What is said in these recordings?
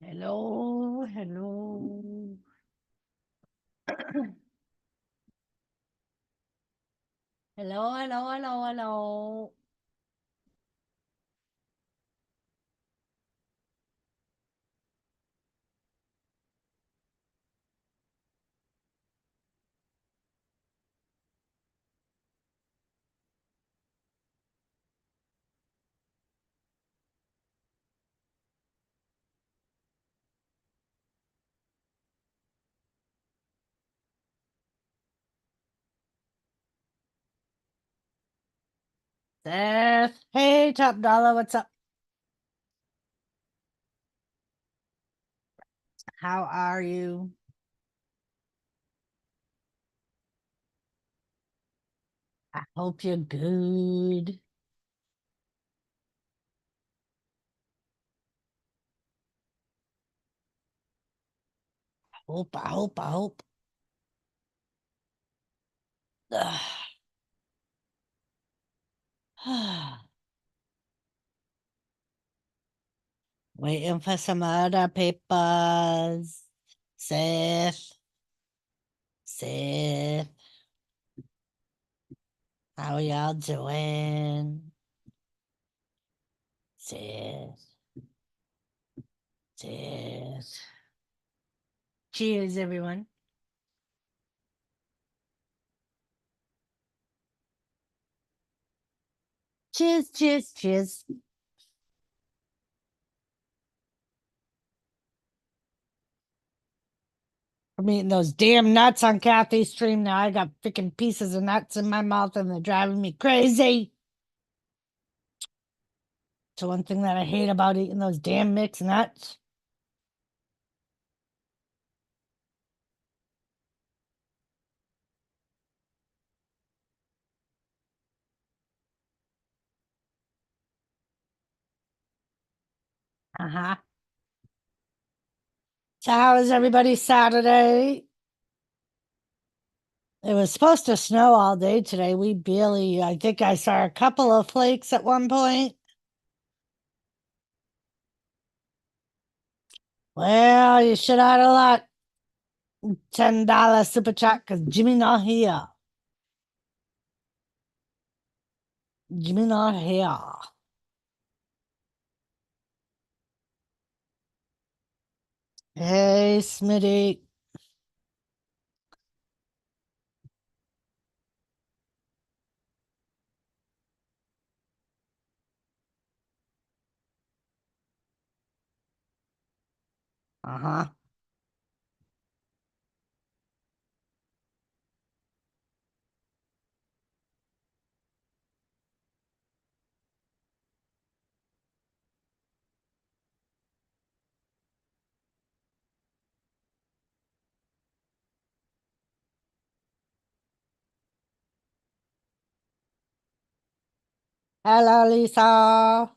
Hello, hello. Hello, hello, hello, hello. Seth. Hey, Top Dollar, what's up? How are you? I hope you're good. I hope. Waiting for some other papers. Seth, Seth, how y'all doing? Seth, Seth. Cheers, everyone. Cheers, cheers, cheers. I'm eating those damn nuts on Kathy's stream now. I got freaking pieces of nuts in my mouth and they're driving me crazy. So one thing that I hate about eating those damn mixed nuts. Uh-huh. So how was everybody's Saturday? It was supposed to snow all day today. We barely, I think I saw a couple of flakes at one point. Well, you should have had a lot. $10 super chat because Jimmy not here. Jimmy not here. Hey, Smitty. Uh-huh. Hello, Lisa.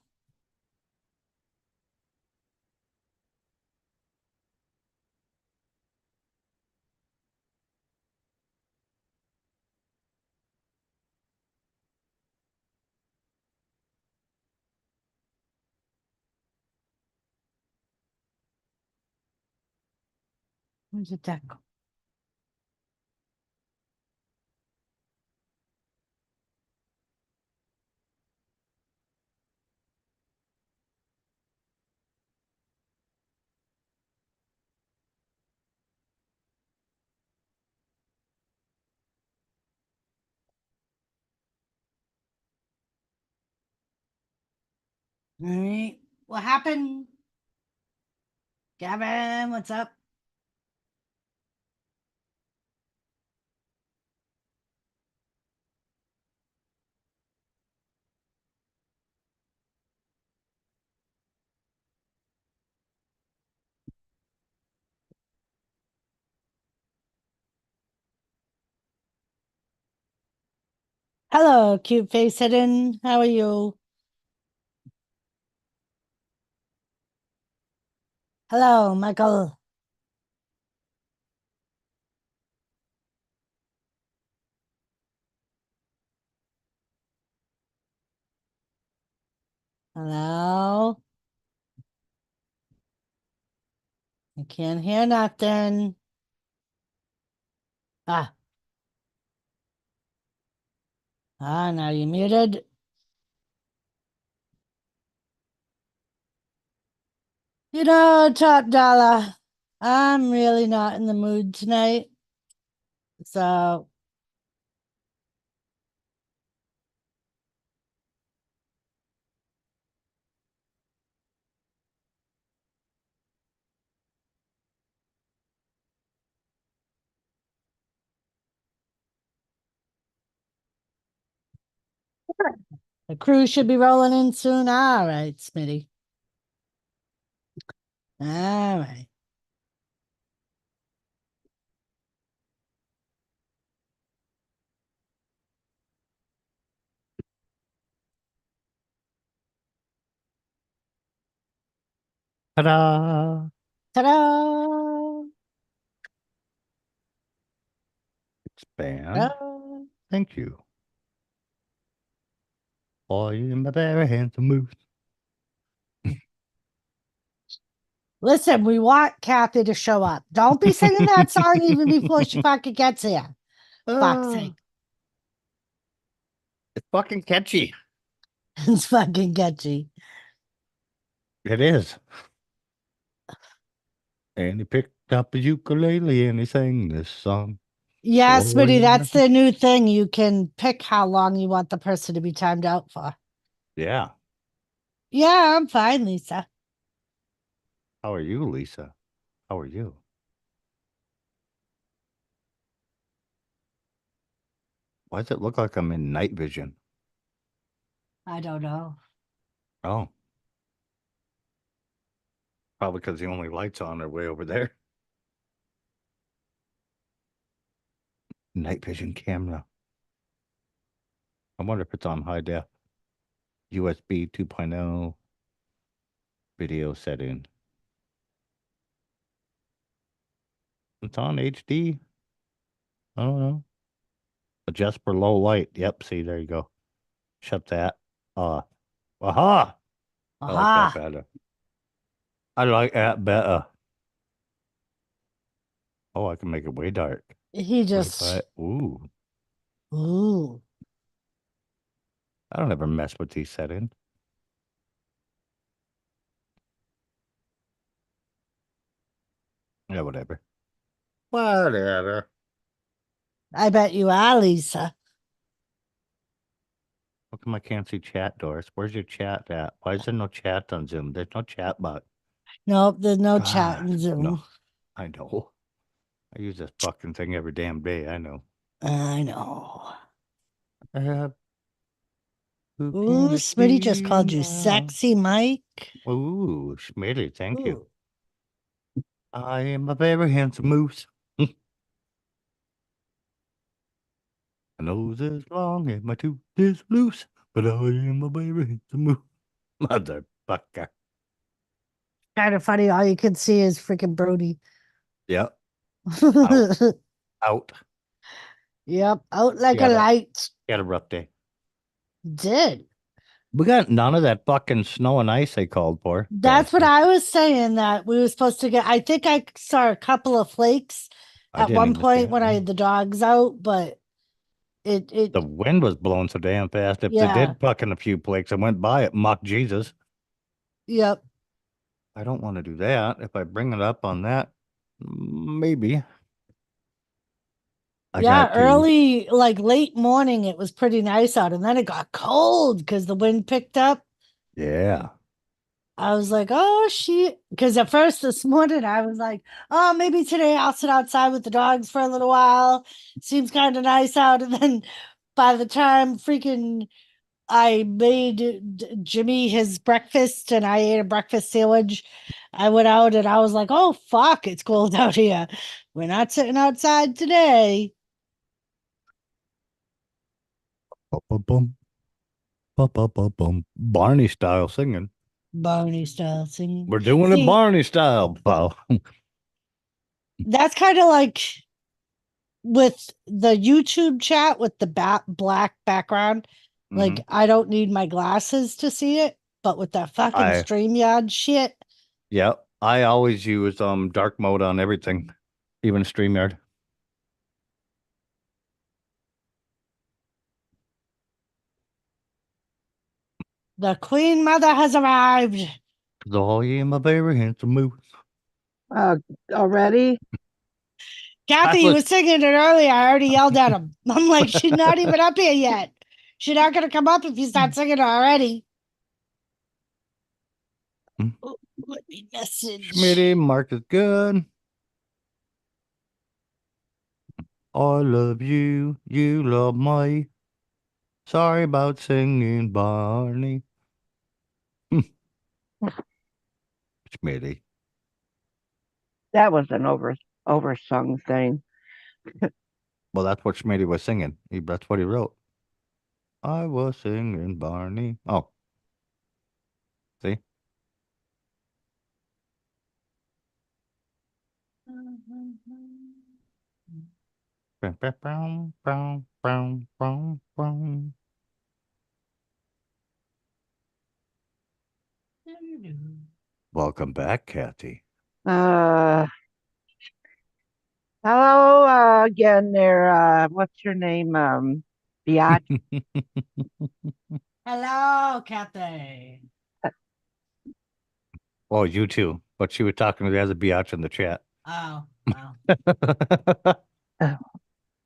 Where's the deck? All right. What happened? Gavin, what's up? Hello, cute face hidden. How are you? Hello, Michael. Hello. I can't hear nothing. Ah, now you muted. Top dollar, I'm really not in the mood tonight. So the crew should be rolling in soon. All right, Smitty. All right. Ta-da! Ta-da! Expand. Ta-da! Thank you. Boy, in my very handsome moose. Listen, we want Kathy to show up. Don't be singing that song even before she fucking gets here. Fuck's Ah, sake. it's fucking catchy. It's fucking catchy. It is. And he picked up a ukulele and he sang this song. Yeah, Boy, Smitty, that's the new thing. You can pick how long you want the person to be timed out for. yeah. Yeah, I'm fine, Lisa. How are you, Lisa? How are you? Why does it look like I'm in night vision? I don't know. Oh, probably because the only lights on are way over there. Night vision camera. I wonder if it's on high def. USB 2.0 video setting. It's on HD. I don't know. Adjust for low light. Yep. See, there you go. Shut that. Aha. I like that Aha. better. I like that better. Oh, I can make it way dark. He Way just, but ooh. ooh. I don't ever mess with these settings. Yeah, whatever. Whatever. I bet you are, Lisa. How come I can't see chat, Doris? Where's your chat at? Why is there no chat on Zoom? There's no chat button. Nope, there's no chat God, in no. Zoom. I know. I use this fucking thing every damn day. I know. I know. Uh, who Ooh, can it Smitty just be called you now? sexy, Mike. Ooh, Schmitty, thank you. Ooh. I am a very handsome moose. My nose is long and my tooth is loose, but I am a very handsome moose. Motherfucker. Kind of funny. All you can see is freaking Brody. Yep. Out. Out. Yep, out like He a had a light. he had a rough day. Did. We got none of that fucking snow and ice they called for. That's what Bastards. I was saying that we were supposed to get. I think I saw a couple of flakes I at didn't one even see point it. when I had the dogs out, but The it wind was blowing so damn fast. If they yeah, did fucking a few flakes and went by it, mock Jesus. yep. I don't want to do that. If I bring it up on that, maybe. I Yeah, got to. early, like late morning, it was pretty nice out, and then it got cold because the wind picked up. Yeah. I was like, oh shit. Because at first this morning I was like, oh, maybe today I'll sit outside with the dogs for a little while. Seems kind of nice out. And then by the time freaking I made Jimmy his breakfast and I ate a breakfast sandwich, I went out and I was like, oh fuck, it's cold out here. We're not sitting outside today. Bum, bum, bum, bum, bum. Barney style singing. Barney style singing. We're doing it See, Barney style, pal. that's kind of like with the YouTube chat with the black background, hmm like I don't need my glasses to see it, but with that fucking I StreamYard shit, Yep. I always use dark mode on everything, even StreamYard. The Queen Mother has arrived. Oh yeah, my very handsome moose. Uh, already? I Kathy was was singing it earlier. I already yelled at him. I'm like, she's not even up here yet. She's not going to come up if you start singing it already. Oh, let me message. Schmitty, Mark is good. I love you, you love me. Sorry about singing, Barney. Schmitty. That was an oversung thing. Well, that's what Schmitty was singing. That's what he wrote. I was singing, Barney. Oh, see? Brown, brown, brown, brown, brown. Welcome back, Kathy. Uh, hello again there. What's your name? Biatch. Hello, Kathy. Oh, you too. But she was talking to the other biatch in the chat. Oh, wow.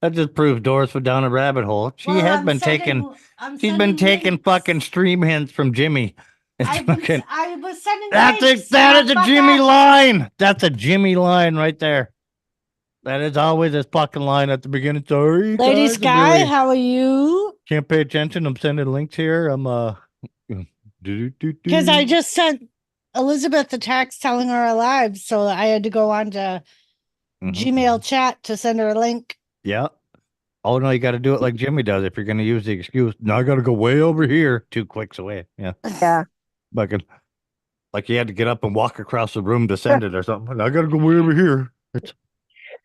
That just proves Doris went down a rabbit hole. Well, I'm She's been sending taking fucking links. stream hints from Jimmy. It's fucking, I was sending links, that is a Jimmy motherfucker. line. That's a Jimmy line right there. That is always his fucking line at the beginning. Sorry, Lady guys, I'm Sky, really how are you? can't pay attention. I'm sending links here. I'm do do Because I do. just sent Elizabeth a text telling her alive, so I had to go on to Gmail chat to send her a link. Yeah. Oh no, you got to do it like Jimmy does. If you're going to use the excuse, now I got to go way over here, 2 clicks away. Yeah, Yeah. like you had to get up and walk across the room to send it or something. I got to go way over here. It's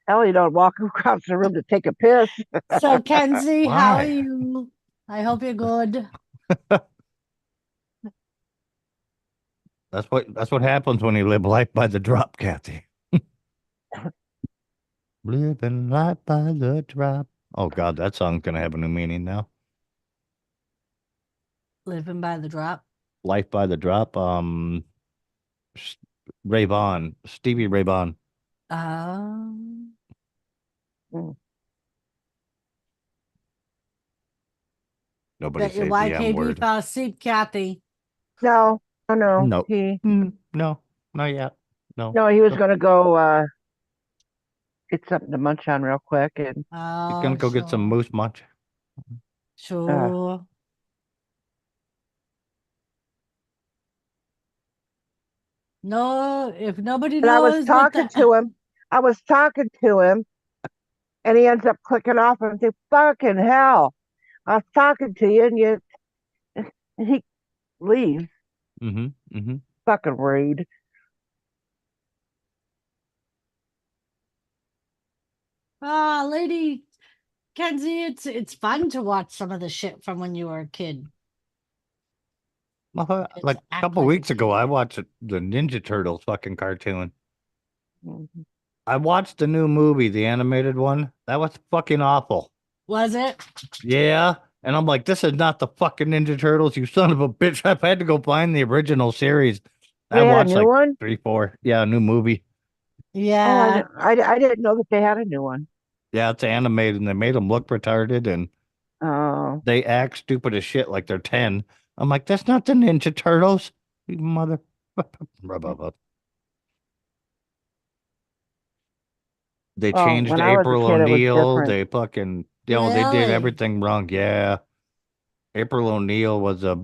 Hell, you don't walk across the room to take a piss. So, Kenzie, how are why? you? I hope you're good. That's what happens when you live life by the drop, Kathy. Living life by the drop. Oh God, that song's gonna have a new meaning now. Living by the drop. Life by the drop. S- Ray Vaughan, Stevie Ray Vaughan. Um, Mm. Nobody Bet your say the M YKB word. fell asleep, Kathy. No, oh no. No, no, not yet. No. No, he was Nope. gonna go get something to munch on real quick and He's gonna Oh, go get some sure. moose munch. uh Sure. No, if nobody and I was knows what talking the to him. I was talking to him and he ends up clicking off and I say, fucking hell. I was talking to you and you and he leaves. Mm-hmm. Mm-hmm. Fucking rude. Lady Kenzie, it's fun to watch some of the shit from when you were a kid. It's Like a act couple like a weeks ago, I kid. watched the Ninja Turtles fucking cartoon. Mhm. I watched the new movie, the animated one. That was fucking awful. Was it? Yeah. And I'm like, this is not the fucking Ninja Turtles, you son of a bitch. I've had to go find the original series. I They had a watched new like one? three, four. Yeah, a new movie. Oh, Yeah. I didn't know that they had a new one. Yeah, it's animated and they made them look retarded and Oh, they act stupid as shit like they're 10. I'm like, that's not the Ninja Turtles. You mother. They well, changed when I was a April kid, it was O'Neil. different. They fucking, they did Really? everything wrong. Yeah. April O'Neil was a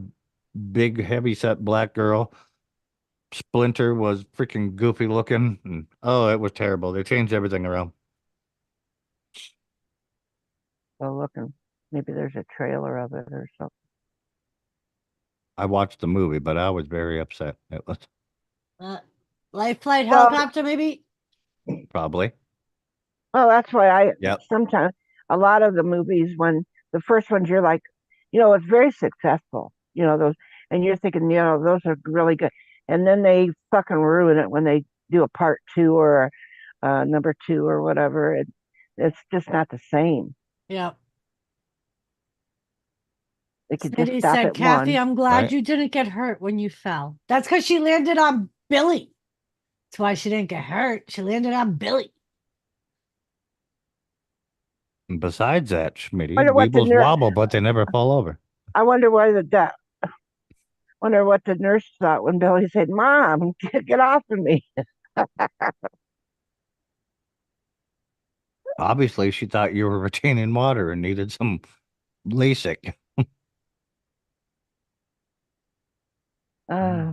big, heavy set black girl. Splinter was freaking goofy looking. And, oh, it was terrible. They changed everything around. So looking, maybe there's a trailer of it or something. I watched the movie, but I was very upset. It was Uh, Life flight Well, helicopter, maybe? probably. well, that's why I Yep. sometimes a lot of the movies when the first ones you're like, it's very successful, those, and you're thinking, those are really good, and then they fucking ruin it when they do a part two or number two or whatever. It's just not the same. Yeah. They could just Smitty stop said, at Kathy, one. I'm glad Right. you didn't get hurt when you fell. That's because she landed on Billy. That's why she didn't get hurt. She landed on Billy. And besides that, Schmitty, Wonder what the Weebles nurse. wobble, but they never fall over. I wonder why the wonder what the nurse thought when Billy said, "Mom, get off of me." Obviously, she thought you were retaining water and needed some LASIK. Uh,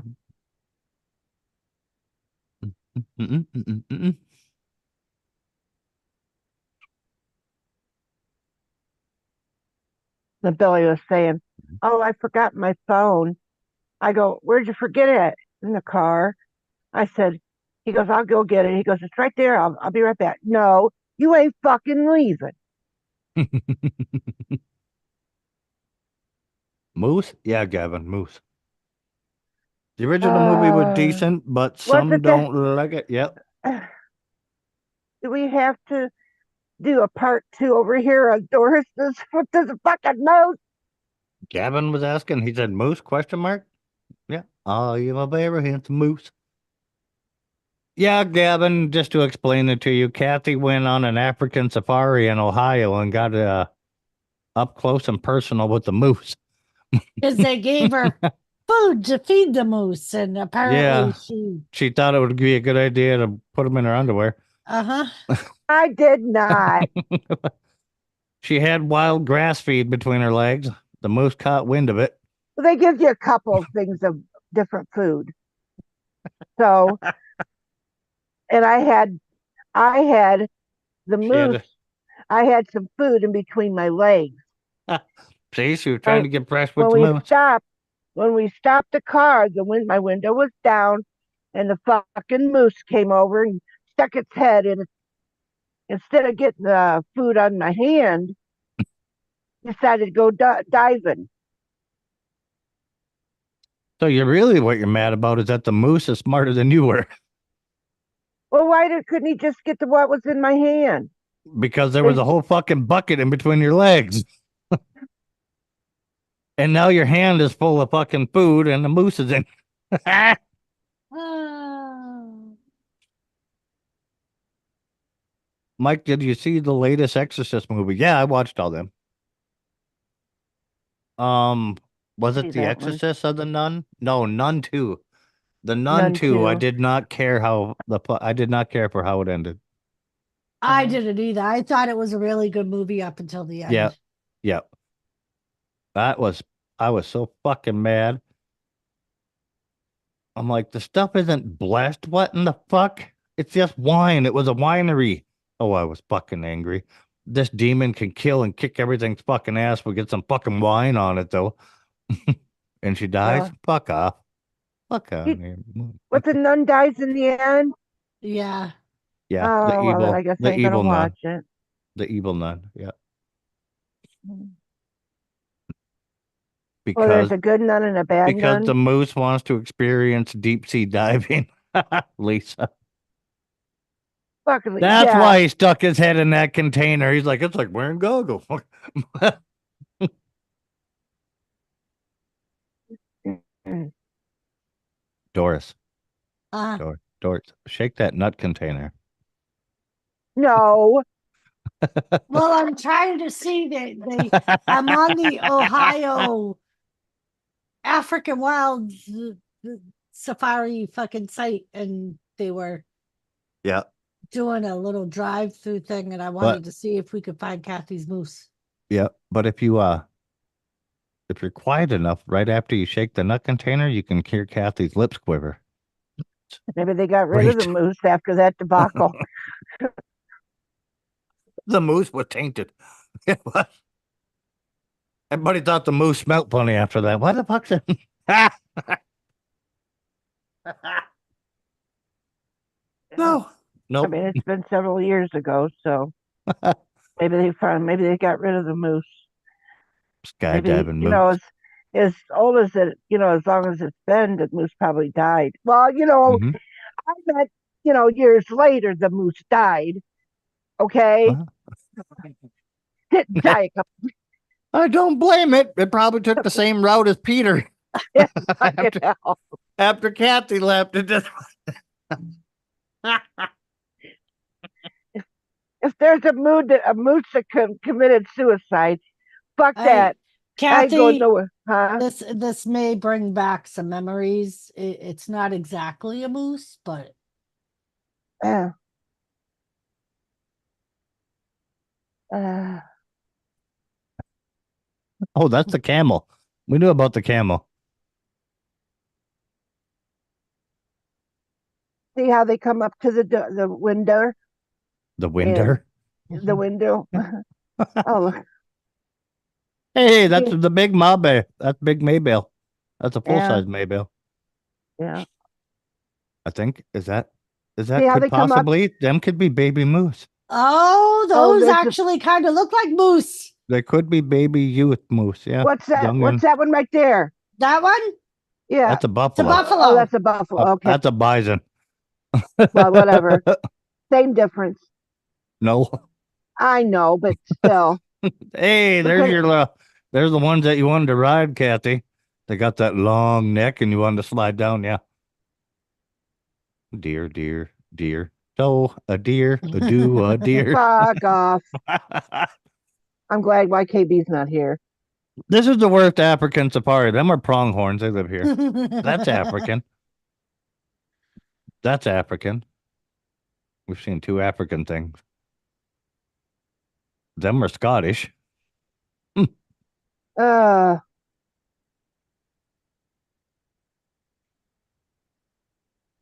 the Billy was saying, "Oh, I forgot my phone." I go, "Where'd you forget it?" "In the car." I said, he goes, "I'll go get it." He goes, "It's right there. I'll be right back." "No, you ain't fucking leaving." Moose? Yeah, Gavin, Moose. The original movie was Uh, decent, but what's some it that? don't like it. Yep. Do we have to do a part two over here of Doris with this fucking nose? Gavin was asking. He said, "Moose?" Question mark. Yeah. Oh, you my very handsome moose. Yeah, Gavin. Just to explain it to you, Kathy went on an African safari in Ohio and got up close and personal with the moose. Because they gave her food to feed the moose. And apparently Yeah, she, she thought it would be a good idea to put them in her underwear. uh-huh. I did not. She had wild grass feed between her legs. The moose caught wind of it. They give you a couple of things of different food. So, and I had the She had moose. I had some food in between my legs. see, she was trying I to get fresh with when the we moose. stopped when we stopped the car, my window was down, and the fucking moose came over and stuck its head in. Instead of getting the food on my hand, decided to go diving. So you really what you're mad about is that the moose is smarter than you were Well, couldn't he just get to what was in my hand? because there was They, a whole fucking bucket in between your legs. And now your hand is full of fucking food and the moose is in. Oh. Mike, did you see the latest Exorcist movie? Yeah, I watched all them. Um, was it see The that one. Exorcist of the Nun? No, Nun 2. The Nun None 2, I too. did not care I did not care for how it ended. I didn't either. I thought it was a really good movie up until the Yeah. end. Yeah. That was I was so fucking mad. I'm like, the stuff isn't blessed. What in the fuck? It's just wine. It was a winery. Oh, I was fucking angry. This demon can kill and kick everything's fucking ass. We get some fucking wine on it though. And she dies. Well, Fuck off. Fuck off. he, what the nun dies in the end? Yeah. Yeah, Oh well, then I guess I the ain't gonna evil nun. watch it. The evil nun. Yeah. Well, there's Because a good nun and a bad the nun. moose wants to experience deep sea diving. Lisa. Fucking That's yeah. why he stuck his head in that container. He's like, it's like wearing goggles. Doris, Uh, Doris, shake that nut container. No, well, I'm trying to see I'm on the Ohio African Wild Safari fucking site, and they were Yeah, doing a little drive through thing, and I but wanted to see if we could find Kathy's moose. yeah, but if you're quiet enough, right after you shake the nut container, you can hear Kathy's lips quiver. maybe they got rid of the Great. moose after that debacle. The moose was tainted. It was. Everybody thought the moose smelled funny after that. What the fuck's it? No. I Nope. mean, it's been several years ago, so maybe they got rid of the moose. Maybe Skydiving moose. as old as it, as long as it's been, the moose probably died. Well, Hmm. I met years later, the moose died. Okay, Well, didn't die a couple I don't blame it. It probably took the same route as Peter years. after, after Kathy left. It just If there's a moose that committed suicide, fuck I, that. I ain't going Kathy, nowhere, huh? this may bring back some memories. It's not exactly a moose, but Uh, uh, oh, that's the camel. We knew about the camel. see how they come up to the window The and winder. the window. Oh, look. Hey, that's See, the big Mabe. That's big Maybell. That's a full yeah, size Maybell. yeah. I think is See that how could they come up? possibly them could be baby moose. oh, Oh, those actually kind of look like moose. They could be baby youth moose. Yeah, what's that? young What's one. that one right there? That one, Yeah. That's a it's a buffalo. Oh, buffalo. that's a buffalo. Okay. That's a bison. Well, whatever. Same difference. No. I know, but still. Hey, Look there's at it. your there's the ones that you wanted to ride, Kathy. They got that long neck and you wanted to slide down. Yeah. Deer, deer, deer. So a deer, a do, a deer. Fuck off. I'm glad YKB's not here. This is the worst African safari. Them are pronghorns. They live here. That's African. That's African. We've seen two African things. Them are Scottish. Uh,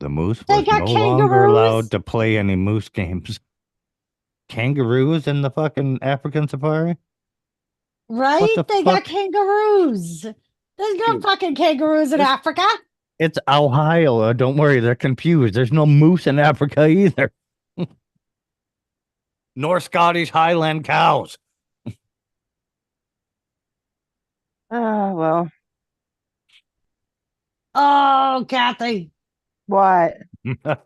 The moose They was got no longer allowed kangaroos, to play any moose games. Kangaroos in the fucking African safari? What right? the They got fuck? kangaroos. There's no fucking kangaroos in This Africa. It's Ohio. Don't worry, they're confused. There's no moose in Africa either. Nor Scottish Highland cows. well, Oh, Kathy. what? I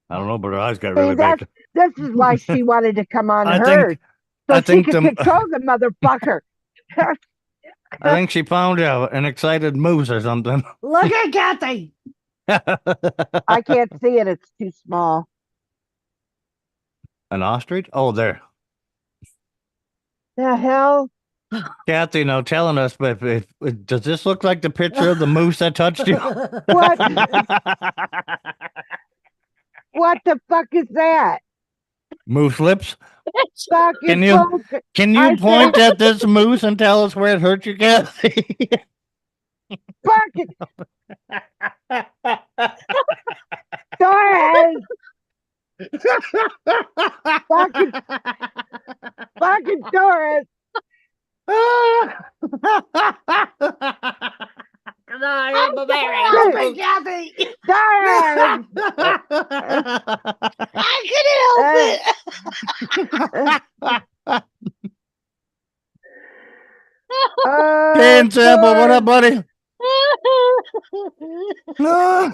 don't know, but her eyes got See, really big. this is why she wanted to come on I hers, think so I she think could control the motherfucker. I think she found an excited moose or something. Look at Kathy. I can't see it; it's too small. An ostrich? Oh, there. The hell? Kathy, now telling us, but does this look like the picture of the moose that touched you? What? What the fuck is that? Moose lips? Fucking Can you bullshit. can I you say point at this moose and tell us where it hurt you, Kathy? fucking Doris. Fucking fucking Doris. I'm help it, Kathy. Doris. I couldn't help Uh, it. Ken Sample, what up, Doris. buddy? No.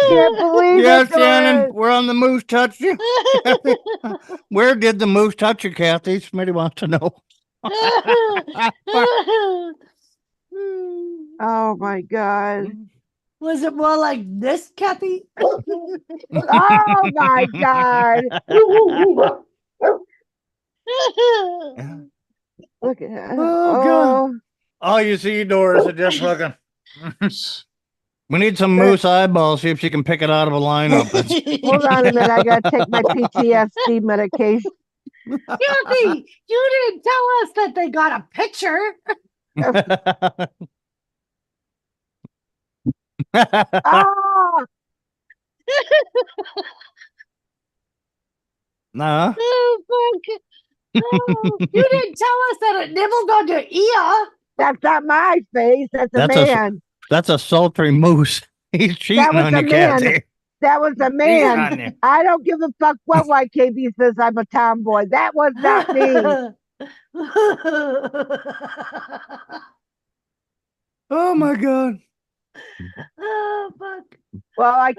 Can't believe Yeah, it, Shannon, Doris. where on the moose touched you? Kathy? Where did the moose touch you, Kathy? Smitty wants to know. Oh my god. Was it more like this, Kathy? Oh my god. Look at that. Oh, God. All you see, Doris, is just fucking. We need some moose eyeballs, see if she can pick it out of a lineup. Hold on a minute. I gotta take my PTSD medication. Kathy, you didn't tell us that they got a picture. Ah, Nah. Oh, fuck. Oh, you didn't tell us that it nibbled on your ear. that's not my face. That's a That's a man. that's a sultry moose. He's That cheating was on a you, man. Kathy. That was a Cheating man. on you. I don't give a fuck what YKB says. I'm a tomboy. That was not me. Oh my God. Oh, fuck. Well,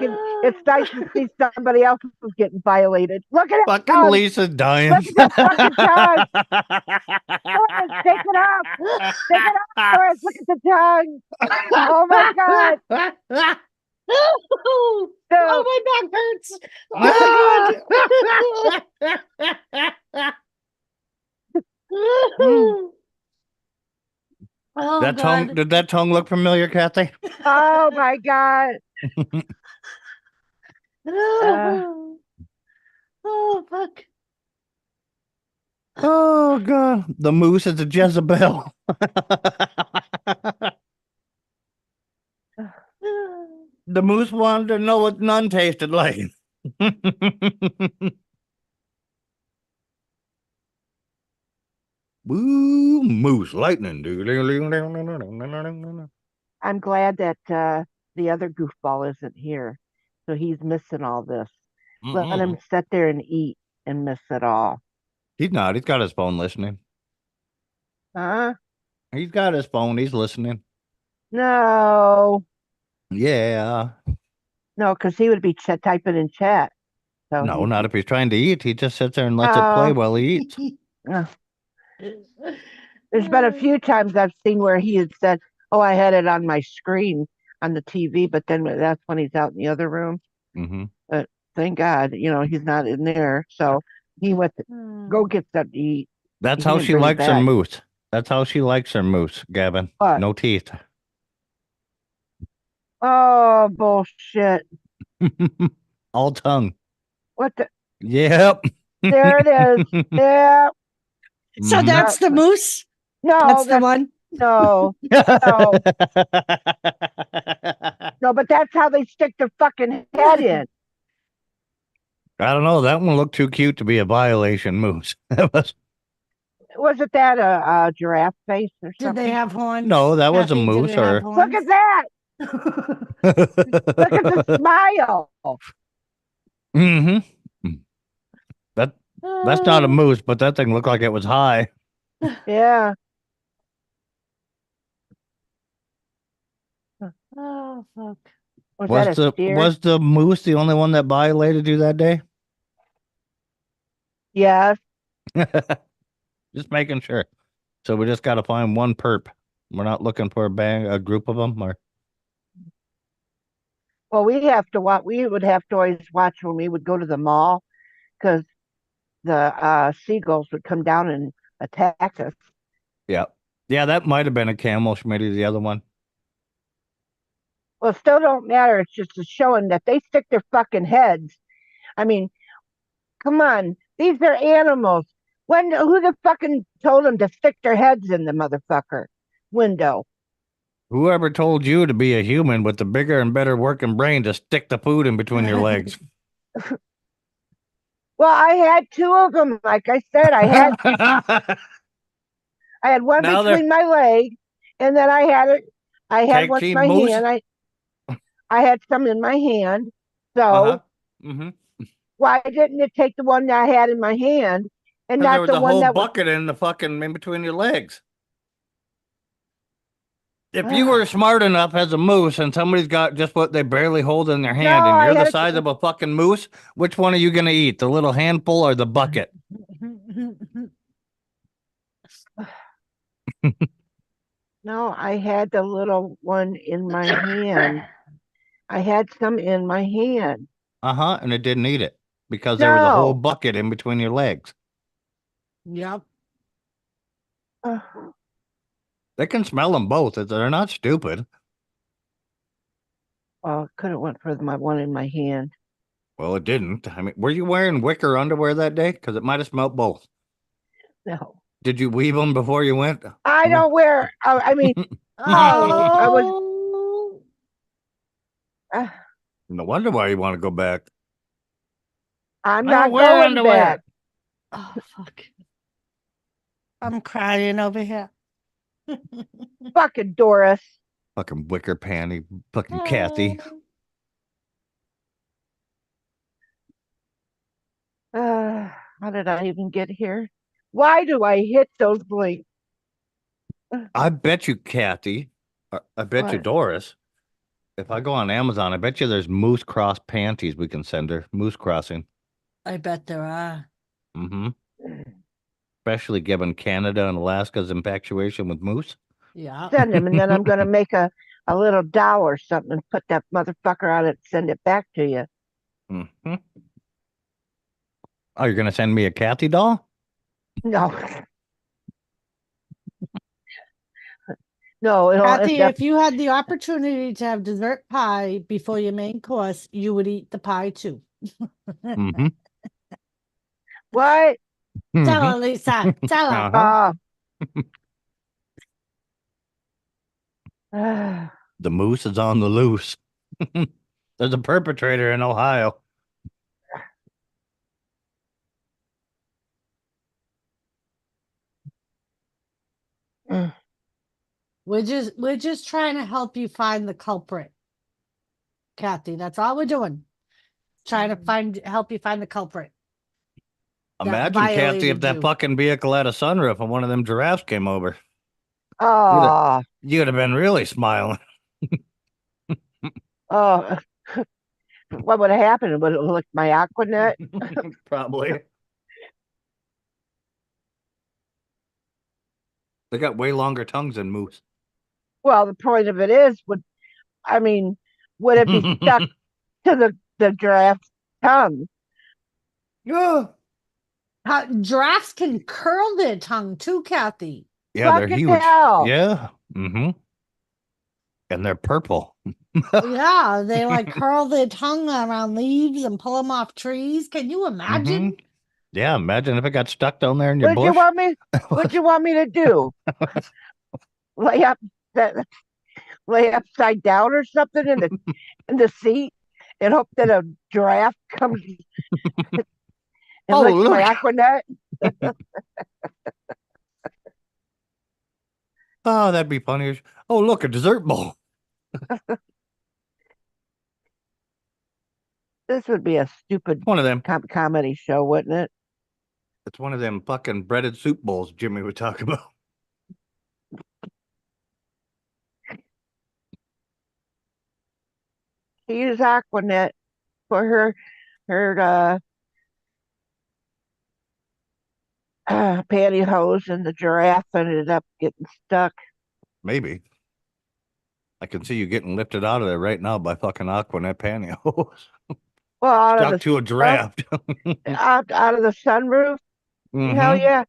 it's nice to see somebody else is getting violated. Look at that Fucking tongue. Lisa's dying. Look at that fucking tongue. Doris, take it off. Take it off, Doris. Look at the tongue. Oh my God. Oh, So, my back hurts. Oh my God. Oh That tongue, God. did that tongue look familiar, Kathy? oh my God. Uh, Oh fuck. Oh God, the moose is a Jezebel. The moose wanted to know what none tasted like. Woo, moose lightning. I'm glad that the other goofball isn't here. So he's missing all this. Let him Mm-mm. sit there and eat and miss it all. He's not. He's got his phone listening. Huh? He's got his phone. He's listening. No. Yeah. No, because he would be typing in chat. So No, he'd not be, if he's trying to eat. He just sits there and lets it play oh, while he eats. uh, there's been a few times I've seen where he had said, "Oh, I had it on my screen on the TV," but then that's when he's out in the other room. Mm-hmm. But thank God, he's not in there. So he went to go get something to eat. That's He how didn't she bring it likes her back. moose. That's how she likes her moose, Gavin. But No teeth. oh bullshit! All tongue. What the? Yep. There it is. Yeah. So Mhm. Uh, that's the moose? no, That's the that's one? no, no, no. But that's how they stick their fucking head in. I don't know. That one looked too cute to be a violation moose. That was Wasn't that a giraffe face or Did they something? have horns? no, that was a Kathy, did moose it have or Look horns? at that! Look at the smile. hmm That that's not a moose, but that thing looked like it was high. Yeah. Oh fuck. Was that a steer? Was the moose the only one that violated you that day? Yes. Just making sure. So we just got to find one perp. We're not looking for a group of them, or Well, we have to watch. We would have to always watch when we would go to the mall because the seagulls would come down and attack us. yeah, yeah, that might have been a camel, maybe the other one. Well, it still don't matter. It's just showing that they stick their fucking heads. I mean, come on. These are animals. Who the fucking told them to stick their heads in the motherfucker window? Whoever told you to be a human with the bigger and better working brain to stick the food in between your legs? Well, I had two of them. Like I said, I had one Now they're between my leg, and then I had tag one in team my moose. hand. I had some in my hand. Uh-huh. So Mm-hmm. why didn't it take the one that I had in my hand and Because there not was the a one whole that was? bucket in the fucking in between your legs. If you were smart enough as a moose and somebody's got just what they barely hold in their No, hand and I you're the had size of a fucking moose, which one are you going to eat? The little handful or the bucket? no, I had the little one in my hand. I had some in my hand. Uh-huh. And it didn't eat it because there was a whole No. bucket in between your legs. Yep. Uh, They can smell them both. They're not stupid. well, could have went for my one in my hand. Well, it didn't. I mean, were you wearing wicker underwear that day? Because it might have smelled both. No, Did you weave them before you went? I don't wear. I mean, no, I was. Oh. Uh, No wonder why you want to go back. I'm I don't not wear going back. underwear. Oh fuck. I'm crying over here. Fucking Doris. Fucking wicker panty. Fucking Kathy. How did I even get here? Why do I hit those links? I bet you, Kathy. I bet you, What? Doris. If I go on Amazon, I bet you there's moose cross panties we can send her. Moose crossing. I bet there are. Mm-hmm. Especially given Canada and Alaska's infatuation with moose. Yeah. Send him, and then I'm gonna make a little doll or something and put that motherfucker on it and send it back to you. Mm-hmm. Oh, you're gonna send me a Kathy doll? No, no, it'll Kathy, end up. if you had the opportunity to have dessert pie before your main course, you would eat the pie too. Mm-hmm. What? Tell Mm-hmm. her, Lisa. Tell her. Uh-huh. The moose is on the loose. There's a perpetrator in Ohio. Mm. We're just trying to help you find the culprit, Kathy. That's all we're doing. Trying to help you find the culprit that Imagine, Kathy, if violated that you. fucking vehicle had a sunroof and one of them giraffes came over. You'd have, Oh, you'd have been really smiling. oh, what would have happened? Would it lick my Aquanet? Probably. They got way longer tongues than moose. Well, the point of it is, I mean, would it be stuck to the giraffe's tongue? Yeah. Giraffes can curl their tongue too, Kathy. Yeah, they're Fucking huge. hell! Yeah. Mm-hmm. And they're purple. Yeah, they like curl their tongue around leaves and pull them off trees. Can you Mm-hmm. imagine? Yeah, imagine if it got stuck down there in your What did you bush. want me? What you want me to do? Lay up, that, lay upside down or something in the seat, and hope that a giraffe comes and Oh, licks my look. Aquanet? Oh, that'd be funny. Oh, look, a dessert bowl. This would be a stupid One of them. comedy show, wouldn't it? It's one of them fucking breaded soup bowls Jimmy would talk about. She used Aquanet for her pantyhose, and the giraffe ended up getting stuck. Maybe. I can see you getting lifted out of there right now by fucking Aquanet pantyhose. Well, Stuck to a giraffe. out of the sunroof. Hell Mm-hmm. yeah,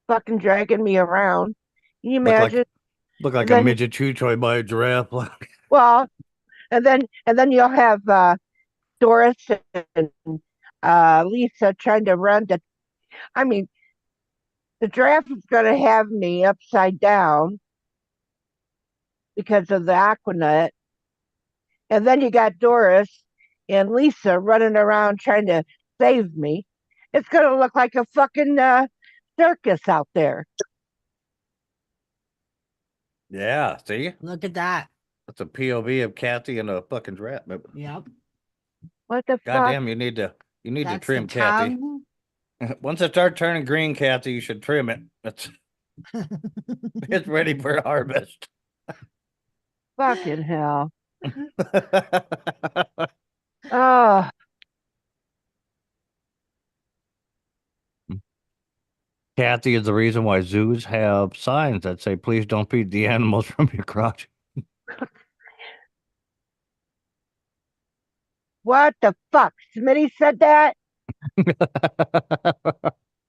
fucking dragging me around. Can you Look like imagine? look like And a then, midget chew toy by a giraffe. well, and then you'll have Doris and Lisa trying to run to. I mean, the giraffe is going to have me upside down because of the Aquanet, and then you got Doris and Lisa running around trying to save me. It's going to look like a fucking circus out there. Yeah, see? Look at that. That's a POV of Kathy and a fucking giraffe. Yep. What the fuck? Goddamn, you need to That's trim, the Kathy. tongue. Once it starts turning green, Kathy, you should trim it. It's ready for harvest. Fucking hell. Oh, Kathy is the reason why zoos have signs that say, please don't feed the animals from your crotch. what the fuck? Smitty said that?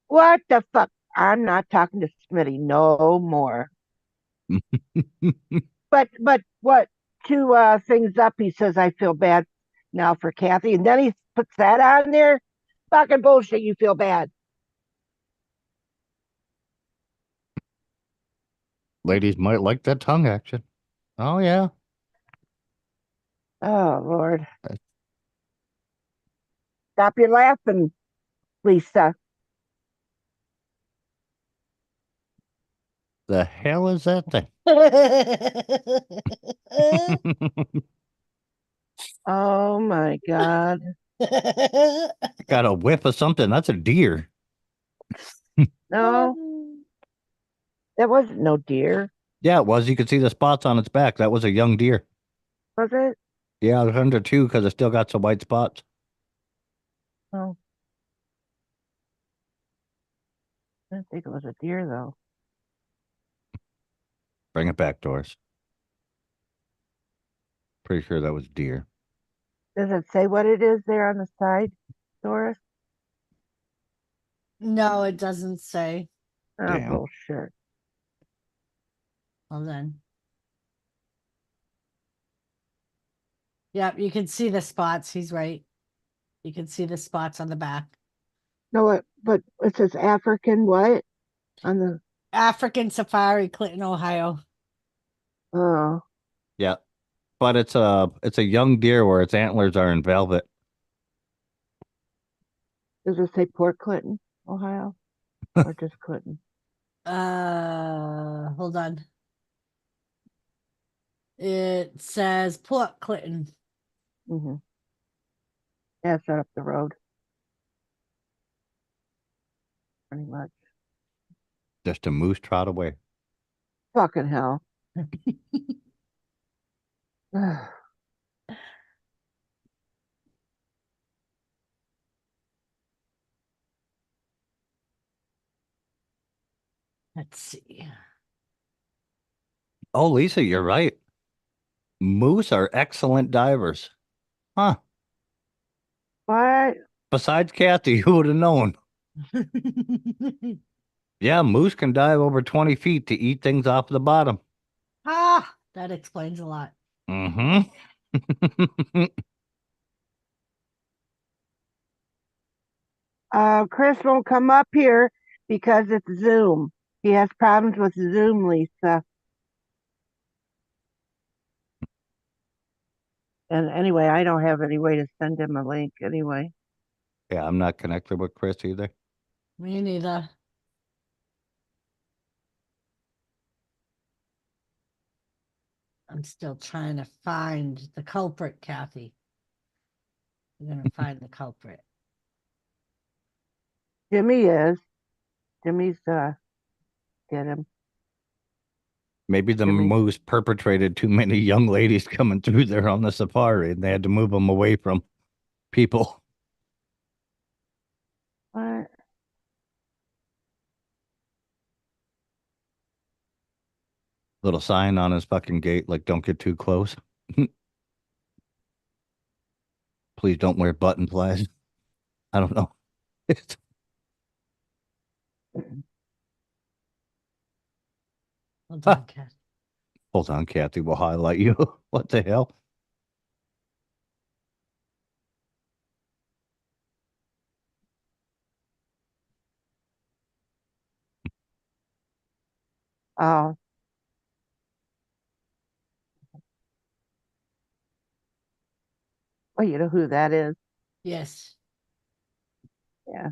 What the fuck? I'm not talking to Smitty no more. But what? Two things up, he says I feel bad now for Kathy, and then he puts that on there. Fucking bullshit. You feel bad. Ladies might like that tongue action. Oh, yeah. Oh Lord, stop your laughing, Lisa. The hell is that thing? Oh my God. Got a whiff of something. That's a deer. No, that wasn't no deer, Yeah, it was. You could see the spots on its back. That was a young deer. was it? Yeah, I was under 2 because I still got some white spots. Oh, I didn't think it was a deer though. Bring it back, Doris. Pretty sure that was deer. Does it say what it is there on the side, Doris? No, it doesn't say. Oh, Damn. bullshit. Hold on. Yep, you can see the spots. He's right. You can see the spots on the back. No, but it says African what on the? African Safari, Clinton, Ohio. Oh, Yeah. But it's a young deer where its antlers are in velvet. does it say Port Clinton, Ohio, or just Clinton? Hold on. It says Port Clinton. Mm-hmm. Yeah, it's right up the road, pretty much. Just a moose trot away. Fucking hell. Let's see. Oh, Lisa, you're right. Moose are excellent divers. Huh. What? Besides Kathy, who would have known? Yeah, moose can dive over 20 feet to eat things off the bottom. That explains a lot. Mm-hmm. Chris won't come up here because it's Zoom. He has problems with Zoom, Lisa. And anyway, I don't have any way to send him a link anyway. Yeah, I'm not connected with Chris either. Me neither. I'm still trying to find the culprit, Kathy. I'm gonna find the culprit. Jimmy is. Jimmy's get him. Maybe the Jimmy. moose perpetrated too many young ladies coming through there on the safari and they had to move them away from people. What? Little sign on his fucking gate like don't get too close. Please don't wear button flies. I don't know. Hold on, Kathy. Hold on, Kathy. We'll highlight you. What the hell? Oh, well, you know who that is. Yes. Yeah.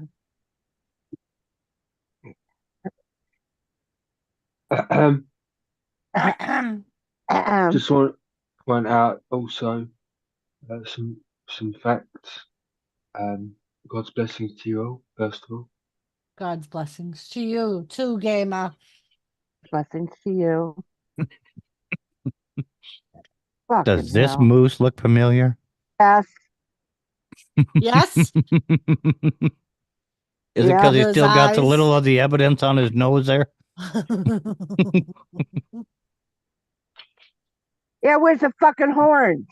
Um, Ahem. just want to point out also some facts. God's blessings to you all, first of all. God's blessings to you too, gamer. Blessings to you. Fucking Does this hell. moose look familiar? Yes. Yes. Is it Yeah. because he Those still got a eyes. little of the evidence on his nose there? Yeah, where's the fucking horns?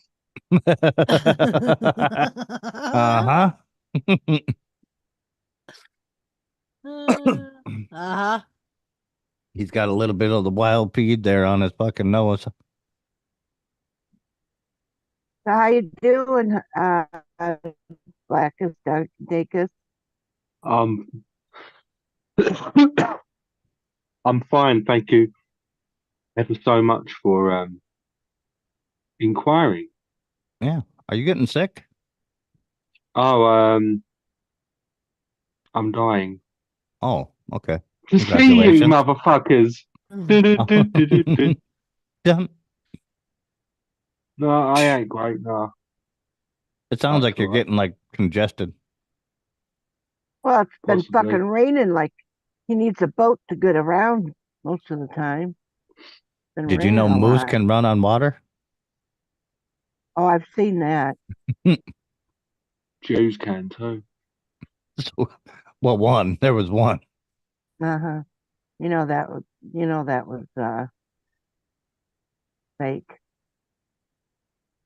Uh-huh. Uh-huh. He's got a little bit of the wild peed there on his fucking nose. So how you doing, Blackest Dacus? Um, I'm fine, thank you ever so much for inquiring. Yeah. Are you getting sick? Oh, I'm dying. Oh, okay. To see you, Congratulations. motherfuckers. Dun. No, I ain't great. No, It sounds that's like all you're right. getting like congested. Well, it's been Possibly. fucking raining like he needs a boat to get around most of the time. Been Did you raining know a moose lot. can run on water? Oh, I've seen that. Jews can too. So, well, one. There was one. Uh-huh. You know that was fake.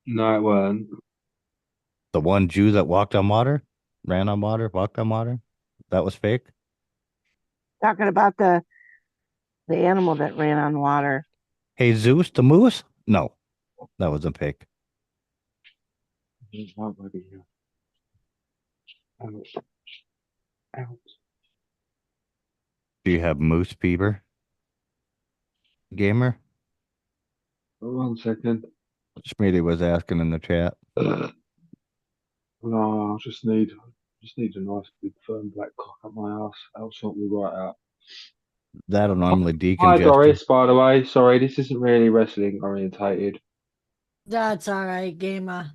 No, it weren't. The one Jew that walked on water, ran on water, walked on water. That was fake. Talking about the animal that ran on water. Hey, Zeus, the moose? No, that wasn't fake. It's not really here. Out, out. Do you have moose fever, gamer? 1 second. Smitty was asking in the chat. No, I just need a nice big firm black cock up my ass. That'll sort me right out. That'll normally Hi decongest you. Doris, by the way. Sorry, this isn't really wrestling orientated. That's all right, gamer.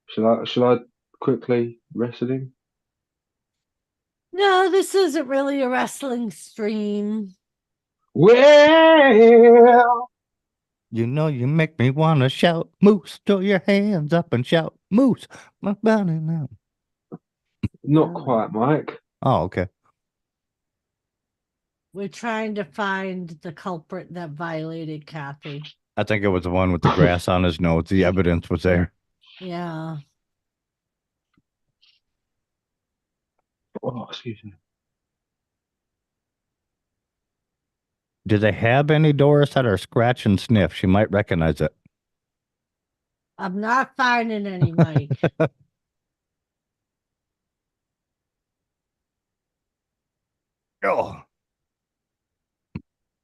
Shall I quickly wrestling? No, this isn't really a wrestling stream. Well, You know you make me want to shout, Moose, throw your hands up and shout, Moose, my bounty now. not Oh, quite, Mike. Oh, okay. We're trying to find the culprit that violated Kathy. I think it was the one with the grass on his nose. The evidence was there. Yeah. Oh, excuse me. Do they have any Doris that are scratch and sniff? She might recognize it. I'm not finding any, Mike. Oh,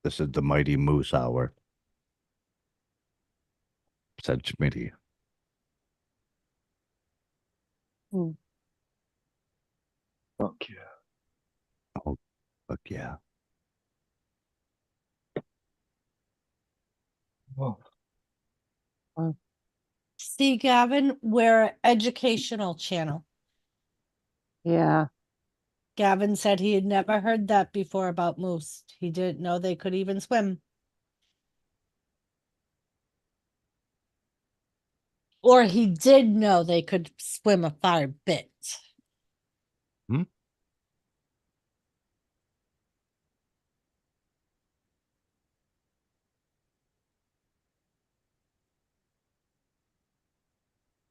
this is the mighty Moose Hour, said Schmitty. Fuck yeah. Oh, fuck yeah. Oh, See, Gavin, we're an educational channel. yeah. Gavin said he had never heard that before about moose. He didn't know they could even swim. Or he did know they could swim a far bit. Hmm?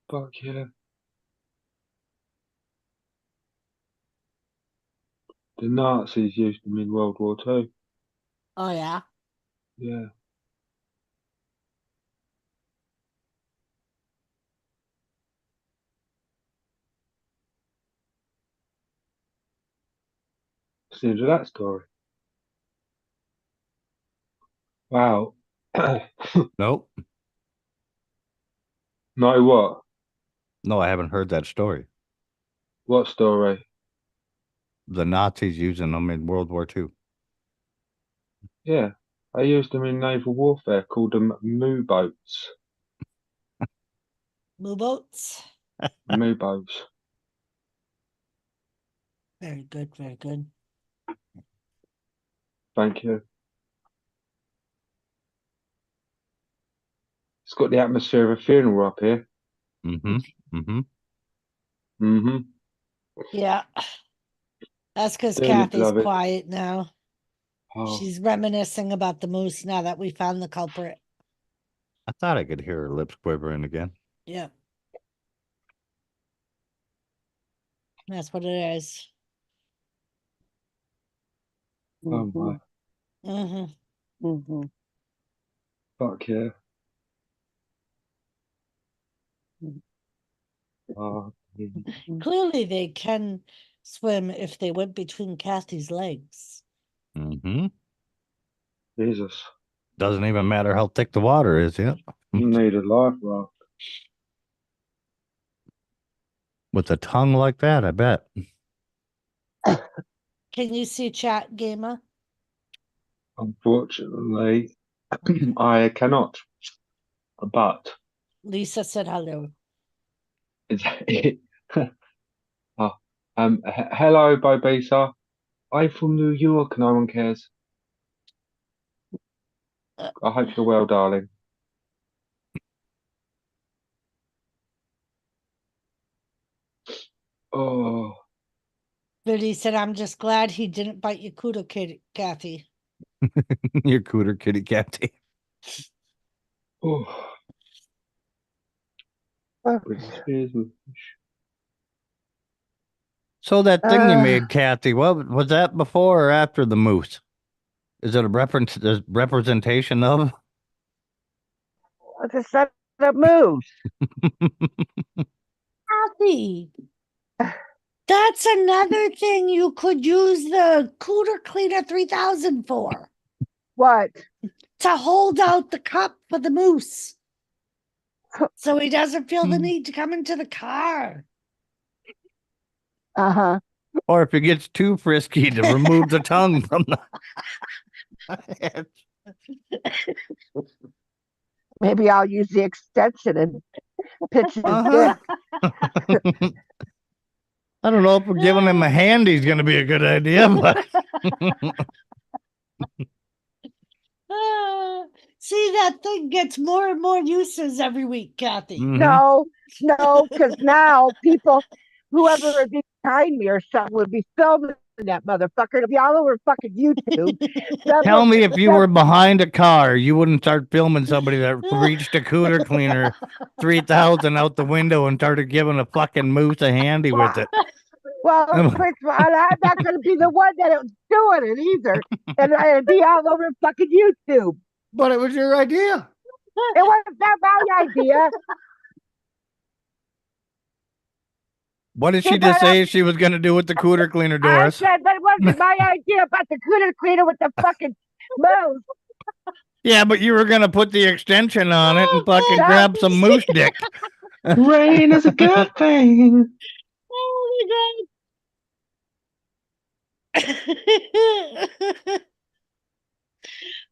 fuck yeah. The Nazis used them in World War Two. Oh, yeah. Yeah. Seems of that story. Wow. Nope. No, what? No, I haven't heard that story. What story? The Nazis using them in World War II. Yeah. They used them in naval warfare, called them moo boats. Moo boats. Moo boats. Very good, very good. Thank you. It's got the atmosphere of a funeral up here. Mm-hmm. Mm-hmm. Mm-hmm. Yeah. That's because Dearly Kathy's beloved. quiet now. Oh, She's reminiscing about the moose now that we found the culprit. I thought I could hear her lips quivering again. Yeah. That's what it is. oh my. Mm-hmm. Mm-hmm. Fuck yeah. Oh, Clearly, they can swim if they went between Kathy's legs. Mm-hmm. Jesus. Doesn't even matter how thick the water is, yeah. You need a life raft. With a tongue like that, I bet. Can you see chat, Gamer? Unfortunately, I cannot. But Lisa said hello. it's oh, hello, Bobisa. I'm from New York. No one cares. Uh, I hope you're well, darling. But he said, I'm just glad he didn't bite your cooter, Kathy. Your cooter kitty Kathy. Oh, it scares me. So that thing you made, Kathy, what was that before or after the moose? Is it a representation of? It's a set of moves. Kathy, that's another thing you could use the Cooter Cleaner 3000 for. What? To hold out the cup for the moose. So he doesn't feel the need to come into the car. Uh-huh. Or if it gets too frisky, to remove the tongue from the. Maybe I'll use the extension and pitch his Uh-huh. dick. I don't know if we're giving him a handy is going to be a good idea, but See, that thing gets more and more uses every week, Kathy. No, because now people, whoever would be behind me or something, would be filming that motherfucker. It'll be all over fucking YouTube. Tell me if you were behind a car, you wouldn't start filming somebody that reached a cooter cleaner 3000 out the window and started giving a fucking moose a handy with it. Well, first of all, I'm not going to be the one that was doing it either. And it'd be all over fucking YouTube. But it was your idea. It wasn't my idea. What did she just say she was going to do with the cooter cleaner, Doris? I said, but it wasn't my idea about the cooter cleaner with the fucking moose. Yeah, but you were going to put the extension on it and fucking grab some moose dick. Rain is a good thing. Oh my god.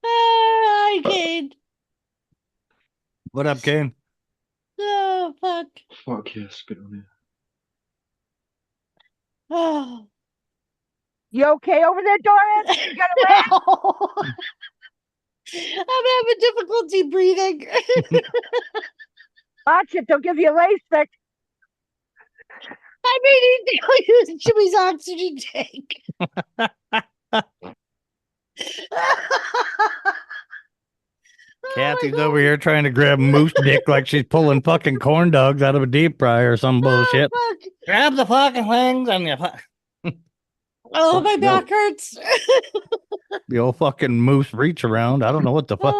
Hi, Kane. What up, Kane? Oh, fuck. Fuck yeah, spit on it. Oh. You okay over there, Doris? You got a No. I'm having difficulty breathing. Watch it. They'll give you a LASIK. I may need to use Jimmy's oxygen tank. Kathy's over here trying to grab moose dick like she's pulling fucking corn dogs out of a deep fryer or some bullshit. Oh, Grab the fucking things and you. oh my back hurts. The old fucking moose reach around. I don't know what the fuck.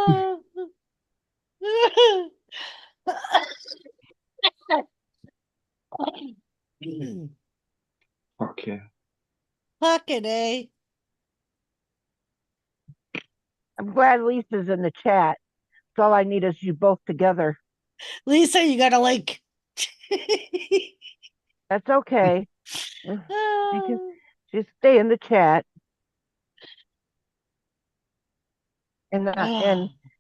Fuck yeah. Fucking A. I'm glad Lisa's in the chat. So all I need is you both together. Lisa, you gotta like. That's okay. You can just stay in the chat. And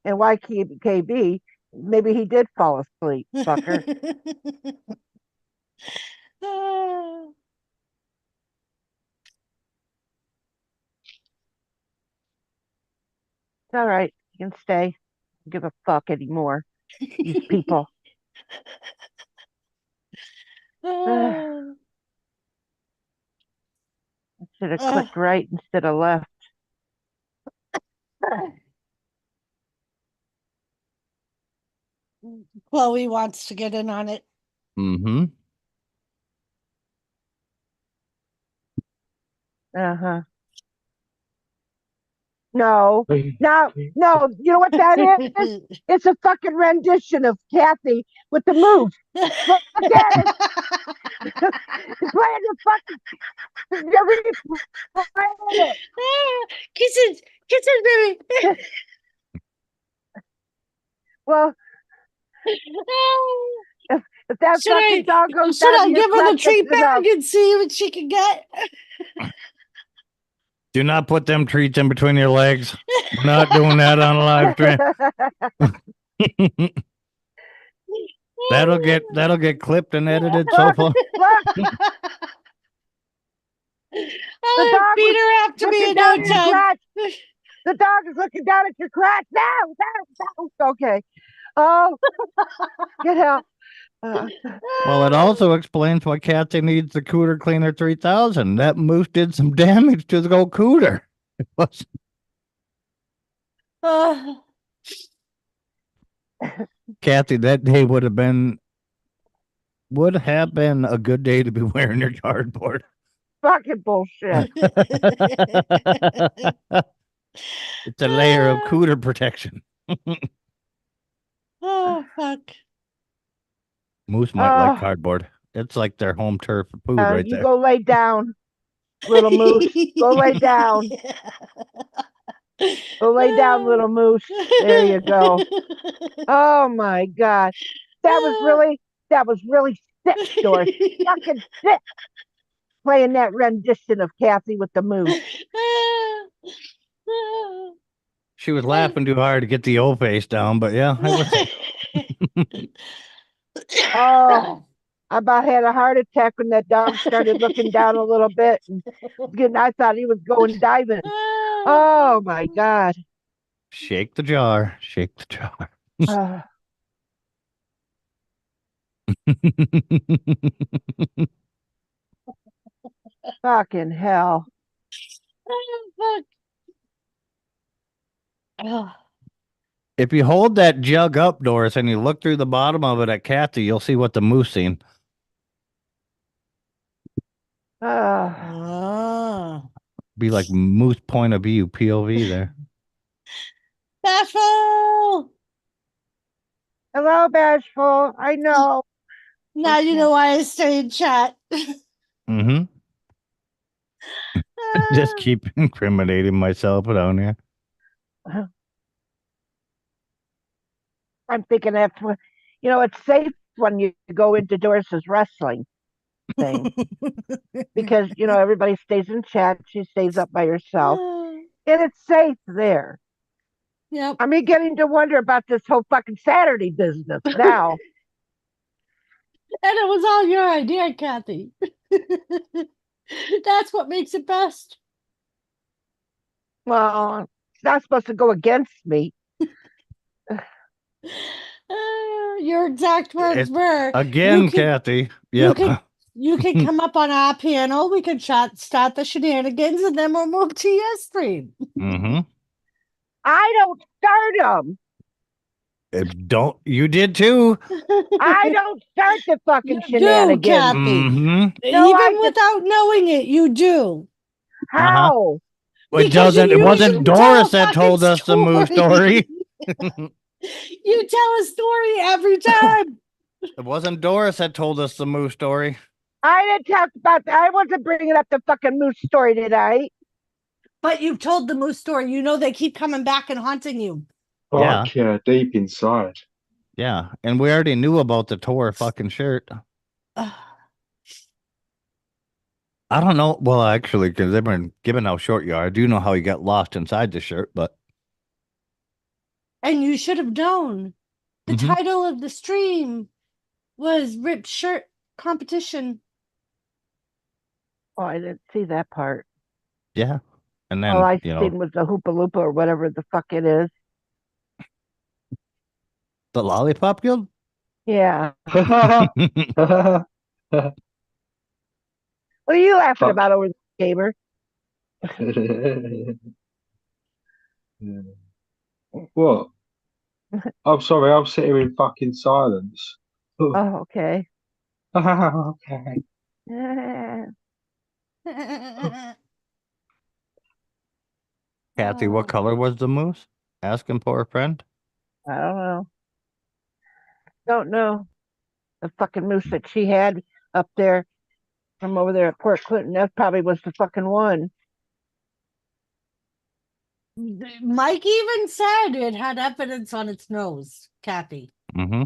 YKB, maybe he did fall asleep, fucker. It's all right. You can stay. Don't give a fuck anymore. These people. I should have clicked right instead of left. Chloe wants to get in on it. Mm-hmm. Uh-huh. No. No. You know what that is? It's a fucking rendition of Kathy with the moose. Look at it. Playing the fucking. Kisses, baby. Well, if that fucking dog goes down, should I give her the treat bag and see what she can get? Do not put them treats in between your legs. We're not doing that on a live stream. That'll get clipped and edited so far. The dog beat her after me in no time. The dog is looking down at your crotch. No. Okay. Oh, get out. Well, it also explains why Kathy needs the Cooter Cleaner 3000. That moose did some damage to the old cooter. It was Uh, Kathy, that day would have been a good day to be wearing your cardboard. Fucking bullshit. It's a layer of cooter protection. oh fuck. Moose might like Oh, cardboard. It's like their home turf for food right you there. go lay down, little moose. Go lay down. Go lay down, little moose. There you go. Oh my God. That was really sick, Doris. Fucking sick. Playing that rendition of Kathy with the moose. She was laughing too hard to get the old face down, but yeah, I was. Oh, I about had a heart attack when that dog started looking down a little bit. And I thought he was going diving. Oh my God. Shake the jar. Shake the jar. Uh, fucking hell. Fuck. Oh. If you hold that jug up, Doris, and you look through the bottom of it at Kathy, you'll see what the moose seen. Oh. Be like moose point of view, POV there. Bashful. Hello, Bashful. I know. Now you know why I stay in chat. Mm-hmm. Just keep incriminating myself down here. I'm thinking that's what, it's safe when you go into Doris's wrestling thing because, everybody stays in chat. She stays up by herself and it's safe there. Yep. I'm beginning to wonder about this whole fucking Saturday business now. And it was all your idea, Kathy. That's what makes it best. Well, it's not supposed to go against me. Your exact words were again, Kathy. Yep. You could come up on our panel. We could start the shenanigans, and then we'll move to your stream. Mm-hmm. I don't start them. Don't you did too? I don't start the fucking You shenanigans. do, Kathy. Mm-hmm. No, Even without knowing it, you do. How? It doesn't. It wasn't Doris that told us the moose story. You tell a story every time. It wasn't Doris that told us the moose story. I didn't talk about that. I wasn't bringing up the fucking moose story today. But you've told the moose story. You know they keep coming back and haunting you. Fuck yeah, deep inside. Yeah, and we already knew about the tore fucking shirt. I don't know. Well, actually, because they've been given how short you are, I do know how you got lost inside the shirt, but. And you should have known. The title of the stream was Ripped Shirt Competition. Oh, I didn't see that part. Yeah. And then, all I seen was the Hoopa Loopa or whatever the fuck it is. The Lollipop Guild? Yeah. What are you laughing about over the gamer? What? I'm sorry, I'm sitting in fucking silence. Oh, okay. Okay. Kathy, what color was the moose? Asking for a friend. I don't know. Don't know. The fucking moose that she had up there from over there at Port Clinton, that probably was the fucking one. Mike even said it had evidence on its nose, Kathy. Mm-hmm.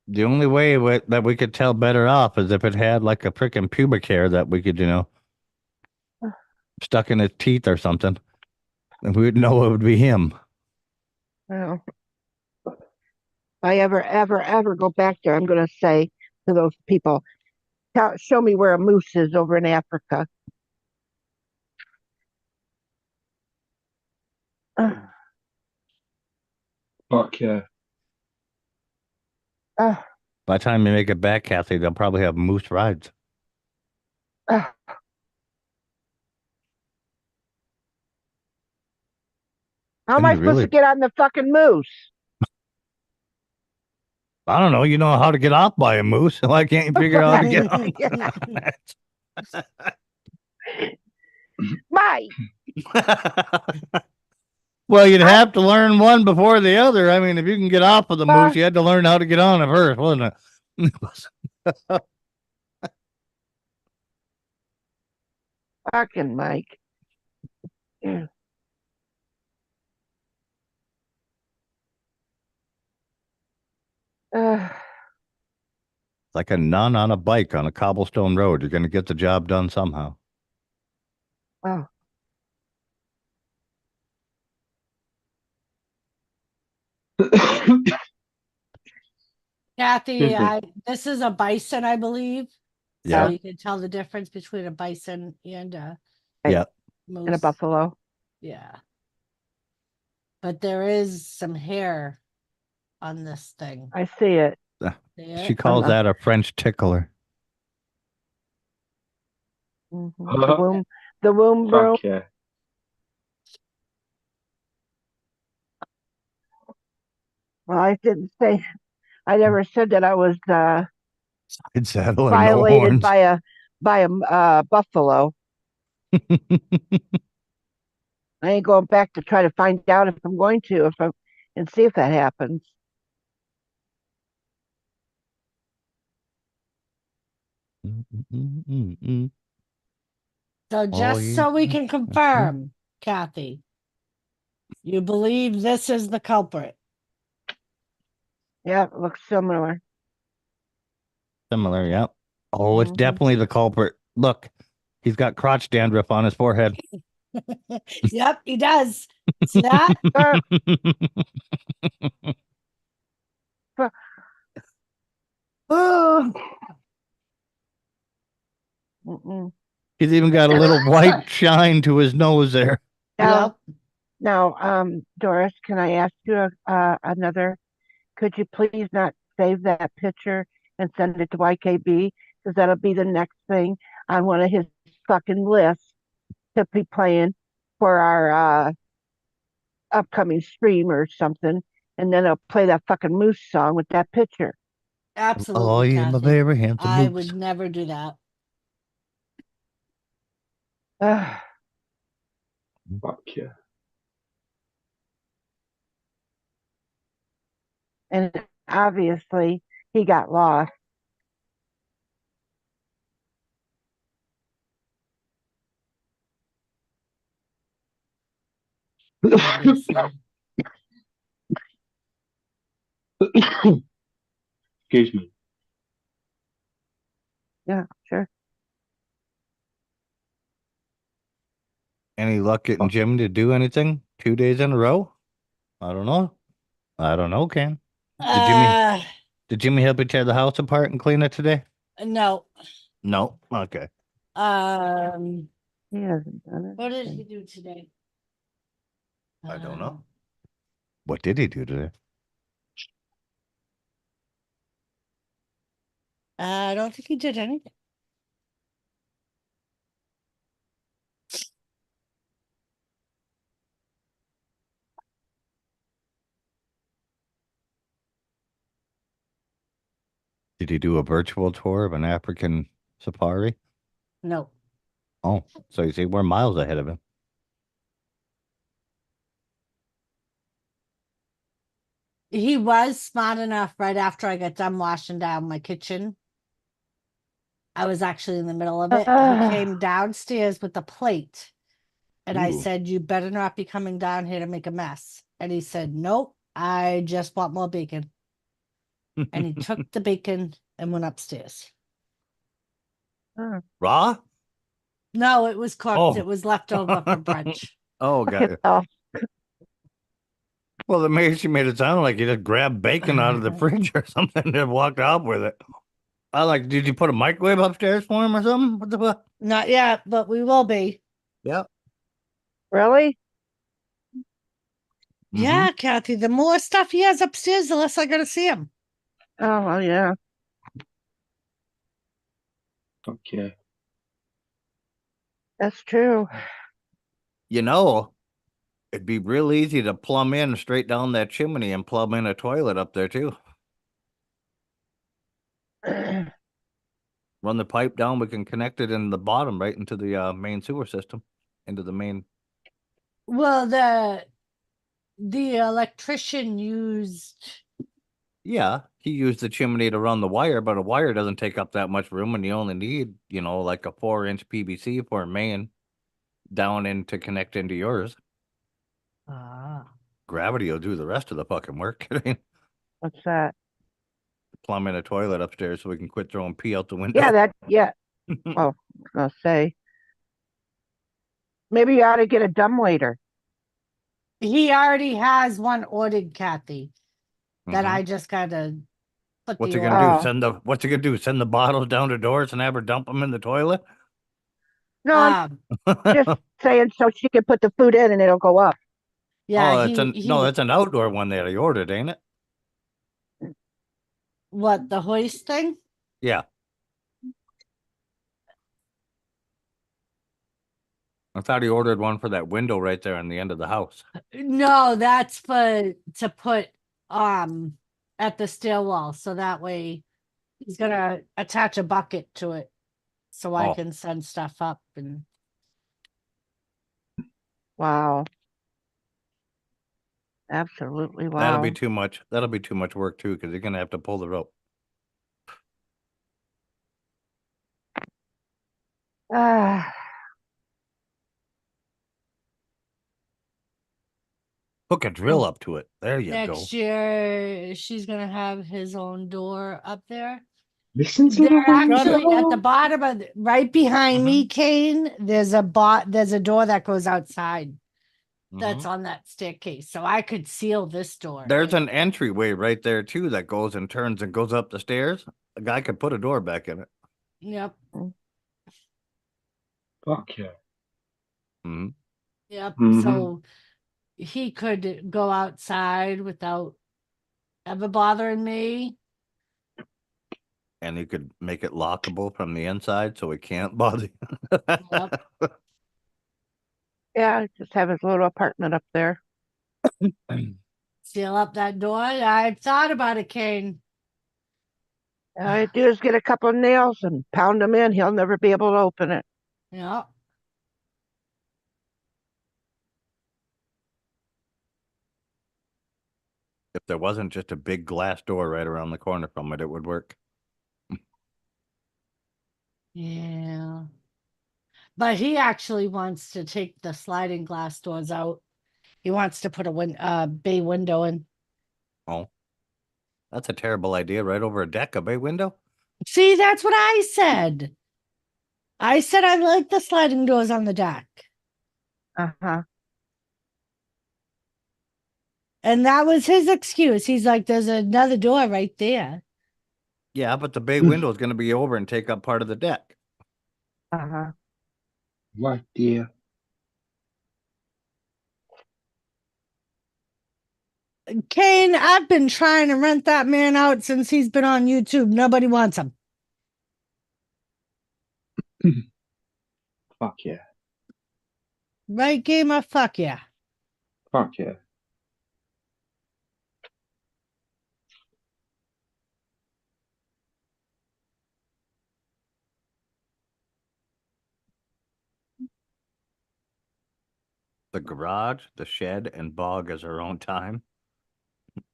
The only way that we could tell better off is if it had like a freaking pubic hair that we could, stuck in his teeth or something. And we would know it would be him. Well, if I ever go back there, I'm going to say to those people, show me where a moose is over in Africa. Fuck yeah. Uh, By the time you make it back, Kathy, they'll probably have moose rides. uh, how am Can I you supposed really? to get on the fucking moose? I don't know. You know how to get off by a moose. Why can't you figure out how to get off? Mike, Well, you'd I have to learn one before the other. I mean, if you can get off of the moose, uh, you had to learn how to get on it first, wasn't it? fucking Mike. Yeah. Uh, Like a nun on a bike on a cobblestone road. You're going to get the job done somehow. oh, Kathy, Excuse me. this is a bison, I believe. So Yeah. you can tell the difference between a bison and a Yeah. and a moose. buffalo. Yeah. But there is some hair on this thing. I see it. See She it? calls that a French tickler. The womb broom. Fuck yeah. Well, I didn't say. I never said that I was Side saddle and no violated horns. by a buffalo. I ain't going back to try to find out if I'm going to if I and see if that happens. So Oh, just yeah. so we can confirm, Kathy, you believe this is the culprit. Yeah, it looks similar. Similar, yeah. Oh, it's Mhm. definitely the culprit. Look, he's got crotch dandruff on his forehead. Yep, he does. See that? Uh, oh. Mm-mm. He's even got a little white shine to his nose there. Now, Yep. now, Doris, can I ask you another? Could you please not save that picture and send it to YKB? Because that'll be the next thing on one of his fucking lists to be playing for our upcoming stream or something. And then I'll play that fucking moose song with that picture. Oh, Absolutely, yeah, my Kathy. very handsome I moose. would never do that. Fuck yeah. And obviously, he got lost. Obviously. Excuse me. Yeah, sure. Any luck getting Jim to do anything 2 days in a row? I don't know. I don't know, Ken. Did Jimmy Uh, did Jimmy help you tear the house apart and clean it today? no. No. Okay. He hasn't done What did he anything. do today? I don't know. What did he do today? I don't think he did anything. Did he do a virtual tour of an African safari? No. Oh, so you see, we're miles ahead of him. He was smart enough right after I got done washing down my kitchen. I was actually in the middle of it. He came downstairs with a plate. And I Ooh. said, "You better not be coming down here to make a mess." And he said, "Nope, I just want more bacon." And he took the bacon and went upstairs. Raw? No, it was cooked. Oh. It was left over for brunch. Oh, got it. Oh, Well, she made it sound like you just grabbed bacon out of the fridge or something and walked off with it. I like, did you put a microwave upstairs for him or something? What the fuck? Not yet, but we will be. Yep. really? Yeah, Kathy, the more stuff he has upstairs, the less I gotta see him. Oh, well, yeah, Fuck yeah. that's true. You know, it'd be real easy to plumb in straight down that chimney and plumb in a toilet up there too. Run the pipe down. We can connect it in the bottom right into the main sewer system, into the main. Well, the electrician used. Yeah, he used the chimney to run the wire, but a wire doesn't take up that much room, and you only need, like a 4-inch PVC for a main down in to connect into yours. Gravity will do the rest of the fucking work. What's that? Plumb in a toilet upstairs so we can quit throwing pee out the Yeah, window. yeah. Oh, I'll say. Maybe you ought to get a dumbwaiter. He already has one ordered, Kathy, that Mhm. I just gotta put What's the he gonna order. do? Oh, What's he gonna do? Send the bottles down to Doris and have her dump them in the toilet? no, I'm Um, just saying so she can put the food in and it'll go up. yeah, Oh, he that's an outdoor one that he ordered, ain't it? what, the hoist thing? Yeah. I thought he ordered one for that window right there on the end of the house. No, that's for to put at the stairwell, so that way he's gonna attach a bucket to it so I Oh, can send stuff up. And Wow. Absolutely that'll be wow. too much. That'll be too much work too, because you're gonna have to pull the rope. Ah, Hook a drill up to it. There you go. next year she's gonna have his own door up there. Listen to They're the Got it. actually at the window. bottom of right behind me, Mhm. Kane. There's a door that goes outside that's Mhm. on that staircase. So I could seal this door. There's an entryway right there too that goes and turns and goes up the stairs. A guy could put a door back in it. Yep. Fuck yeah. Mhm. Yep. Mm-hmm. So he could go outside without ever bothering me. And you could make it lockable from the inside so it can't bother Yep. yeah, just have his little apartment up there. you. Seal up that door. I've thought about it, Kane. All I do is get a couple of nails and pound them in. He'll never be able to open it. Yep. If there wasn't just a big glass door right around the corner from it, it would work. Yeah. But he actually wants to take the sliding glass doors out. He wants to put a bay window in. Oh, that's a terrible idea. Right over a deck, a bay window. See, that's what I said. I said I like the sliding doors on the deck. Uh-huh. And that was his excuse. He's like, there's another door right there. Yeah, but the bay window is going to be over and take up part of the deck. Uh-huh. Right, dear. Kane, I've been trying to rent that man out since he's been on YouTube. Nobody wants him. Fuck yeah. Right, gamer? Fuck yeah. Fuck yeah. The garage, the shed, and bog is our own time.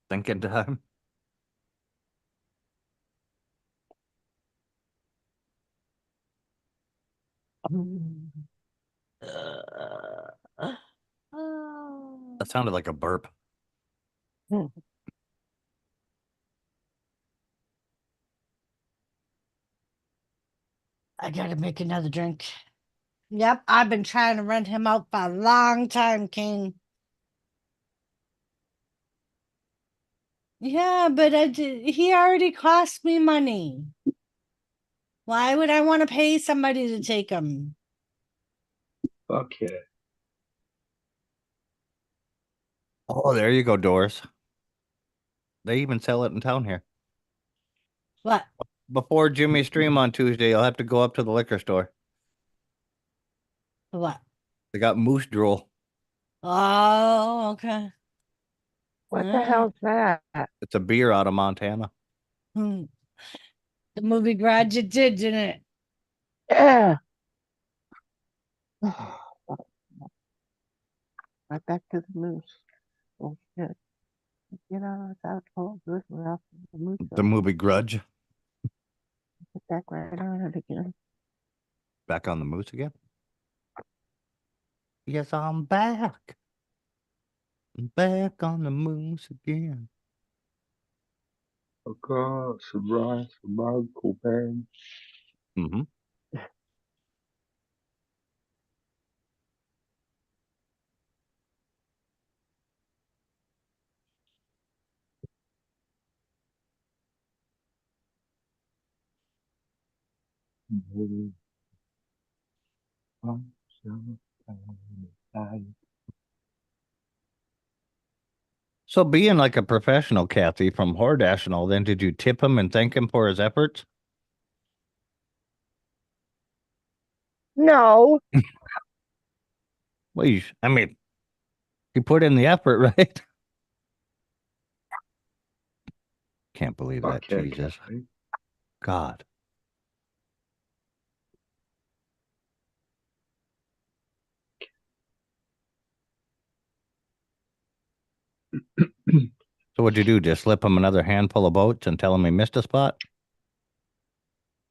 Thinking time. That sounded like a burp. Hmm. I gotta make another drink. Yep, I've been trying to rent him out for a long time, King. Yeah, but he already cost me money. Why would I want to pay somebody to take him? Fuck yeah. Oh, there you go, Doris. They even sell it in town here. What? Before Jimmy's stream on Tuesday, I'll have to go up to the liquor store. What? They got moose drool. Oh, okay. What the Alright. hell's that? It's a beer out of Montana. The movie Grudge, it did, didn't it? Yeah. Right back to the moose. Oh shit. Get on without cold good without the moose. The movie Grudge. Get back right on it again. Back on the moose again? Yes, I'm back. Back on the moose again. I got some rice from Uncle Ben. Mm-hmm. So being like a professional, Kathy, from Hordash and all, then did you tip him and thank him for his efforts? No. Well, I mean, he put in the effort, right? Can't believe that. Fuck yeah, Jesus. Kathy. God. So what'd you do? Just slip him another handful of votes and tell him he missed a spot?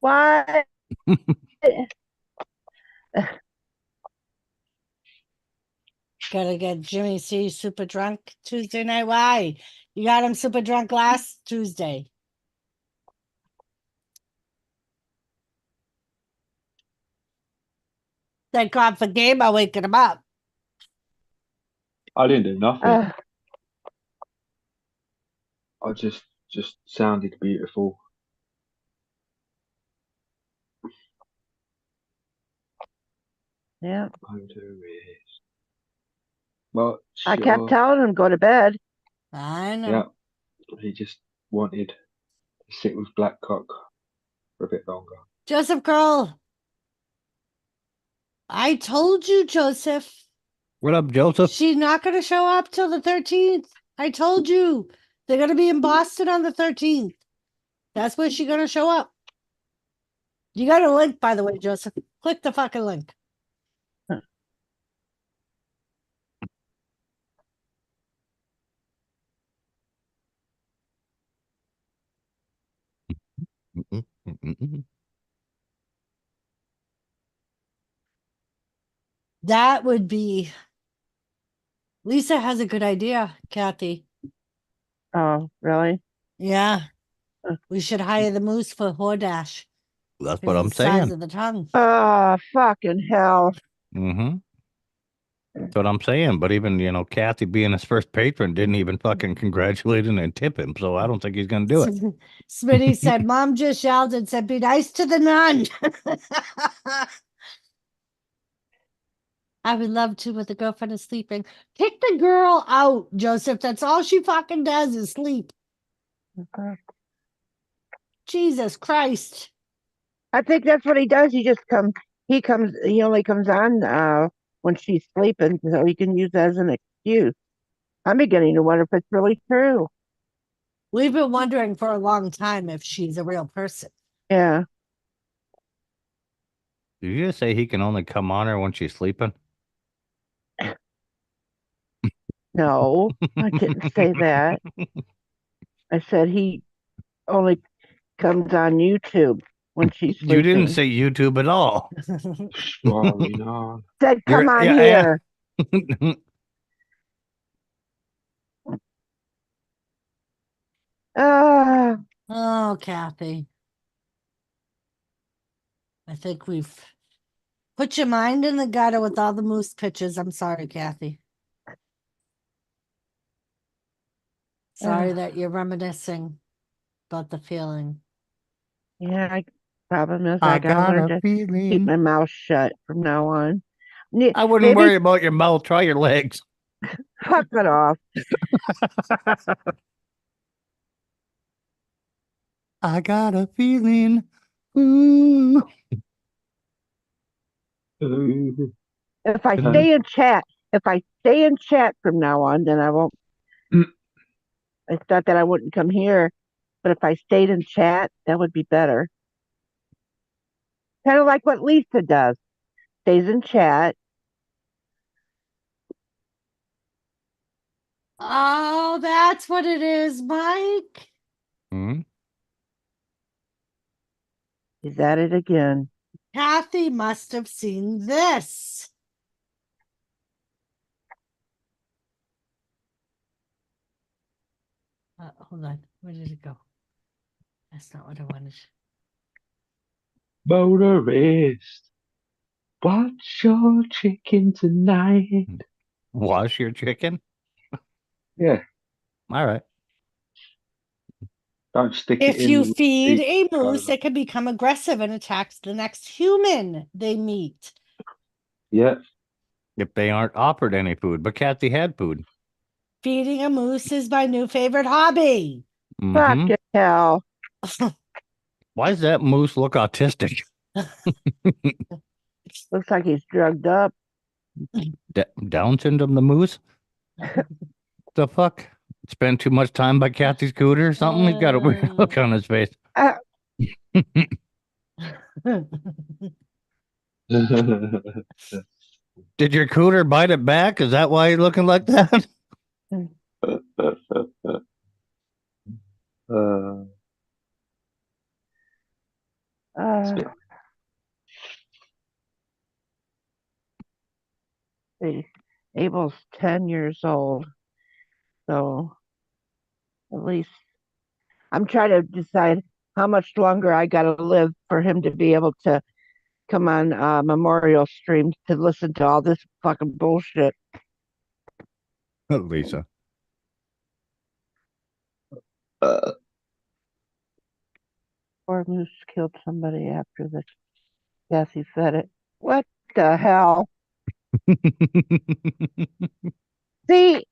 Why? Gotta get Jimmy C super drunk Tuesday night. Why? You got him super drunk last Tuesday. Thank God for Gamer waking him up. I didn't do nothing. Uh, I just sounded beautiful. yeah. Well, I kept sure. telling him go to bed. I know. Yeah, he just wanted to sit with Blackcock for a bit longer. Joseph Girl. I told you, Joseph. What up, Joseph? She's not gonna show up till the 13th. I told you. They're gonna be in Boston on the 13th. That's where she's gonna show up. You got a link, by the way, Joseph. Click the fucking link. That would be. Lisa has a good idea, Kathy. Oh, really? Yeah. We should hire the moose for Hordash. That's what Because I'm the size saying. of the tongue. Oh, fucking hell. Mm-hmm. That's what I'm saying. But even, Kathy being his first patron didn't even fucking congratulate him and tip him. So I don't think he's going to do it. Smitty said, Mom just yelled and said, be nice to the nun. I would love to, but the girlfriend is sleeping. Kick the girl out, Joseph. That's all she fucking does is sleep. Okay. Jesus Christ. I think that's what he does. He only comes on when she's sleeping, so he can use that as an excuse. I'm beginning to wonder if it's really true. We've been wondering for a long time if she's a real person. Yeah. Did you just say he can only come on her when she's sleeping? No, I didn't say that. I said he only comes on YouTube when she's You didn't sleeping. say YouTube at all. Sorry, no. Said, come on Yeah. here. Ah, Oh, Kathy. I think we've put your mind in the gutter with all the moose pictures. I'm sorry, Kathy. Sorry that you're reminiscing about the feeling. yeah. Problem is, I I gotta got learn a to keep feeling. my mouth shut from now on. I wouldn't worry about your mouth. Try your legs. Fuck it off. I got a feeling. Ooh. If I Um, stay in chat from now on, then I won't. It's not that I wouldn't come here, but if I stayed in chat, that would be better. Kind of like what Lisa does. Stays in chat. Oh, that's what it is, Mike. Hmm? He's at it again. Kathy must have seen this. Hold on. Where did it go? That's not what I wanted. Motorist, watch your chicken tonight. Wash your chicken? Yeah, All right. don't stick it If in you the feed deep a moose, controller. it can become aggressive and attacks the next human they meet. Yeah, If they aren't offered any food, but Kathy had food. Feeding a moose is my new favorite hobby. Mm-hmm. Fucking hell. Why does that moose look autistic? Looks like he's drugged up. Down syndrome, the moose? The fuck? Spend too much time by Kathy's cooter or something? He's got a weird look on his face. Uh, Did your cooter bite it back? Is that why you're looking like that? uh, uh, see, Abel's 10 years old. So at least I'm trying to decide how much longer I got to live for him to be able to come on memorial streams to listen to all this fucking bullshit. Lisa. uh, Poor moose killed somebody after the Cassie fed it. What the hell? See,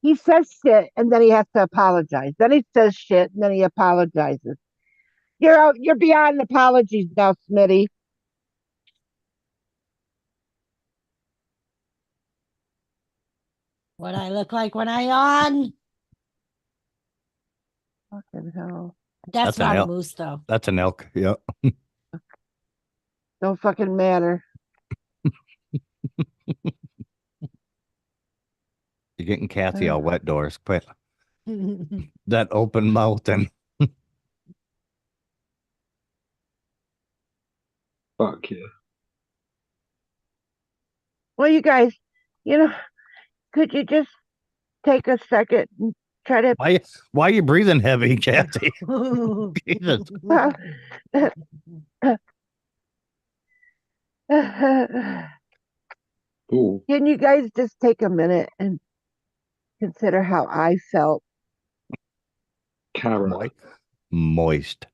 he says shit and then he has to apologize. Then he says shit and then he apologizes. You're out. You're beyond apologies now, Smitty. What I look like when I yawn? Fucking hell. That's That's an not a elk. moose, though. That's an elk. Yep. Don't fucking matter. You're getting Kathy all Uh, wet, Doris. Quit that open mouth and fuck yeah. well, you guys, you know, could you just take a second and try to why are you breathing heavy, Kathy? Jesus. Ooh, can you guys just take a minute and consider how I felt? carrot. Moist.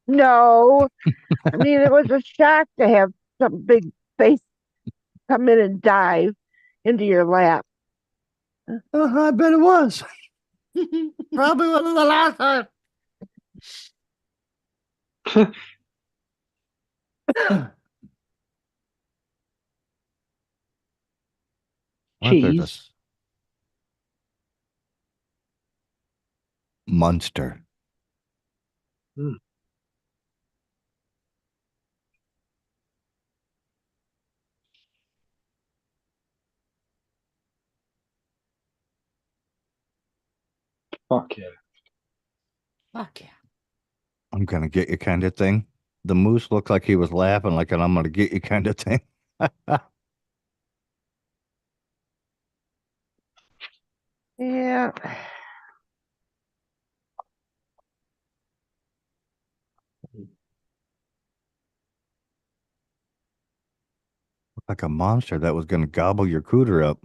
No, I mean, it was a shock to have some big face come in and dive into your lap. I bet it was. Probably wasn't the last time. What if there's a Cheese. monster? Mm, fuck yeah. Fuck yeah. I'm gonna get you kind of thing. The moose looked like he was laughing like an I'm gonna get you kind of thing. Yeah. Like a monster that was gonna gobble your cooter up.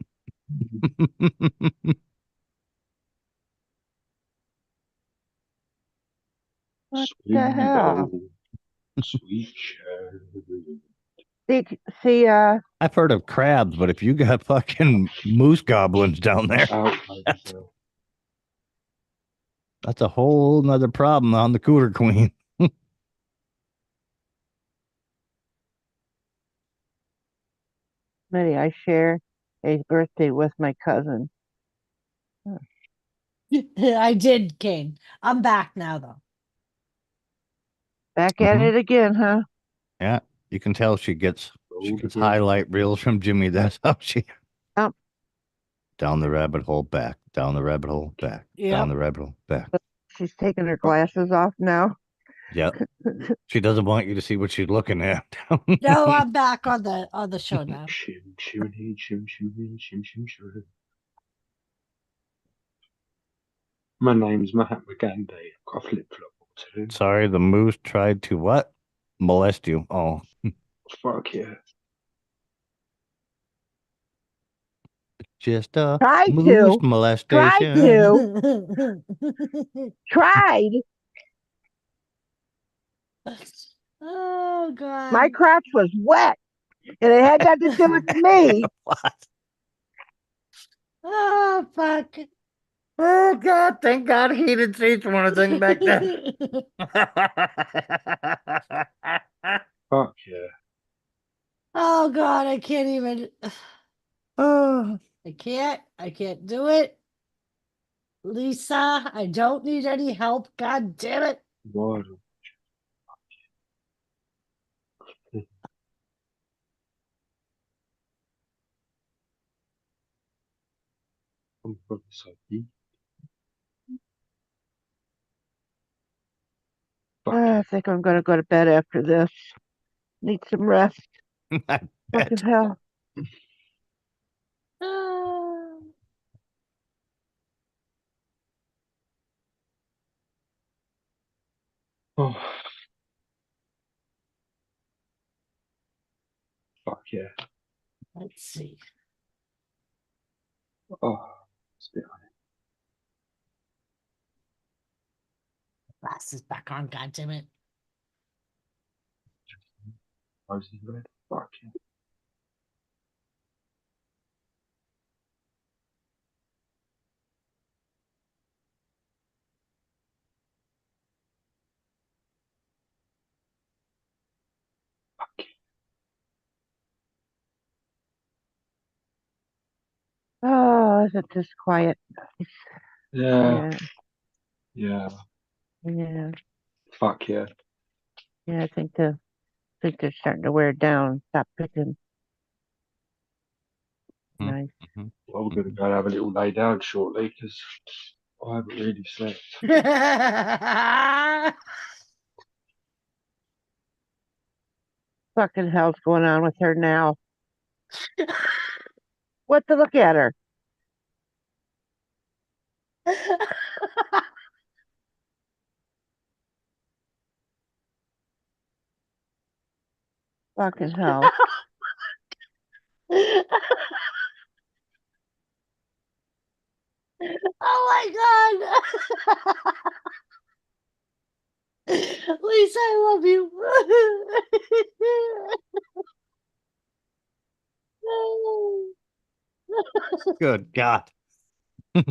What the Sweet, hell? oh, sweet cherry. See, I've heard of crabs, but if you got fucking moose goblins down there, Out, that's myself. That's a whole nother problem on the Cooter Queen. Maybe I share a birthday with my cousin. I did, Kane. I'm back now, though. Back at it again, huh? Yeah, you can tell she gets Rolled again. highlight reels from Jimmy. That's how she Yep. down the rabbit hole, back, down the rabbit hole, back, down Yep. the rabbit hole, back. She's taking her glasses off now. Yep. She doesn't want you to see what she's looking at. No, I'm back on the show now. Shim, shim, he, shim, shim, he, shim, shim, shim. My name's Mahatma Gandhi. I've got a flip flop or two. Sorry, the moose tried to what? Molest you. Oh, Fuck yeah. just a Tried moose to. molestation. Tried. Oh God. My crotch was wet, and it had nothing to do with me. What? Oh fuck. Oh God! Thank God he didn't say it's one of the things back then. Fuck yeah. Oh God, I can't even. Oh, I can't do it. Lisa, I don't need any help. God damn it. Why? I'm from Sophie. Fuck I think I'm going to go to bed after this. Need some rest. I Fucking bet. hell. Ah. Oh. Fuck yeah. Let's see. Oh. Spit on Glasses back on. God damn it. it. Rosy red. Fuck yeah. Fuck yeah. Oh, isn't this quiet? Yeah. Yeah. Yeah. Yeah. Fuck yeah. Yeah. I think they're starting to wear down. Stop picking. Hmm. Nice. Mhm. Well, we're going to go and have a little lay down shortly because I haven't really slept. Fucking hell's going on with her now? What to look at her? Fucking hell. Oh my God. Lisa, I love you. Good God. You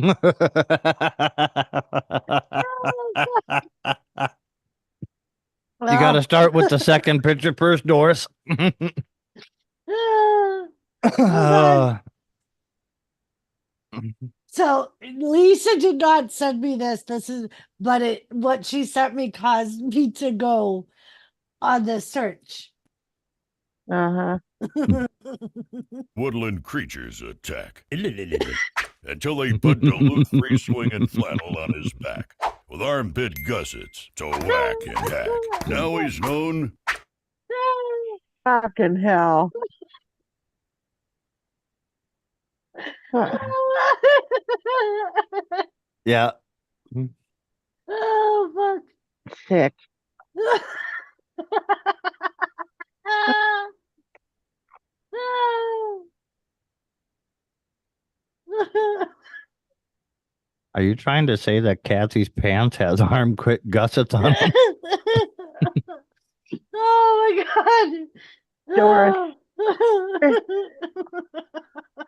got to start with the second picture first, Doris. God. So Lisa did not send me this. But what she sent me caused me to go on the search. Uh-huh. Woodland creatures attack until they put Duluth free swinging flannel on his back with armpit gussets to whack and hack. Now he's known. Fucking hell. Yeah. Oh Sick. fuck. Are you trying to say that Kathy's pants has armpit gussets on them? Oh my God. Doris.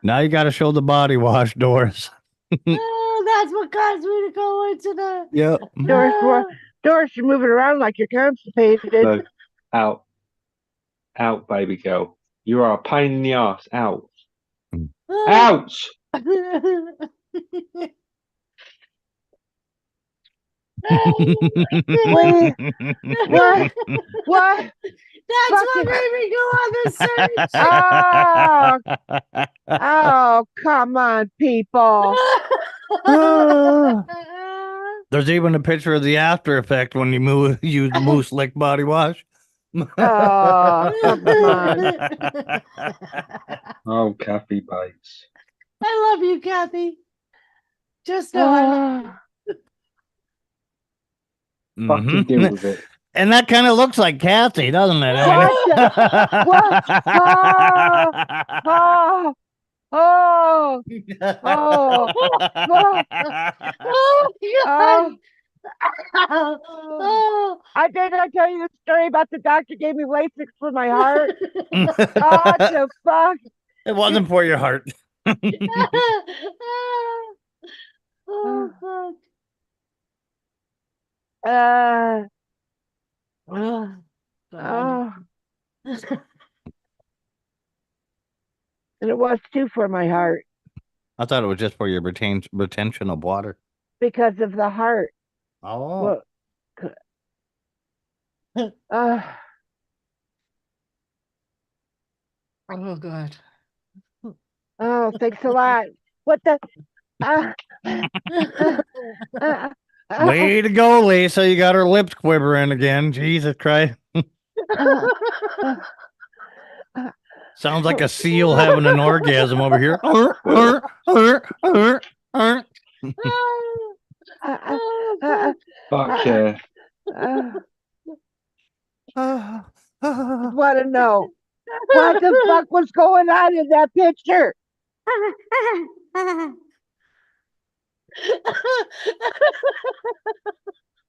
Now you got to show the body wash, Doris. Oh, that's what caused me to go into the. Yep. Doris, you're moving around like you're constipated. No, out, out, baby girl. You are a pain in the ass. Out, out. Wait, what? What? That's what Fucking. made me go on the search. Oh, oh, come on, people. There's even a picture of the after effect when you use Moose Lick body wash. Oh, come on. Oh, Kathy Bates. I love you, Kathy. Just know I love you. Fucking deal with it. And that kind of looks like Kathy, doesn't it? What? Oh, oh, oh, oh, oh, Oh, God. oh. Oh. I did not tell you the story about the doctor gave me Lasix for my heart. Oh, the fuck. It wasn't for your heart. Oh, fuck. Uh, Oh, God. oh. And it was too for my heart I thought it was just for your retention of water. because of the heart. Oh. Well, uh, Oh, God. oh, thanks a lot. What the? Uh, uh, Way to go, Lisa. You got her lips quivering again. Jesus Christ. uh, Sounds like a seal having an orgasm over here. Fuck yeah. Just want to know what the fuck was going on in that picture.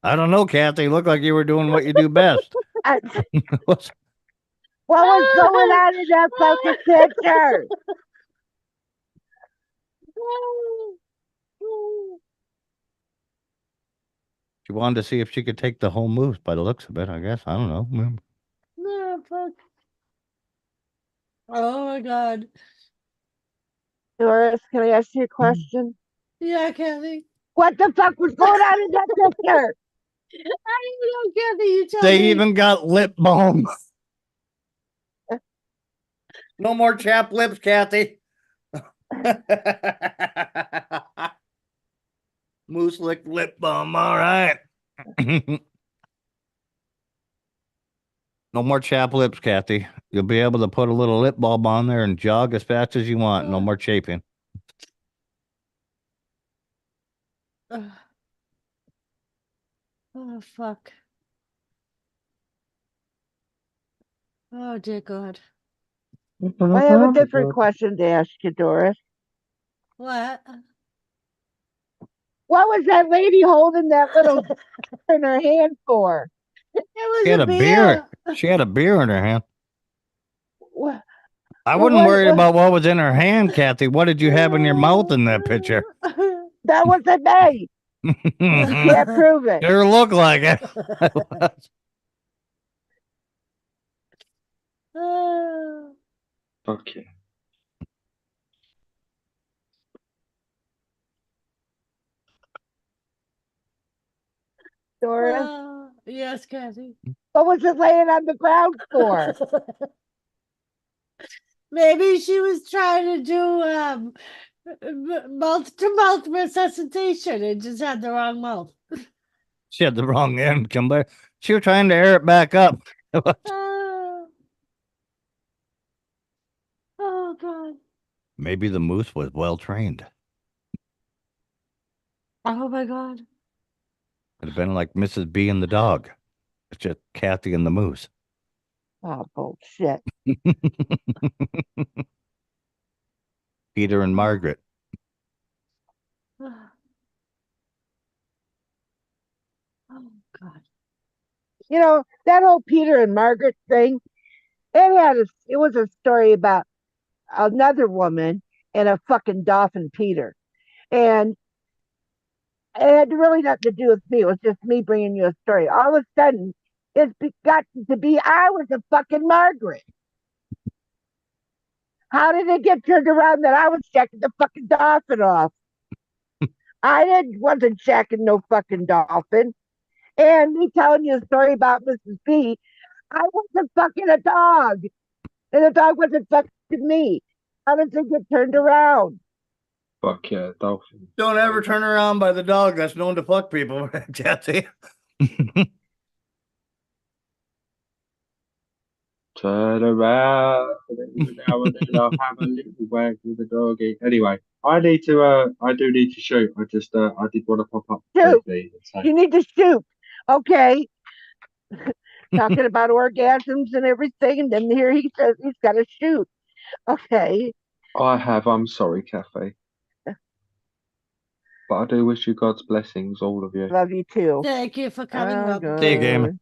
I don't know, Kathy. Looked like you were doing what you do best. What was going on in that fucking picture? She wanted to see if she could take the whole moose by the looks of it, I guess. I don't know. No, fuck. Oh, my God. Doris, can I ask you a question? Yeah, Kathy. What the fuck was going on in that picture? I don't know, Kathy. You tell They me. even got lip balm. No more chapped lips, Kathy. Moose lick lip balm. All right. No more chapped lips, Kathy. You'll be able to put a little lip balm on there and jog as fast as you want. No more chafing. Oh, fuck. Oh, dear God. I have a different question to ask you, Doris. What? What was that lady holding that little in her hand for? It was She had a a beer. She had a beer in her hand. What? I Well, wouldn't worry what- about what was in her hand, Kathy. What did you have in your mouth in that picture? That wasn't me. You can't prove it. Sure look like it. Fuck yeah. Doris, Yes, Kathy. what was it laying on the ground for? Maybe she was trying to do mouth to mouth resuscitation and just had the wrong mouth. She had the wrong end come back. She was trying to air it back up. Oh, God. Maybe the moose was well trained. Oh, my God. It'd have been like Mrs. B and the dog. It's just Kathy and the moose. Oh, bullshit. Peter and Margaret. Oh, God. You know, that whole Peter and Margaret thing, it was a story about another woman and a fucking dolphin Peter. And It had really nothing to do with me. It was just me bringing you a story. All of a sudden, got to be I was a fucking Margaret. How did it get turned around that I was jacking the fucking dolphin off? I didn't wasn't jacking no fucking dolphin. And me telling you a story about Mrs. B, I wasn't fucking a dog, and the dog wasn't fucking me. How does it get turned around? Fuck yeah, dolphin. Don't ever turn around by the dog that's known to fuck people, Jesse. Turn around every now and then I'll have a little wag with the doggy. Anyway, I do need to shoot. I did want to pop up Shoot. briefly and say You need to shoot. Okay. Talking about orgasms and everything, and then here he says he's got to shoot. Okay. I'm sorry, Cafe. But I do wish you God's blessings, all of you. Love you too. Thank you for coming Oh, up. See you, Gamer.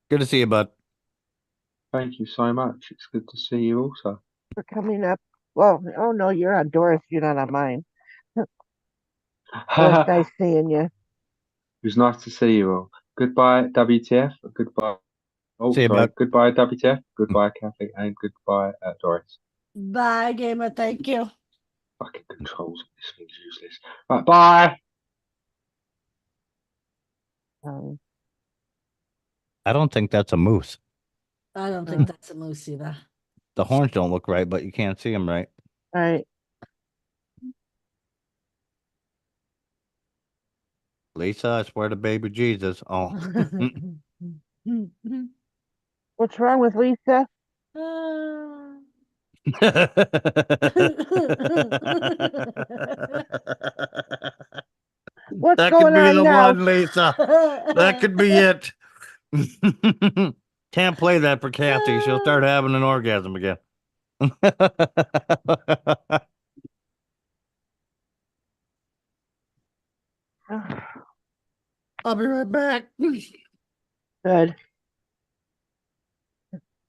Good to see you, bud. Thank you so much. It's good to see you also. For coming up. Well, oh no, you're on Doris. You're not on mine. Well, it's nice seeing you. It was nice to see you all. Goodbye, WTF. Goodbye. Oh, See you, sorry. bud. Goodbye, WTF. Goodbye, Kathy. And goodbye, Doris. Bye, Gamer. Thank you. Fucking controls. This thing's useless. Right, bye. Um, I don't think that's a moose. I don't think that's a moose either. The horns don't look right, but you can't see them right. all right. Lisa, I swear to baby Jesus. Oh. What's wrong with Lisa? What's That going could be on the now? one, Lisa. That could be it. Can't play that for Kathy. She'll start having an orgasm again. I'll be right back. Good.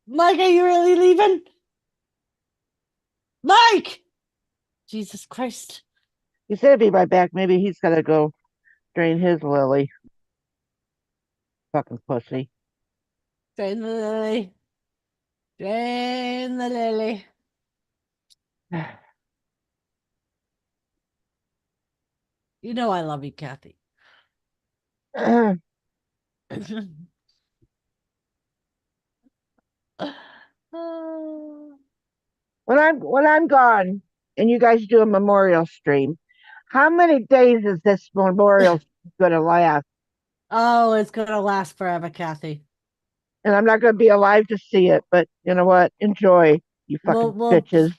Mike, are you really leaving? Mike! Jesus Christ. He said he'd be right back. Maybe he's got to go drain his lily. Fucking pussy. Drain the lily. Drain the lily. You know I love you, Kathy. When I'm gone and you guys do a memorial stream, how many days is this memorial gonna last? Oh, it's gonna last forever, Kathy. And I'm not gonna be alive to see it, but you know what? Enjoy, you fucking bitches.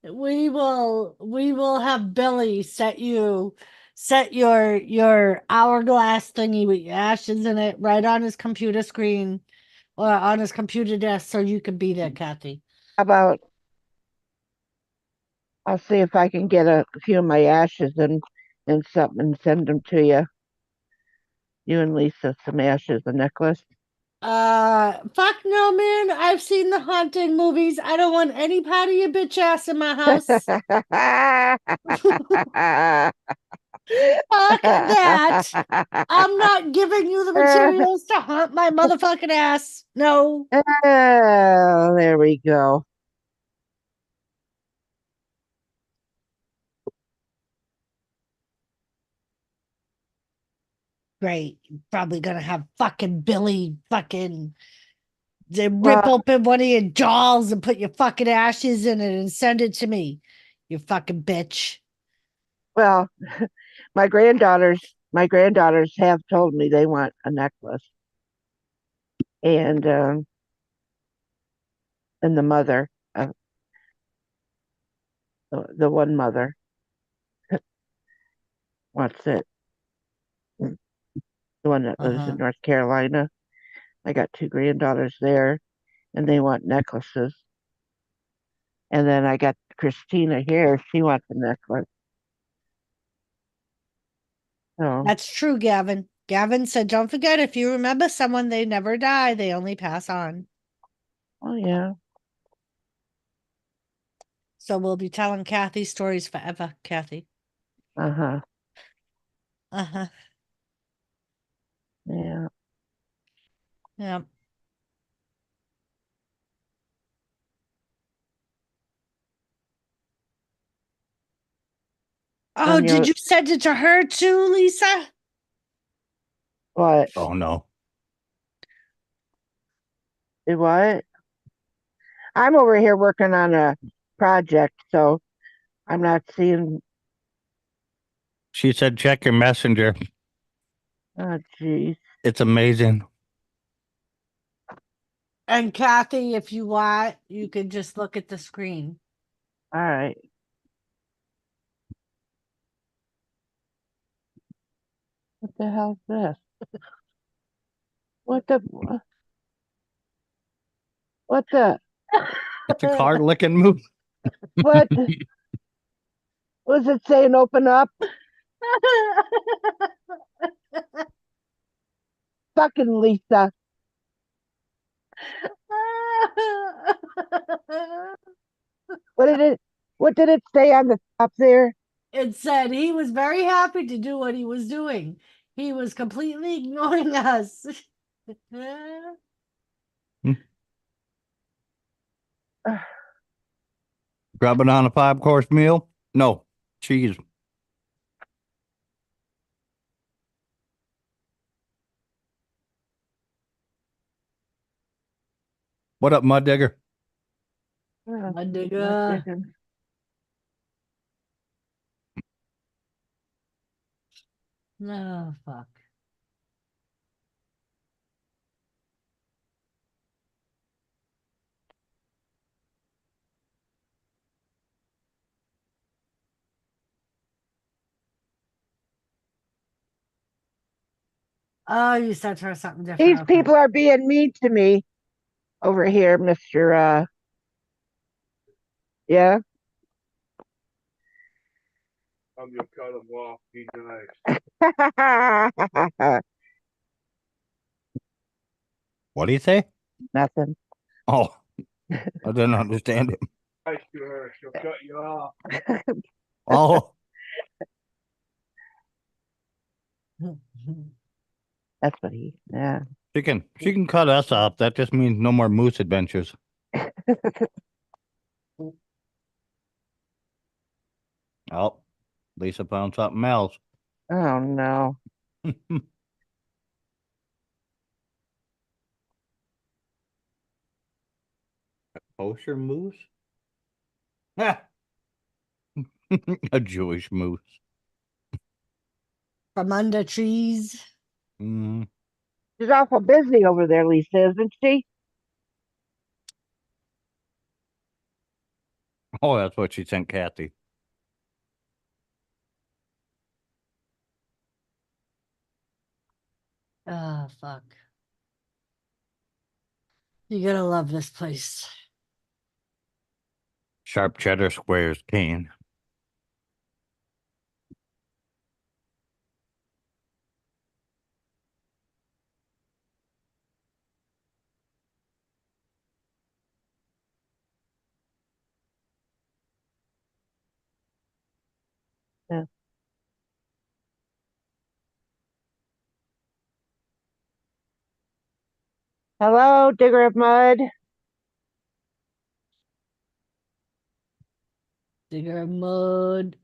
We will have Billy set your hourglass thingy with your ashes in it right on his computer screen or on his computer desk so you can be there, Kathy. How about I'll see if I can get a few of my ashes and something and send them to you. You and Lisa some ashes, a necklace. Fuck no, man. I've seen the haunting movies. I don't want any part of your bitch ass in my house. Fuck that. I'm not giving you the materials to haunt my motherfucking ass. No. Oh, there we go. Great. You're probably gonna have fucking Billy rip open one of your jaws and put your fucking ashes in it and send it to me. You fucking bitch. Well, my granddaughters have told me they want a necklace. And the mother, the one mother wants it. The one that lives in North Carolina. I got two granddaughters there, and they want necklaces. And then I got Christina here. She wants a necklace. So, That's true, Gavin. Gavin said, don't forget, if you remember someone, they never die. They only pass on. oh yeah. So we'll be telling Kathy stories forever, Kathy. Uh-huh. Uh-huh. Yeah. Yeah. Oh, When did you're you send it to her too, Lisa? what? Oh no. Do what? I'm over here working on a project, so I'm not seeing. She said check your messenger. Oh, jeez. It's amazing. And Kathy, if you want, you can just look at the screen. All right. What the hell's this? What the? What the? It's a card licking move. What was it saying? Open up, fucking Lisa. What did it? What did it say on the top there? It said he was very happy to do what he was doing. He was completely ignoring us. Grubbing on a 5-course meal? No. Cheese. What up, Mud Digger? Oh, My not nigga. digging. Oh, fuck. Oh, you sent her something different. These Okay. people are being mean to me over here, Mister. Yeah. I'm your cut him off. He's nice. What do you say? Nothing. Oh, I didn't understand it. Nice to her. She'll cut you off. Oh, That's what he. Yeah. she can cut us off. That just means no more moose adventures. Oh, Lisa found something else. Oh no. Kosher moose? Ha! A Jewish moose. From under trees. Mm. She's awful busy over there, Lisa, isn't she? Oh, that's what she sent Kathy. Oh, fuck. You're gonna love this place. Sharp cheddar squares cane. Yeah. Hello, digger of mud. Digger mud.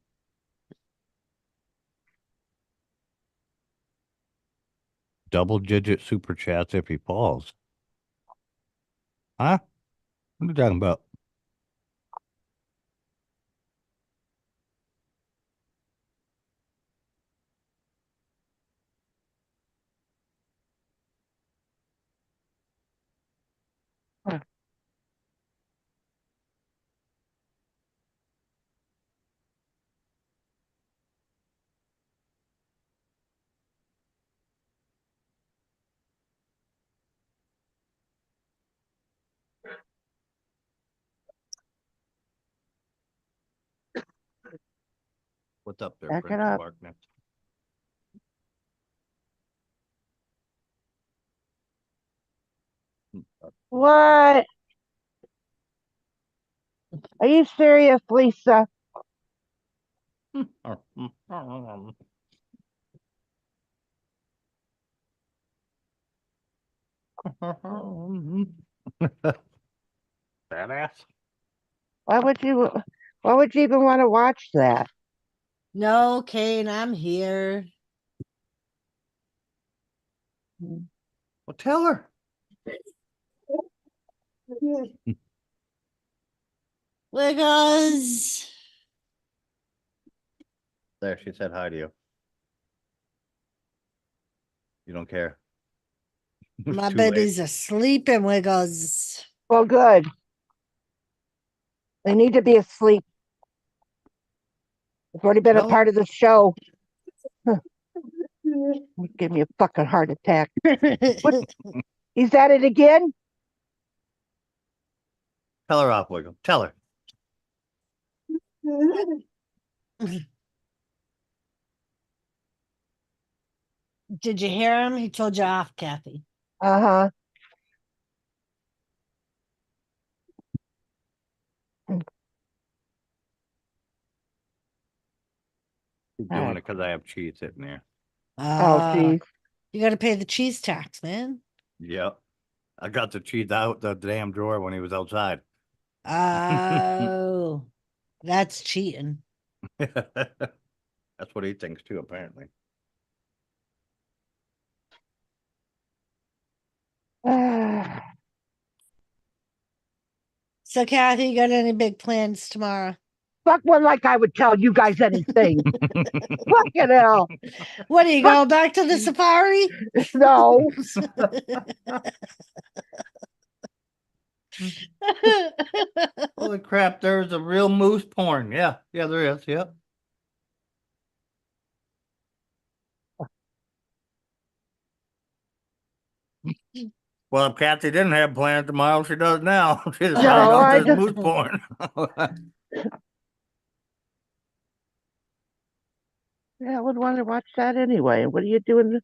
Double-digit super chats if he falls. Huh? What are you talking about? Huh. What's up there, Back it Prince of up. Darkness? What? Are you serious, Lisa? Badass. Why would you? Why would you even want to watch that? No, Kane, I'm here. Well, tell her. Wiggles. There, she said hi to you. You don't care. My Too late. baby's asleep in Wiggles. Well, good. They need to be asleep. It's already been a Tell part her. of the show. Give me a fucking heart attack. What? He's at it again? Tell her off, Wiggle. Tell her. Did you hear him? He told you off, Kathy. Uh-huh. She's doing it because I have cheese sitting there. Oh, geez. You got to pay the cheese tax, man. Yep. I got the cheese out the damn drawer when he was outside. Oh, that's cheating. That's what he thinks too, apparently. So, Kathy, you got any big plans tomorrow? Fuck one like I would tell you guys anything. Fucking hell. What are you going back to the safari? No. Holy crap, there's a real moose porn. Yeah, there is. Yep. Well, if Kathy didn't have plans tomorrow, she does now. She decided No, on I this just- moose porn. Yeah, I would want to watch that anyway. What are you doing?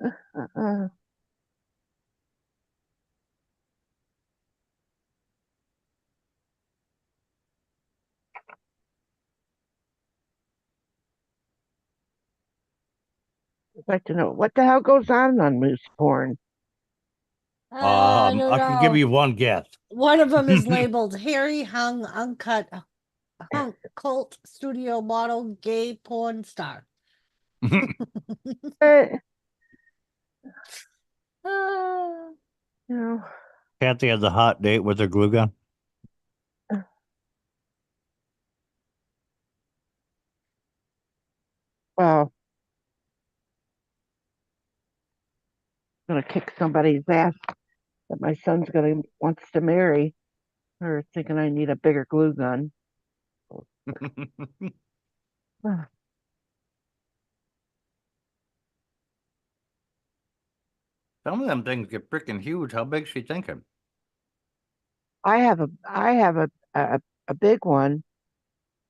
Uh, I'd like to know what the hell goes on moose porn. I don't I can give know. you one guess. One of them is labeled Harry Hung Uncut Hunk Cult Studio Model Gay Porn Star. Uh, Ah. you know, Kathy has a hot date with her glue gun. well, I'm gonna kick somebody's ass that my son's gonna wants to marry. Or thinking I need a bigger glue gun. Some of them things get freaking huge. How big's she thinking? I have a big one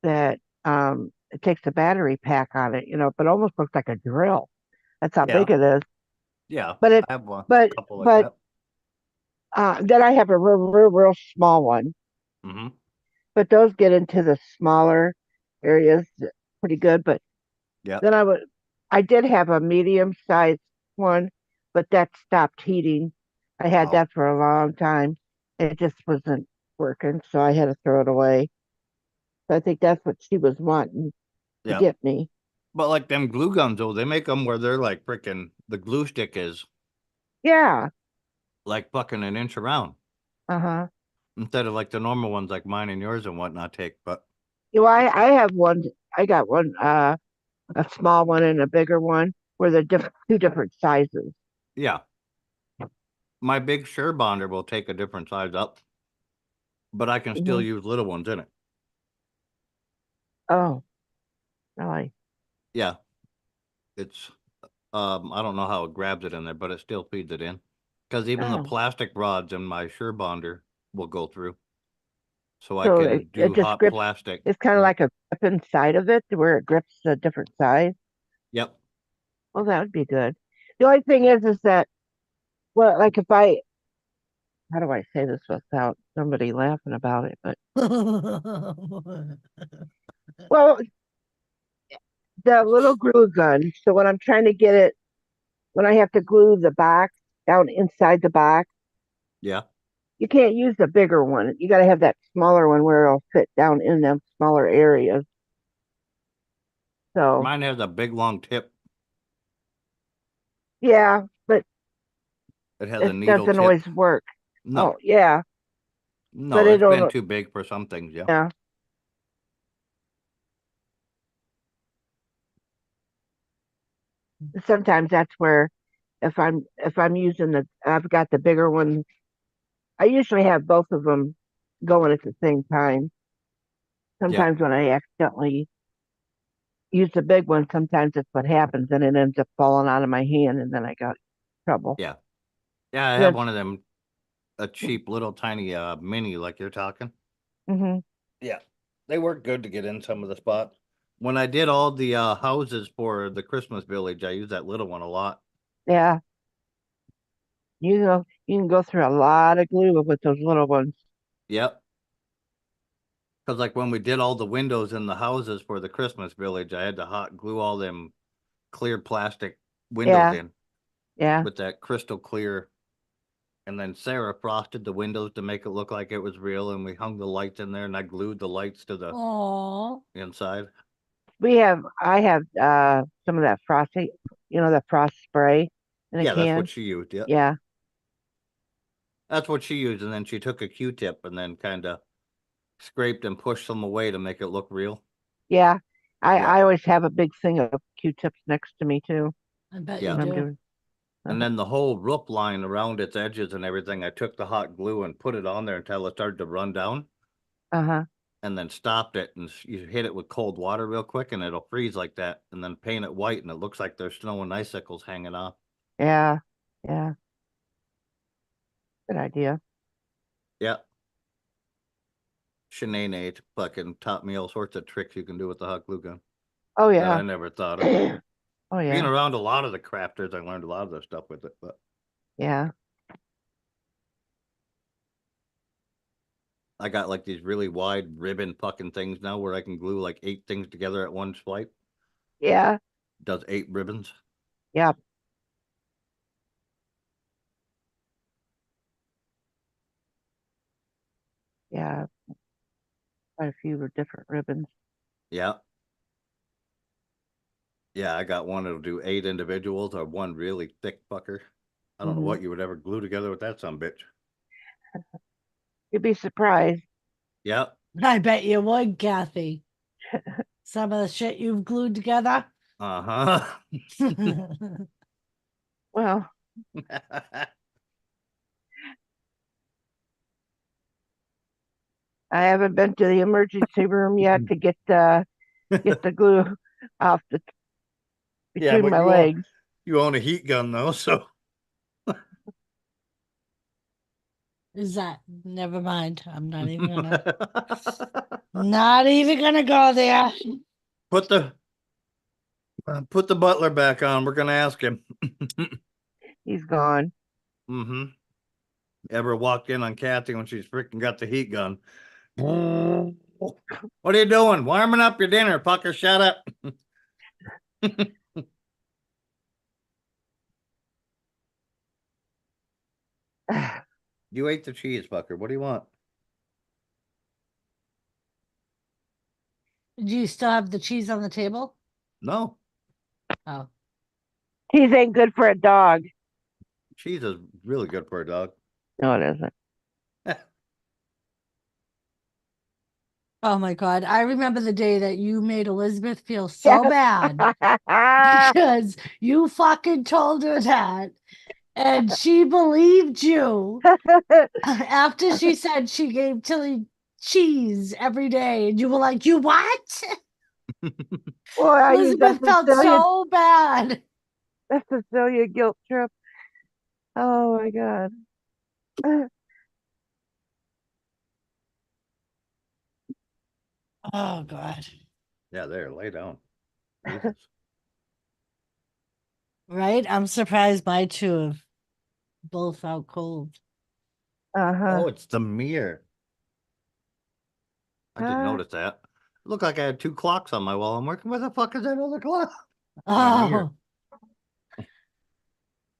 that it takes a battery pack on it, but almost looks like a drill. That's how big it is. Yeah, But it I have one, but a couple like but that. then I have a real small one. Mm-hmm. But those get into the smaller areas pretty good. But Yeah. then I did have a medium sized one, but that stopped heating. I had Oh. that for a long time. It just wasn't working, so I had to throw it away. So I think that's what she was wanting to Yeah. get me. But like them glue guns, though, they make them where they're like freaking the glue stick is Yeah. like fucking an inch around Uh-huh. instead of like the normal ones like mine and yours and whatnot take. But I have one. I got one, a small one and a bigger one, where they're two different sizes. yeah, my big Sure bonder will take a different size up, but I can still Mhm. use little ones in it. Oh, really? Yeah, it's I don't know how it grabs it in there, but it still feeds it in because even the Oh. plastic rods in my Sure bonder will go through, so I So can it do just hot grips. plastic. It's kind of like a grip inside of it, where it grips a different size. Yep. Well, that would be good. The only thing is that, well, like if how do I say this without somebody laughing about it? But well, the little glue gun. So when I'm trying to get it, when I have to glue the box down inside the box, Yeah. you can't use the bigger one. You got to have that smaller one where it'll fit down in them smaller areas. So Mine has a big long tip. yeah, but It has a it needle doesn't tip. always work. Oh No, yeah, but no, it's been it'll too big for some things. Yeah. yeah. Sometimes that's where if I'm using the I've got the bigger one. I usually have both of them going at the same time. Yeah. Sometimes when I accidentally use the big one, sometimes that's what happens, and it ends up falling out of my hand, and then I got trouble. Yeah. Yeah. I have That's one of them, a cheap little tiny mini, like you're talking. hmm Yeah. They work good to get in some of the spots. When I did all the houses for the Christmas village, I used that little one a lot. yeah. You can go through a lot of glue with those little ones. Yep. Because like when we did all the windows in the houses for the Christmas village, I had to hot glue all them clear plastic windows Yeah, in yeah, with that crystal clear. And then Sarah frosted the windows to make it look like it was real, and we hung the lights in there, and I glued the lights to the Oh, inside. I have some of that frosty, the frost spray in a Yeah, that's what can. she used. Yeah, Yeah, that's what she used, and then she took a Q-tip and then kind of scraped and pushed them away to make it look real. yeah. Yeah, I always have a big thing of Q-tips next to me too I bet you yeah. when I'm do. doing. And then the whole roof line around its edges and everything, I took the hot glue and put it on there until it started to run down, Uh-huh. and then stopped it. And you hit it with cold water real quick, and it'll freeze like that. And then paint it white, and it looks like there's snow and icicles hanging off. Yeah, yeah. Good idea. Yeah. Shanae fucking taught me all sorts of tricks you can do with the hot glue gun Oh that yeah. I never thought of. Oh Being yeah. around a lot of the crafters, I learned a lot of this stuff with it. But Yeah. I got like these really wide ribbon fucking things now where I can glue like 8 things together at one swipe. Yeah. Does 8 ribbons. Yeah. Yeah. Quite a few different ribbons. Yeah. Yeah, I got one that'll do 8 individuals or one really thick fucker. I don't know hmm what you would ever glue together with that some bitch. You'd be surprised. Yeah. I bet you would, Kathy. Some of the shit you've glued together. Uh-huh. Well, I haven't been to the emergency room yet to get the glue off the Yeah, between but my legs. you own a heat gun though, so Is that never mind? I'm not even gonna go there. put the put the butler back on. We're gonna ask him. He's gone. Mm-hmm. Ever walked in on Kathy when she's freaking got the heat gun? What are you doing? Warming up your dinner, fucker. Shut up. You ate the cheese, fucker. What do you want? Do you still have the cheese on the table? No. Oh, Cheese ain't good for a dog. Cheese is really good for a dog. No, it isn't. oh my God! I remember the day that you made Elizabeth feel so Yeah. bad because you fucking told her that, and she believed you after she said she gave Tilly cheese every day, and you were like, "You what?" Boy, I use Elizabeth felt so bad. that Cecilia guilt trip. Oh my God. Oh God! Yeah, there, lay down. Jesus. Right? I'm surprised my two have both out cold. Uh-huh. Oh, it's the mirror. I didn't Uh, notice that. Looked like I had 2 clocks on my wall. I'm working. Where the fuck is that other clock? My mirror.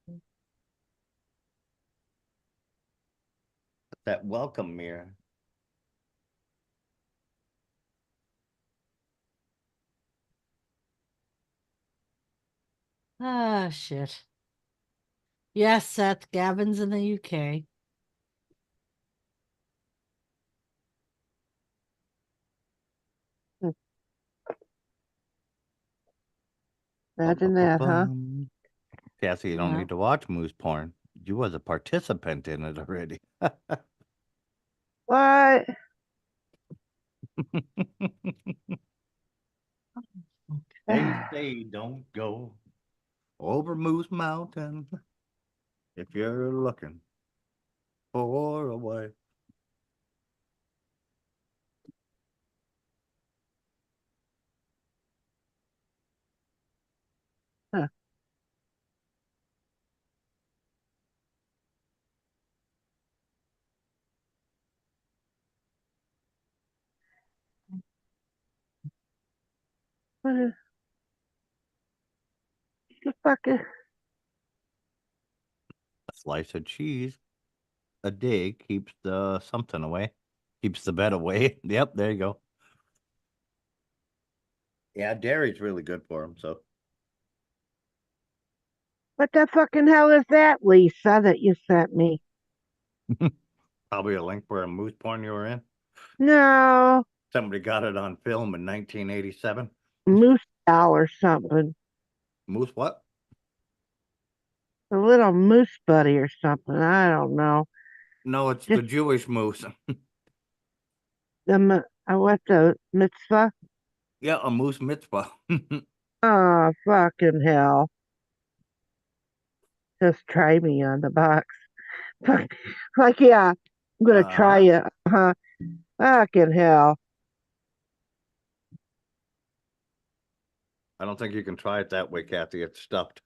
Oh, That welcome mirror. ah, shit. Yes, Seth, Gavin's in the UK. Imagine that, huh? Bum. Cassie, you don't Yeah. need to watch moose porn. You was a participant in it already. What? They say don't go over Moose Mountain if you're looking for a wife. Huh. What is the fucking? A slice of cheese a day keeps the something away, keeps the bed away. Yep, there you go. Yeah, dairy's really good for them. So What the fucking hell is that, Lisa, that you sent me? probably a link for a moose porn you were in. No, Somebody got it on film in 1987. moose doll or something. Moose what? A little moose buddy or something. I don't know. No, it's the Just Jewish moose. what the mitzvah? Yeah, a moose mitzvah. Oh, fucking hell. Just try me on the box. Like, yeah, I'm gonna try Uh-huh. you. Fucking hell. I don't think you can try it that way, Kathy. It's stuffed.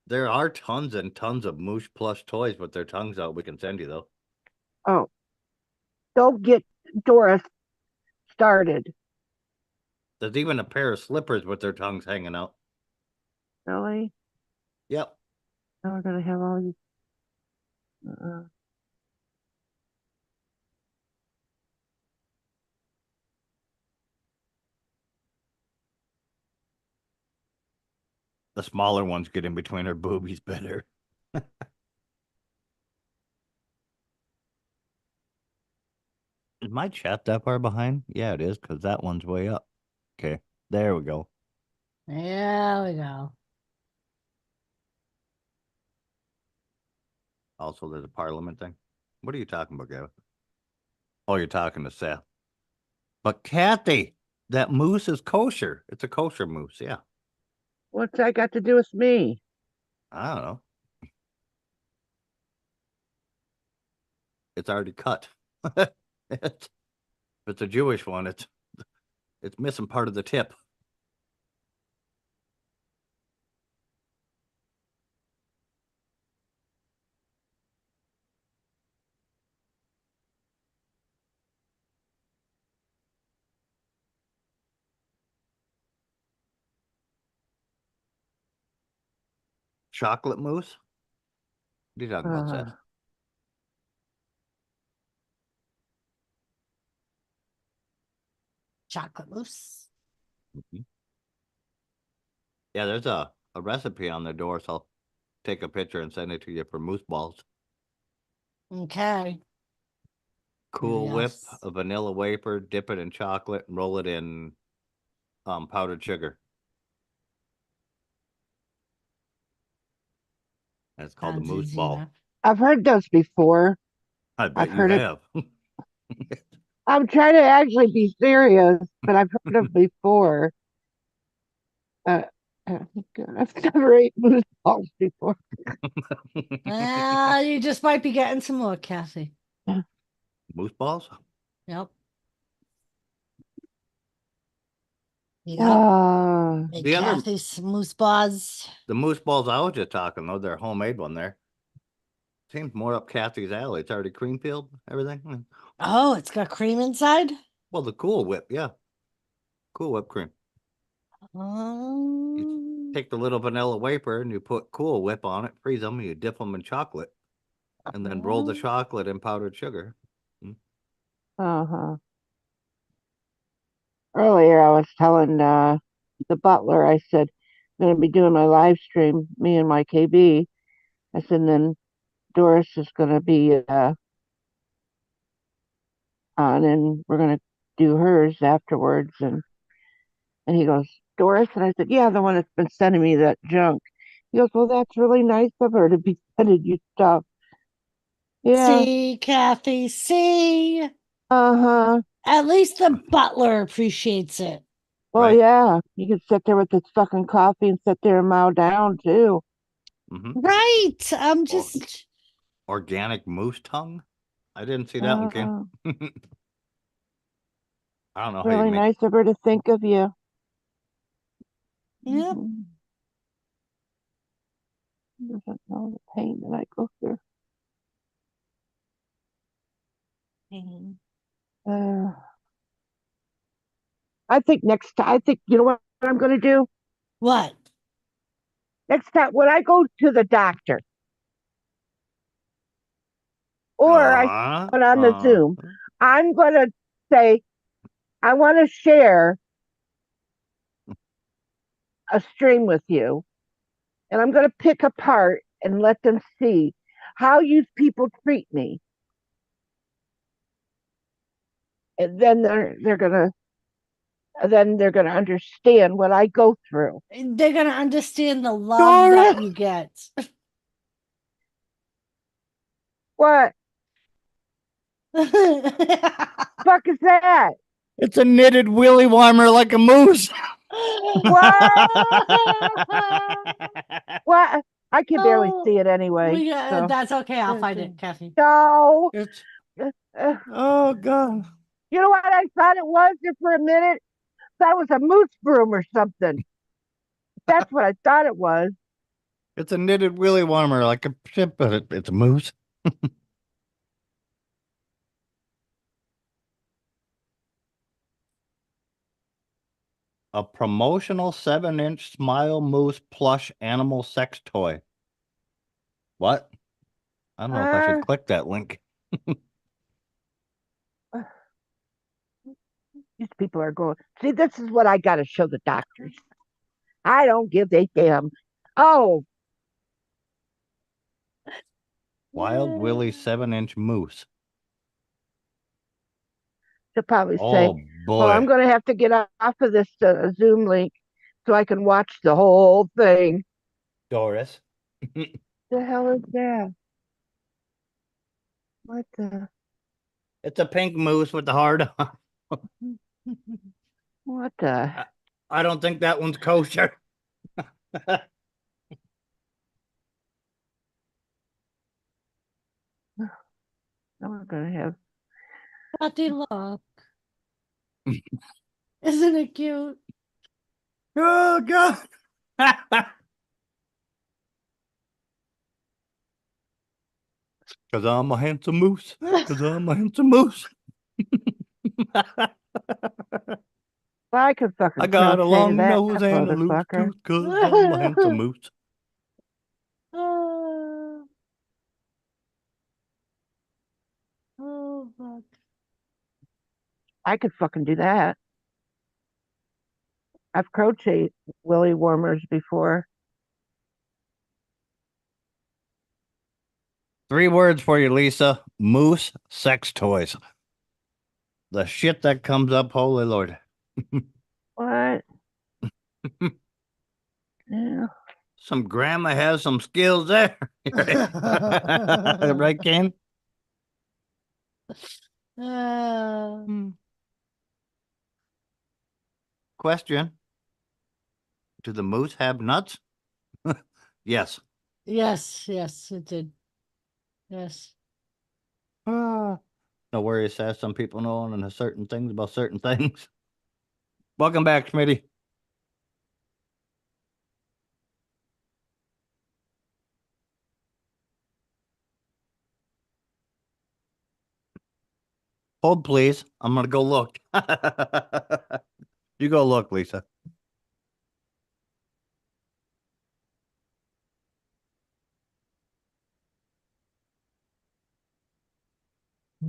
There are tons and tons of moose plush toys with their tongues out we can send you, though. Oh, don't get Doris started. There's even a pair of slippers with their tongues hanging out. Really? Yep. Now we're gonna have all these. Uh, The smaller ones get in between her boobies better. Is my chat that far behind? Yeah, it is, because that one's way up. Okay, there we go. There we go. Also, there's a parliament thing. What are you talking about, Gavin? Oh, you're talking to Seth. But Kathy, that moose is kosher. It's a kosher moose. Yeah. what's that got to do with me? I don't know. It's already cut. it's, it's a Jewish one. It's missing part of the tip. Chocolate mousse? What are you talking about, Seth? Uh, Chocolate mousse. Mhm. Yeah, there's a recipe on the door, so I'll take a picture and send it to you for moose balls. Okay. Cool Whip, Yes. a vanilla wafer, dip it in chocolate, and roll it in powdered sugar. And it's called a Sounds moose easy ball. enough. I've heard those before. I I've bet you heard it. have. I'm trying to actually be serious, but I've heard them before. Uh, I've never ate moose balls before. You just might be getting some more, Kathy. Moose balls? Yep. Yep. Uh, Hey, The other, Kathy's moose buzz. the moose balls I was just talking though, they're a homemade one there. Seems more up Kathy's alley. It's already cream filled, everything. Oh, it's got cream inside? Well, the Cool Whip, yeah. Cool Whip cream. Um, Take the little vanilla wafer and you put Cool Whip on it, freeze them, you dip them in chocolate, and then roll the chocolate in powdered sugar. Uh-huh. Earlier, I was telling the butler, I said, I'm going to be doing my live stream, me and my KB. I said, and then Doris is going to be on, and we're going to do hers afterwards. And he goes, Doris? And I said, yeah, the one that's been sending me that junk. He goes, well, that's really nice of her to be sending you stuff. Yeah. see, Kathy, see. Uh-huh. At least the butler appreciates it. Well, Right. yeah. You could sit there with this fucking coffee and sit there and mow down, too. Right. I'm just. Organic moose tongue? I didn't see that one, Kim. I don't know how you Really make nice of her to think of you. Yep. Doesn't know the pain that I go through. Uh, I think next time, I think, you know what I'm going to do? What? Next time, when I go to the doctor or I put on the Zoom, I'm going to say, I want to share a stream with you, and I'm going to pick apart and let them see how you people treat me. And then they're gonna understand what I go through. They're going to understand the love that you get. What fuck is that? It's a knitted willy warmer like a moose. What? What? I can barely see it anyway. So. That's okay. I'll find it, Kathy. No. Oh God. You know what I thought it was there for a minute? That was a moose broom or something. That's what I thought it was. It's a knitted willy warmer like a ship, but it's a moose. A promotional 7-inch Smile Moose plush animal sex toy. What? I don't know if I should click that link. These people are going, see, this is what I got to show the doctors. I don't give a damn. Oh, Wild Willy 7-inch moose. they'll probably say, Oh well, I'm boy. going to have to get off of this Zoom link so I can watch the whole thing. Doris. The hell is that? What the? It's a pink moose with the heart on. What the? I don't think that one's kosher. Now we're going to have. Kathy, look. Isn't it cute? Oh God. Cause I'm a handsome moose. Cause I'm a handsome moose. Well, I could fucking I got a crochet long that nose and a loose motherfucker. tooth. Cause I'm a handsome moose. Oh, fuck. I could fucking do that. I've crocheted willy warmers before. 3 words for you, Lisa. Moose sex toys. The shit that comes up, holy Lord. What? Yeah. Some grandma has some skills there. Right, Ken? Question. Do the moose have nuts? Yes. Yes, it did. Yes. No worries, says some people know and certain things about certain things. Welcome back, Smitty. Hold, please. I'm gonna go look. You go look, Lisa. So,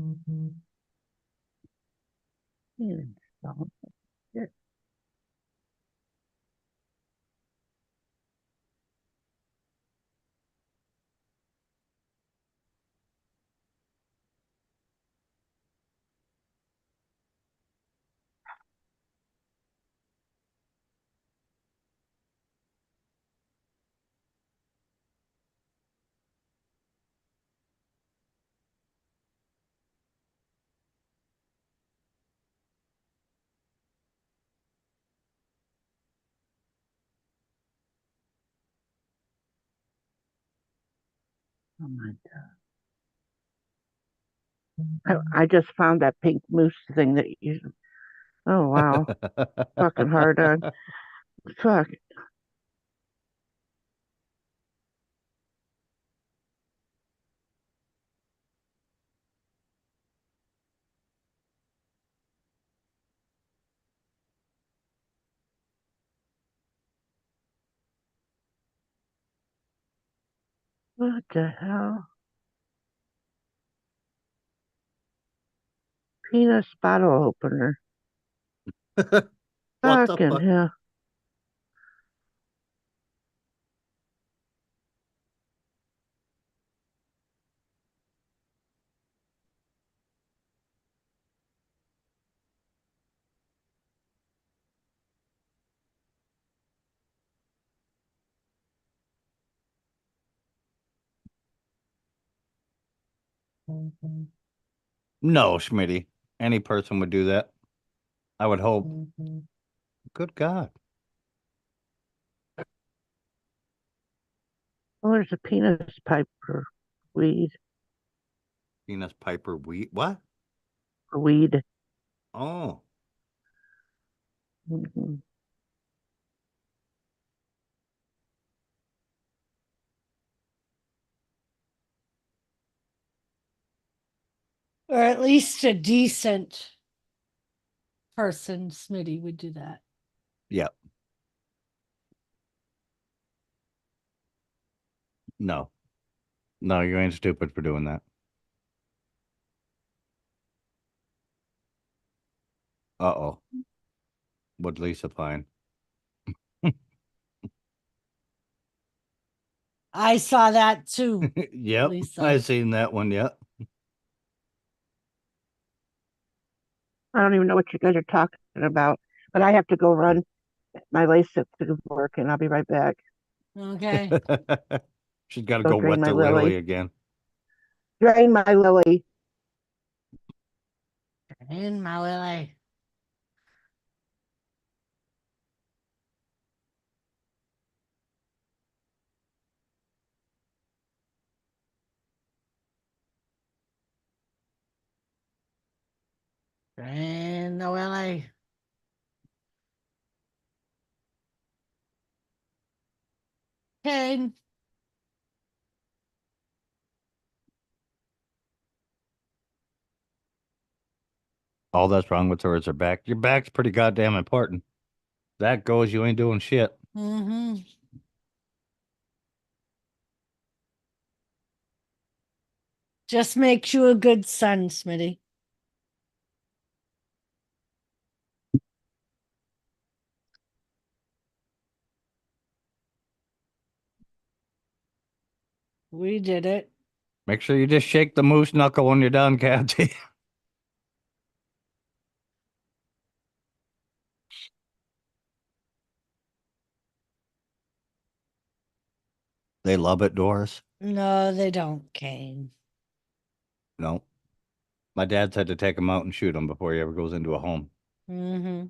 oh my God. I just found that pink moose thing that you. Oh wow, fucking hard on. Fuck. What the hell? Penis bottle opener. What the Fucking fuck? hell. No, Schmitty. Any person would do that. I would hope. Good God. Oh, there's a penis pipe for weed. Penis Piper wheat. What? For weed. Oh. Mhm. Or at least a decent person, Smitty, would do that. Yep. No. No, you ain't stupid for doing that. Uh-oh. What'd Lisa find? I saw that too, Yep. Lisa. I seen that one. Yep. I don't even know what you guys are talking about, but I have to go run my LASIK to work, and I'll be right back. Okay. She's got to Go go drain wet my the lily lily. again. Drain my lily. In my lily. In the lily. Okay. All that's wrong with her is her back. Your back's pretty goddamn important. That goes, you ain't doing shit. Mm-hmm. Just makes you a good son, Smitty. We did it. Make sure you just shake the moose knuckle when you're done, Kathy. They love it, Doris. No, they don't, Kane. No. My dad's had to take him out and shoot him before he ever goes into a home. Mm-hmm.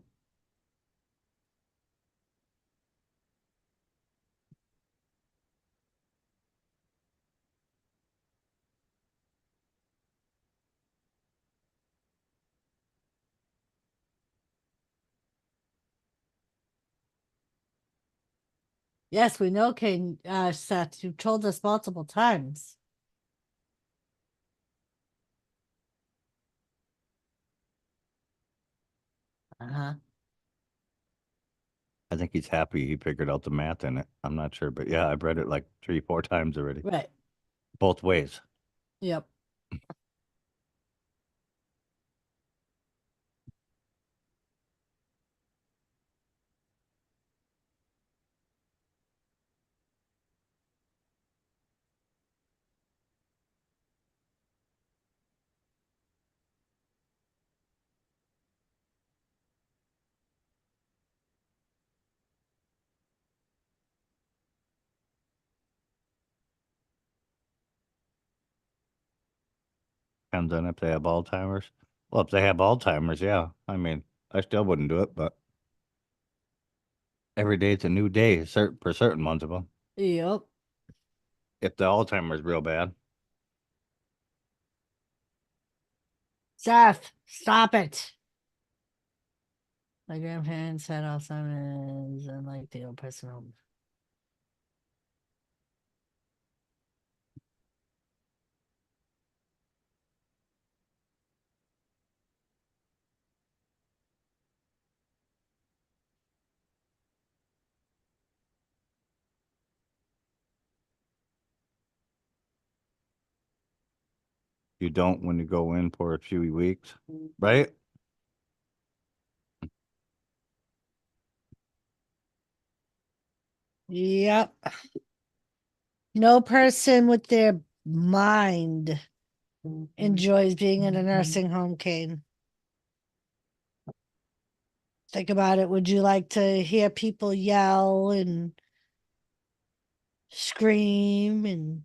Yes, we know, Kane. Seth, you told us multiple times. Uh-huh. I think he's happy he figured out the math in it. I'm not sure, but yeah, I've read it like 3, 4 times already. Right. Both ways. Yep. Depends on if they have Alzheimer's. Well, if they have Alzheimer's, yeah. I mean, I still wouldn't do it, but every day it's a new day for certain ones of them. Yep. If the Alzheimer's real bad. Seth, stop it. My grandparents had Alzheimer's and like the old person home. You don't when you go in for a few weeks, right? Yep. No person with their mind enjoys being in a nursing home, Kane. Think about it. Would you like to hear people yell and scream and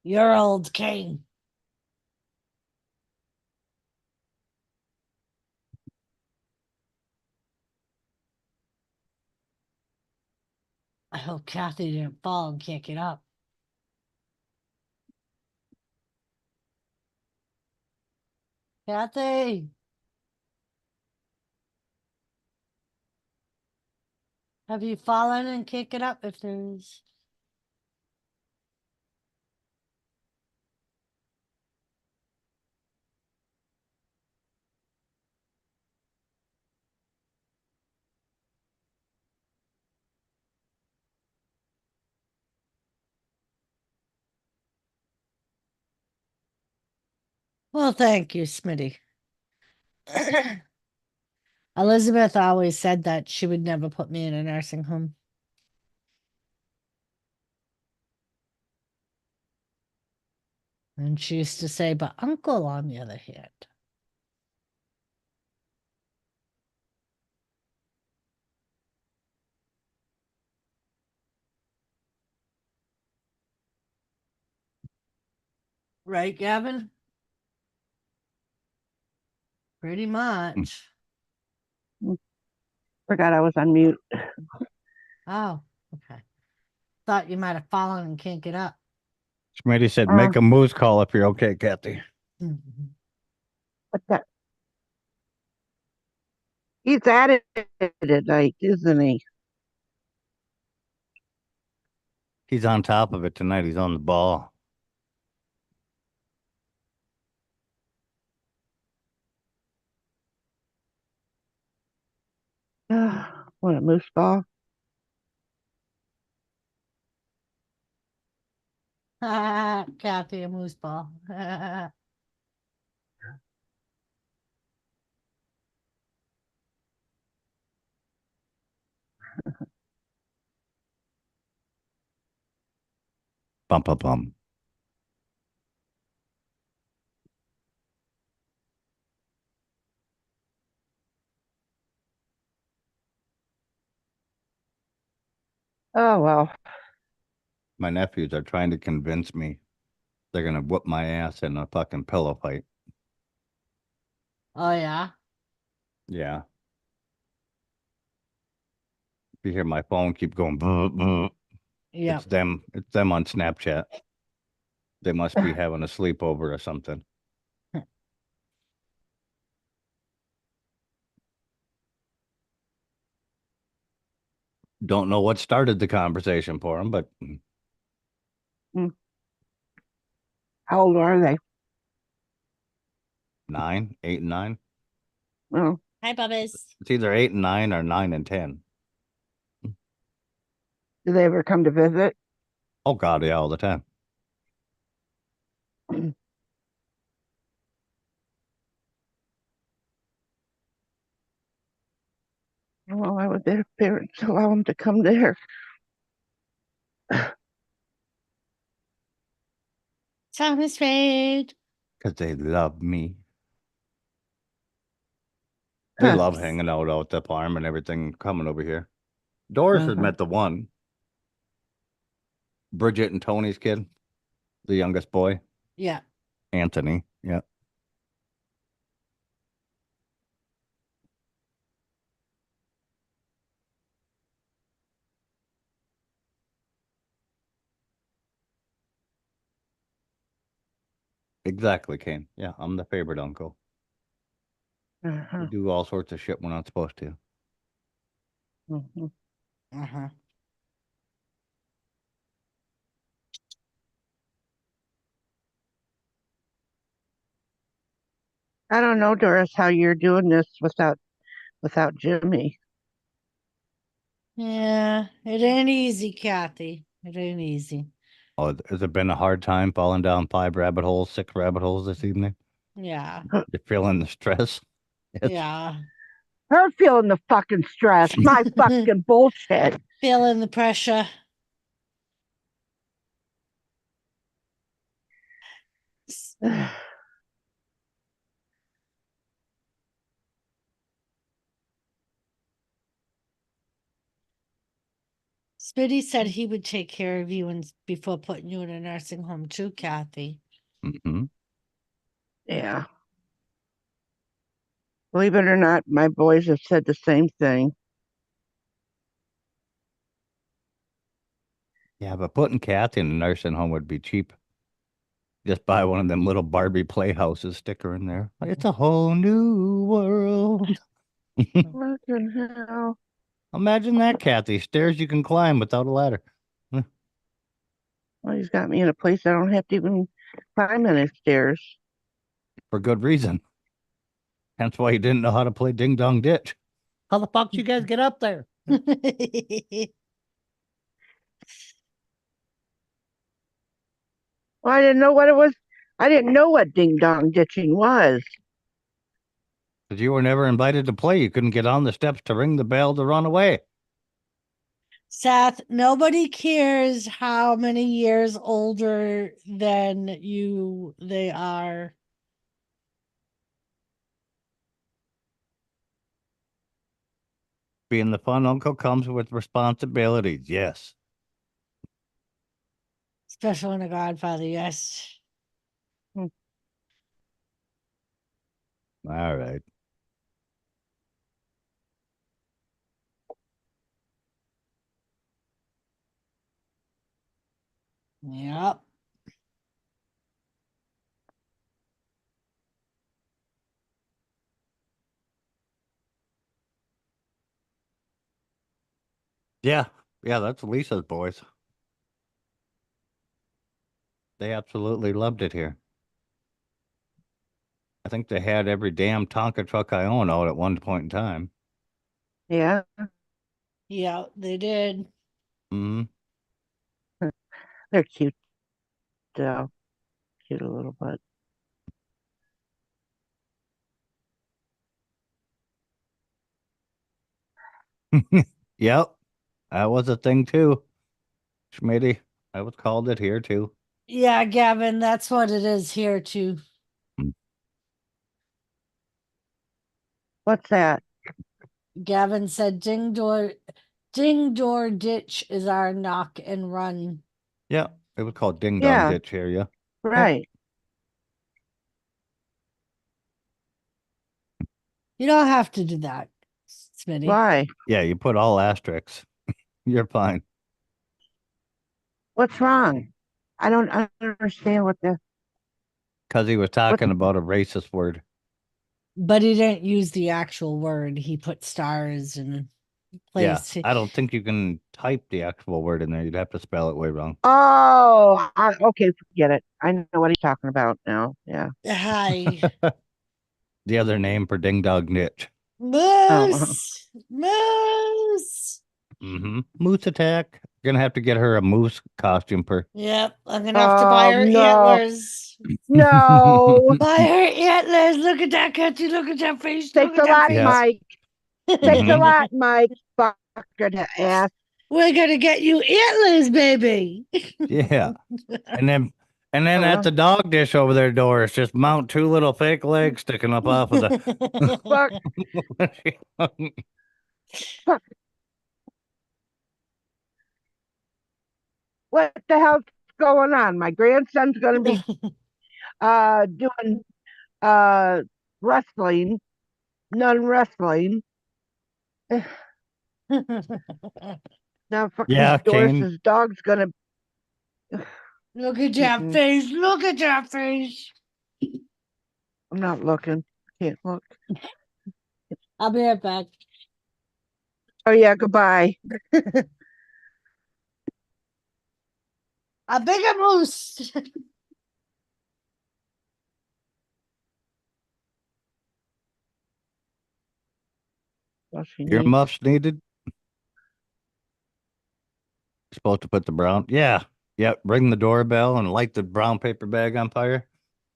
you're old, Kane? I hope Kathy didn't fall and can't get up. Kathy, have you fallen and can't get up if there's well, thank you, Smitty. Elizabeth always said that she would never put me in a nursing home. And she used to say, but Uncle, on the other hand. Right, Gavin? Pretty much. Forgot I was on mute. Oh, okay. Thought you might have fallen and can't get up. Smitty said, make a moose call if you're okay, Kathy. Mhm. What's that? He's at it tonight, isn't he? He's on top of it tonight. He's on the ball. What a moose ball. Kathy, a moose ball. Bum, bum, bum. Oh, well. My nephews are trying to convince me they're going to whoop my ass in a fucking pillow fight. Oh, yeah? Yeah. If you hear my phone keep going, "Buh, buh," Yeah. it's them. It's them on Snapchat. They must be having a sleepover or something. Don't know what started the conversation for him, but How old are they? 9, 8, and 9. Oh, Hi, Bubba's. It's either 8 and 9 or 9 and 10. do they ever come to visit? Oh God, yeah, all the time. Well, why would their parents allow them to come there? Thomas Raid. Because they love me. They love hanging out at the farm and everything, coming over here. Doris has met the one. Bridget and Tony's kid, the youngest boy, Yeah. Anthony. Yeah. Exactly, Kane. Yeah, I'm the favorite uncle. We do all sorts of shit we're not supposed to. Uh-huh. I don't know, Doris, how you're doing this without Jimmy. Yeah, it ain't easy, Kathy. It ain't easy. Oh, has it been a hard time falling down 5 rabbit holes, 6 rabbit holes this evening? Yeah. You're feeling the stress? Yeah. Her feeling the fucking stress. My fucking bullshit. Feeling the pressure. Spitty said he would take care of you before putting you in a nursing home too, Kathy. Mm-hmm. Yeah. Believe it or not, my boys have said the same thing. Yeah, but putting Kathy in a nursing home would be cheap. Just buy one of them little Barbie playhouses, stick her in there. It's a whole new world. Fucking hell. Imagine that, Kathy. Stairs you can climb without a ladder. Well, he's got me in a place I don't have to even climb any stairs. For good reason. Hence why you didn't know how to play Ding Dong Ditch. How the fuck did you guys get up there? Well, I didn't know what it was. I didn't know what ding dong ditching was. Because you were never invited to play. You couldn't get on the steps to ring the bell to run away. Seth, nobody cares how many years older than you they are. Being the fun uncle comes with responsibilities. Yes. Especially in a Godfather, yes. All right. Yep. Yeah. Yeah, that's Lisa's boys. They absolutely loved it here. I think they had every damn Tonka truck I own out at one point in time. Yeah. Yeah, they did. Mm-hmm. They're cute, though. Cute a little bit. Yep. That was a thing too. Schmitty. I was called it here too. Yeah, Gavin, that's what it is here too. What's that? Gavin said ding door ditch is our knock and run. Yeah. It was called Ding Dong Yeah, Ditch here, yeah. right. You don't have to do that, Smitty. Why? Yeah, you put all asterisks. You're fine. What's wrong? I don't understand what the Because he was what. talking about a racist word. But he didn't use the actual word. He put stars and place. I don't think you can type the actual word in there. You'd have to spell it way wrong. Oh, okay, forget it. I know what he's talking about now. Yeah. Hi. The other name for ding dog niche. Oh, Moose. Moose. Moose attack. You're gonna have to get her a moose costume for. Yep, I'm gonna have to buy her no, antlers. no. Buy her antlers. Look at that, Catchy. Look at that face. Look Thanks at a that lot, Yeah. face. Mike. Thanks a lot, Mike. Fucking ass. We're gonna get you antlers, baby. Yeah. And then Oh, at well. the dog dish over their door, it's just mount two little fake legs sticking up off of the. Fuck, fuck. What the hell's going on? My grandson's gonna be doing uh wrestling, nun wrestling. Now Yeah, fucking Kane. Doris's dog's gonna. Look at that Mm-mm. face. Look at that face. I'm not looking. Can't look. I'll be right back. Oh yeah, goodbye. A bigger moose. What she Your needs. muffs needed. Supposed to put the brown. Yeah. Yep. Ring the doorbell and light the brown paper bag on fire.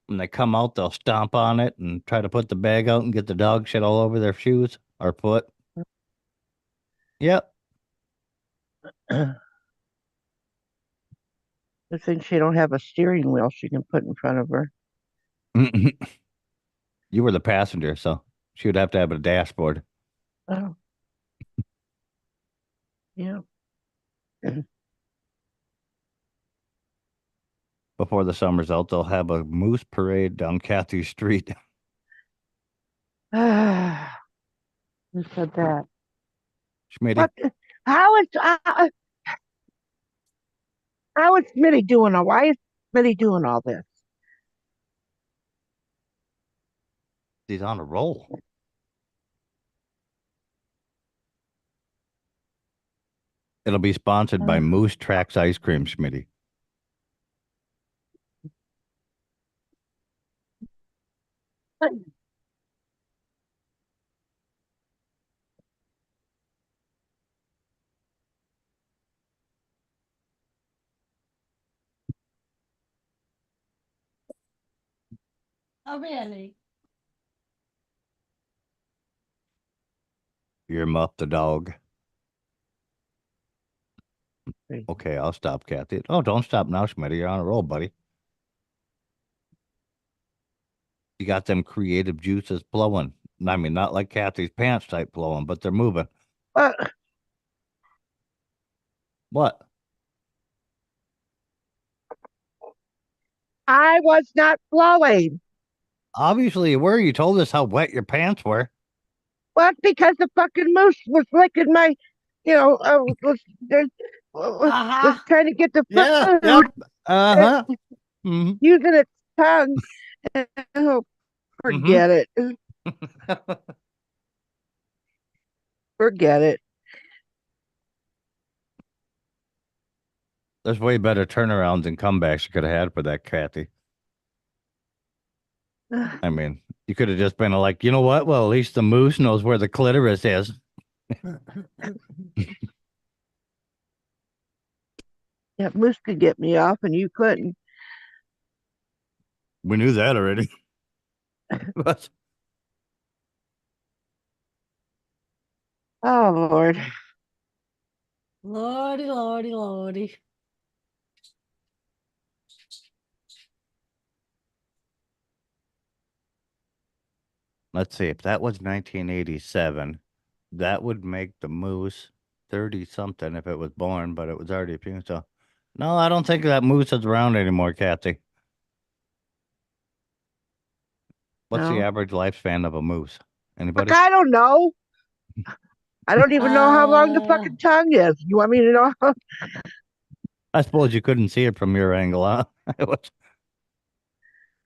When they come out, they'll stomp on it and try to put the bag out and get the dog shit all over their shoes or foot. Yep. I think she don't have a steering wheel she can put in front of her. You were the passenger, so she would have to have a dashboard. Oh, yeah. Before the summer's out, they'll have a moose parade down Cathy Street. Who said that? Schmitty, What? How is how is Smitty doing? Why is Smitty doing all this? he's on a roll. It'll be sponsored by Moose Tracks Ice Cream, Schmitty. Oh, really? You're Muff the dog. Okay, I'll stop, Kathy. Oh, don't stop now, Schmitty. You're on a roll, buddy. You got them creative juices flowing. I mean, not like Kathy's pants type flowing, but they're moving. What? I was not flowing. Obviously, you were. You told us how wet your pants were. Well, it's because the fucking moose was licking my, was trying to get the food, Yep. Uh-huh. Mm-hmm. using its tongue. Oh, forget it. Forget it. There's way better turnarounds and comebacks you could have had for that, Kathy. I mean, you could have just been like, you know what? Well, at least the moose knows where the clitoris is. Yeah, moose could get me off, and you couldn't. We knew that already. But Oh Lord. Lordy, lordy, lordy. let's see. If that was 1987, that would make the moose 30 something if it was born, but it was already a few. So, no, I don't think that moose is around anymore, Kathy. What's the No. average lifespan of a moose? Fuck, Anybody? I don't know. I don't even know how long the fucking tongue is. You want me to know? I suppose you couldn't see it from your angle, huh? It was-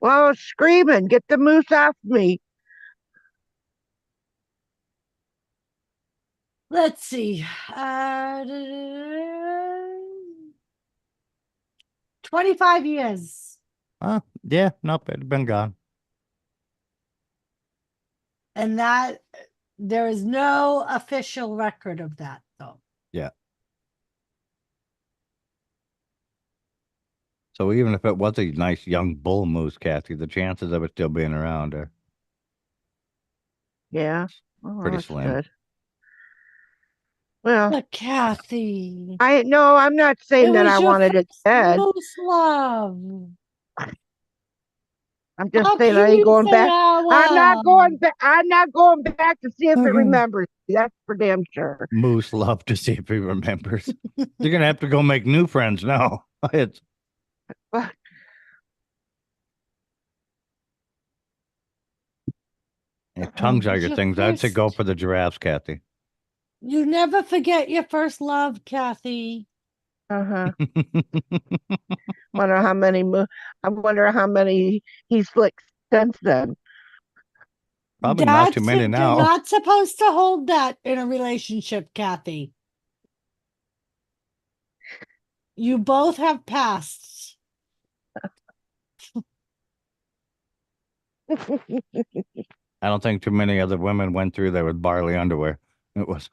Well, I was screaming, get the moose off me. Let's see. 25 years. Yeah, nope, it'd been gone. And that there is no official record of that, though. Yeah. So even if it was a nice young bull moose, Kathy, the chances of it still being around are Yeah. Oh, pretty that's slim. good. Well, But Kathy, I'm not it saying that was I your wanted it first dead. moose love. I'm just How saying can I ain't you going say back. I I'm not going was? back. I'm not going back to see if it remembers. That's for damn sure. Moose love to see if he remembers. You're gonna have to go make new friends now. It's But if tongues are It's your your things, I'd say go first. for the giraffes, Kathy. You never forget your first love, Kathy. uh-huh. Wonder how many. I wonder how many he's licked since then. Probably not too That's many you're now. not supposed to hold that in a relationship, Kathy. You both have pasts. I don't think too many other women went through there with barley underwear. It was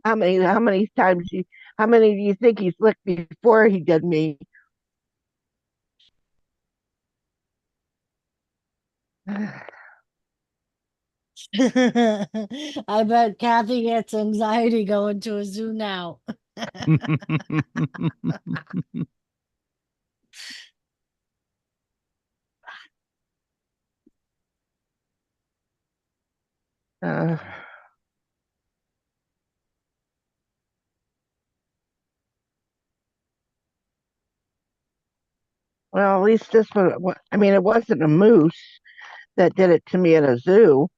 How many? How many times you? How many do you think he's licked before he did me? I bet Kathy gets anxiety going to a zoo now. Uh, well, at least this one. I mean, it wasn't a moose that did it to me at a zoo.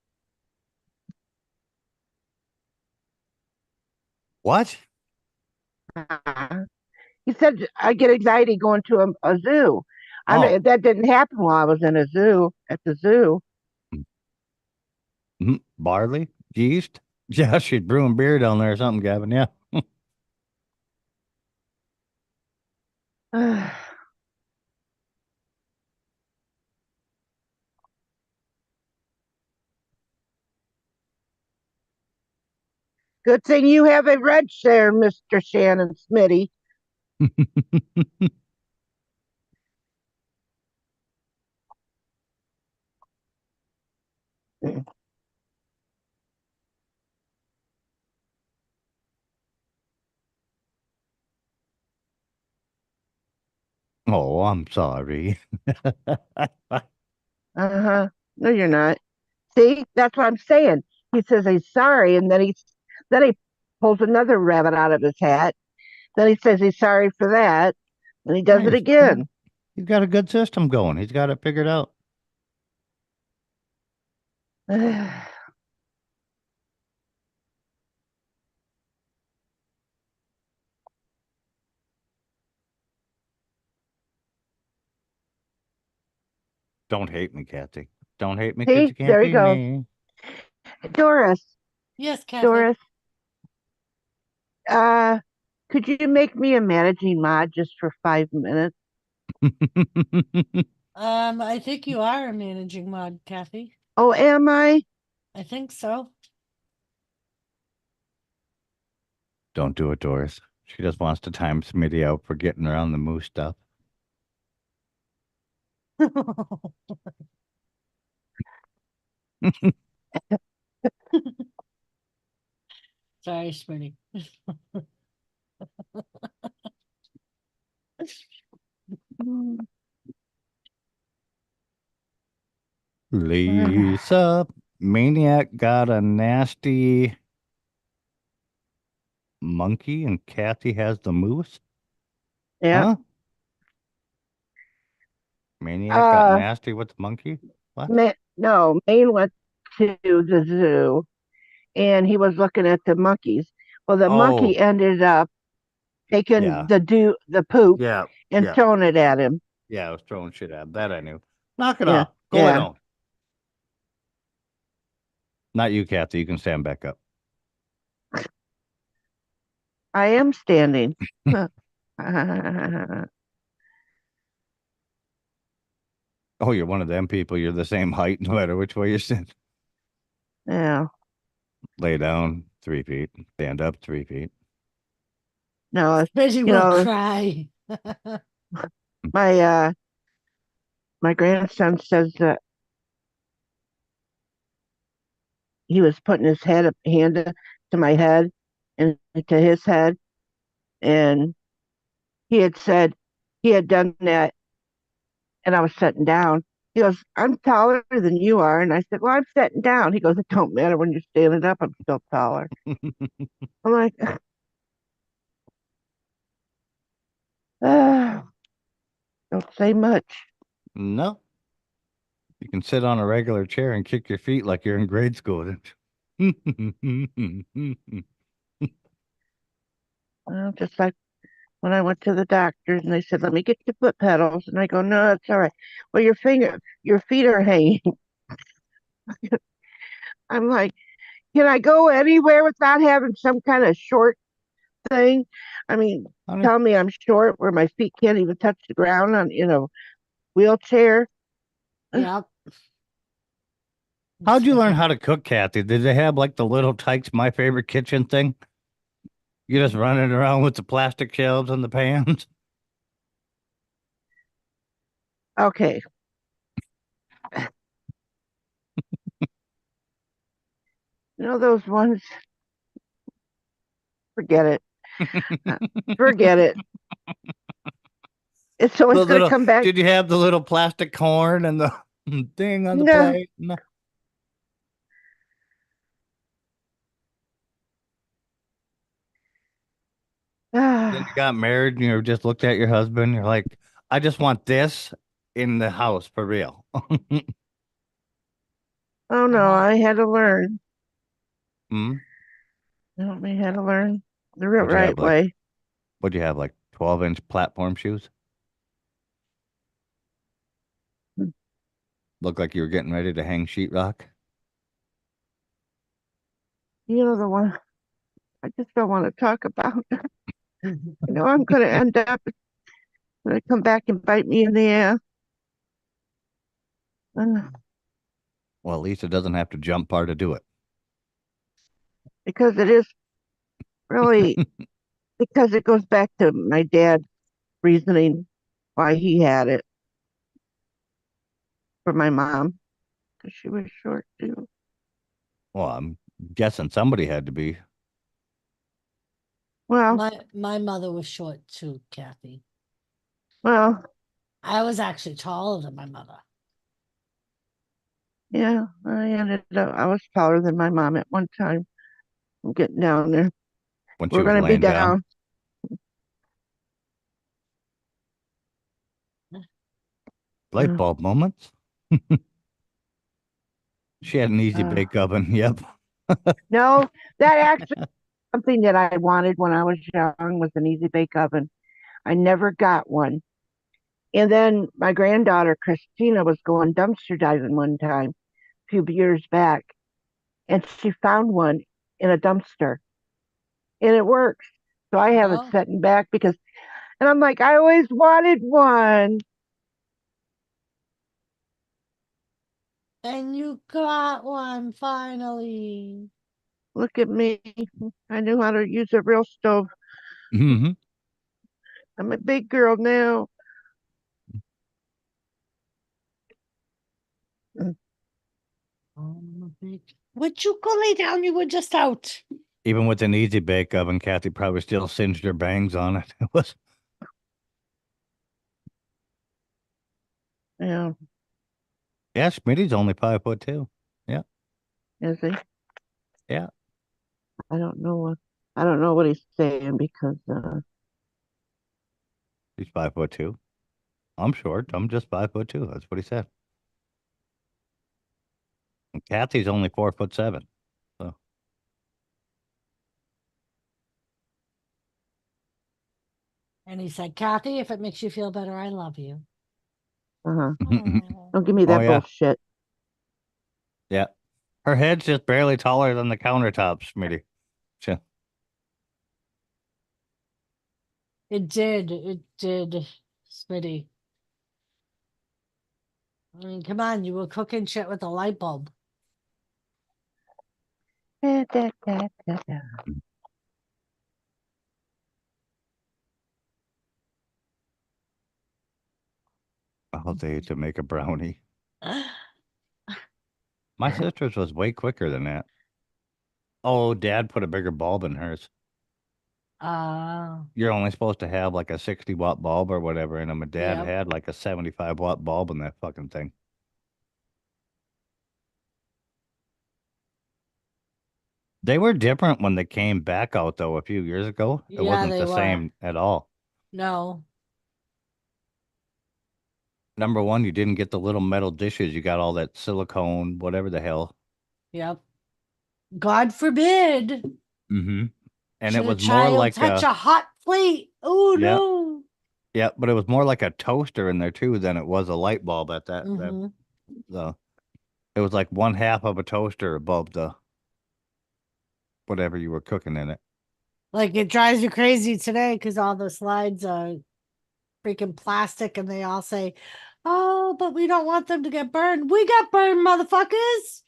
what? Uh, he said I get anxiety going to a zoo. I Oh, mean, that didn't happen while I was in a zoo at the zoo. barley, yeast. Yeah, she's brewing beer down there or something, Gavin. Yeah. Good thing you have a wrench there, Mister Shannon Smitty. Oh, I'm sorry. Uh-huh. No, you're not. See, that's what I'm saying. He says he's sorry, and then he pulls another rabbit out of his hat. Then he says he's sorry for that, and he does it Nice. again. He's got a good system going. He's got it figured out. Don't hate me, Kathy. Don't hate me because See, you can't there he be goes. me. Doris, Yes, Kathy. Doris, uh, could you make me a managing mod just for 5 minutes? I think you are a managing mod, Kathy. Oh, am I? I think so. Don't do it, Doris. She just wants to time Smitty out for getting around the moose stuff. Sorry, Smitty. Lisa, Maniac got a nasty monkey and Kathy has the moose? Yeah. Huh? Maniac got Uh, nasty with the monkey? What? no, Maine went to the zoo and he was looking at the monkeys. Well, the Oh, monkey ended up taking yeah. the poop Yeah. and Yeah. throwing it at him. Yeah, I was throwing shit at him. That I knew. Knock it Yeah, off. Go lay yeah. down. Not you, Kathy. You can stand back up. I am standing. Oh, you're one of them people. You're the same height no matter which way you sit. Yeah. Lay down 3 feet. Stand up 3 feet. No, Reggie you will know, cry. my my grandson says that he was putting his hand to my head and to his head, and he had said he had done that, and I was sitting down. He goes, "I'm taller than you are," and I said, "Well, I'm sitting down." He goes, "It don't matter when you're standing up. I'm still taller." I'm like, ah, don't say much. No, you can sit on a regular chair and kick your feet like you're in grade school. Just like when I went to the doctors and they said, "Let me get your foot pedals," and I go, "No, it's all right." Well, your feet are hanging. I'm like, can I go anywhere without having some kind of short thing? I mean, Honey, tell me I'm short where my feet can't even touch the ground on in a wheelchair. Yep. how'd you learn how to cook, Kathy? Did they have like the little Tykes My Favorite Kitchen thing? You just running around with the plastic shelves and the pans? Okay, you know those ones. Forget it. Uh, Forget it. It's always The going to little, come back. did you have the little plastic corn and the thing on the No. plate? No. Then you Ah, got married and you just looked at your husband. You're like, I just want this in the house for real. oh no, Uh, I had to learn. Hmm? I had to learn the real What'd you right have like? way. What'd you have like 12-inch platform shoes? Looked like you were getting ready to hang sheetrock. You know the one I just don't want to talk about. You know I'm going to end up going to come back and bite me in the ass. Uh, Well, at least it doesn't have to jump far to do it. because it is really because it goes back to my dad's reasoning why he had it for my mom because she was short too. Well, I'm guessing somebody had to be. Well, my mother was short too, Kathy. well, I was actually taller than my mother. yeah, I ended up, I was taller than my mom at one time. I'm getting down there. When she We're was going to be laying down. down. Light Uh, bulb moments. She had an easy uh, bake oven. Yep. no, that actually something that I wanted when I was young was an easy bake oven. I never got one. And then my granddaughter Christina was going dumpster diving one time, a few years back, and she found one in a dumpster, and it works. So I have it Oh, setting back because, and I'm like, I always wanted one. and you got one finally. Look at me. I knew how to use a real stove. Hmm. I'm a big girl now. Would you go lay down? You were just out. Even with an easy bake oven, Kathy probably still singed her bangs on it. It was, Yeah, yeah, Schmidt's only 5'2". Yeah. is he? Yeah. I don't know what I don't know what he's saying because He's 5'2". I'm short. I'm just 5'2". That's what he said. And Kathy's only 4'7". So And he said, Kathy, if it makes you feel better, I love you. uh-huh. Don't give Oh. me oh that yeah. bullshit. Yeah. Her head's just barely taller than the countertops, Schmitty. She- It did. It did, Smitty. I mean, come on, you were cooking shit with a light bulb. Da, da, da, da, da. All day to make a brownie. My sister's was way quicker than that. Oh, Dad put a bigger bulb in hers. Uh, You're only supposed to have like a 60-watt bulb or whatever in them. And Dad Yep. had like a 75-watt bulb in that fucking thing. They were different when they came back out, though, a few years ago. It Yeah, wasn't they the were. same at all. No. Number one, you didn't get the little metal dishes. You got all that silicone, whatever the hell. Yep. God forbid. Mm-hmm. And Should it a was more child like touch a hot plate? Oh yeah, no. yeah, but it was more like a toaster in there too than it was a light bulb at that. Mm-hmm. It was like one half of a toaster above the whatever you were cooking in it. Like it drives you crazy today because all the slides are freaking plastic and they all say, oh, but we don't want them to get burned. We got burned, motherfuckers.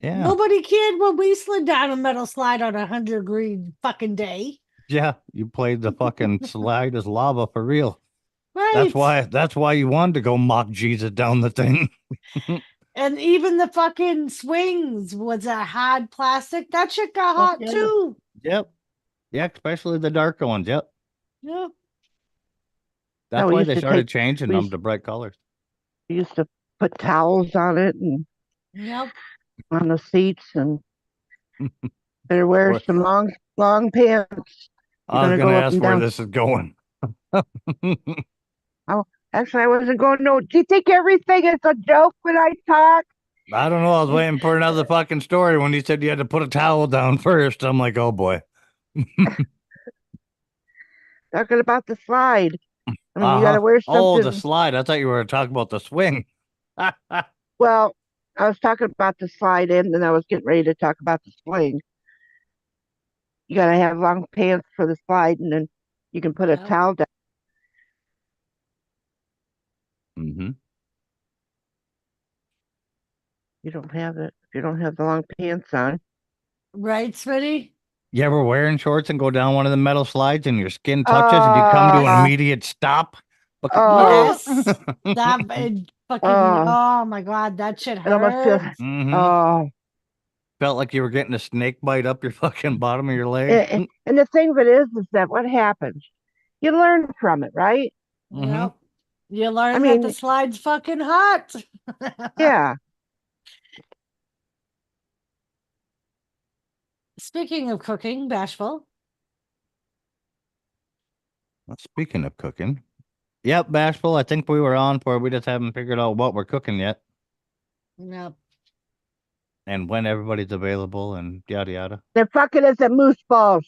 Yeah, Nobody cared when we slid down a metal slide on 100-degree fucking day. yeah. You played the fucking slide as lava for real. Right. That's why you wanted to go mock Jesus down the thing. And even the fucking swings was a hard plastic. That shit got Oh, hot yeah. too. Yep. Yeah, especially the darker ones. Yep. Yep. That's we why used they to started take changing we them used, to bright colors. we used to put towels on it and Yep. on the seats, and better wear Or some long pants. You're I was gonna gonna go up ask and where down. this is going. Oh, actually, I wasn't going. No, do you think everything is a joke when I talk? I don't know. I was waiting for another fucking story when you said you had to put a towel down first. I'm like, oh boy. Talking about the slide. I mean, you got Uh-huh. to wear Oh, the something. slide. I thought you were talking about the swing. Well, I was talking about the slide, and then I was getting ready to talk about the swing. You got to have long pants for the slide, and then you can put a Yep. towel down. Mm-hmm. You don't have it. If you don't have the long pants on. Right, Smitty? You ever wearing shorts and go down one of the metal slides and your skin touches and you come to an Uh, immediate stop? oh, Yes. That fucking, oh, oh my God, that shit it almost feels. hurt. Mm-hmm. Oh, Felt like you were getting a snake bite up your fucking bottom of your leg. and the thing of it is that what happens? You learn from it, right? Mm-hmm. Yep. You I learn that the mean, slide's fucking hot. yeah. Speaking of cooking, Bashful. Well, speaking of cooking, yep, Bashful. I think we were on for. We just haven't figured out what we're cooking yet Yep. and when everybody's available and yada yada. They're fucking us at moose balls.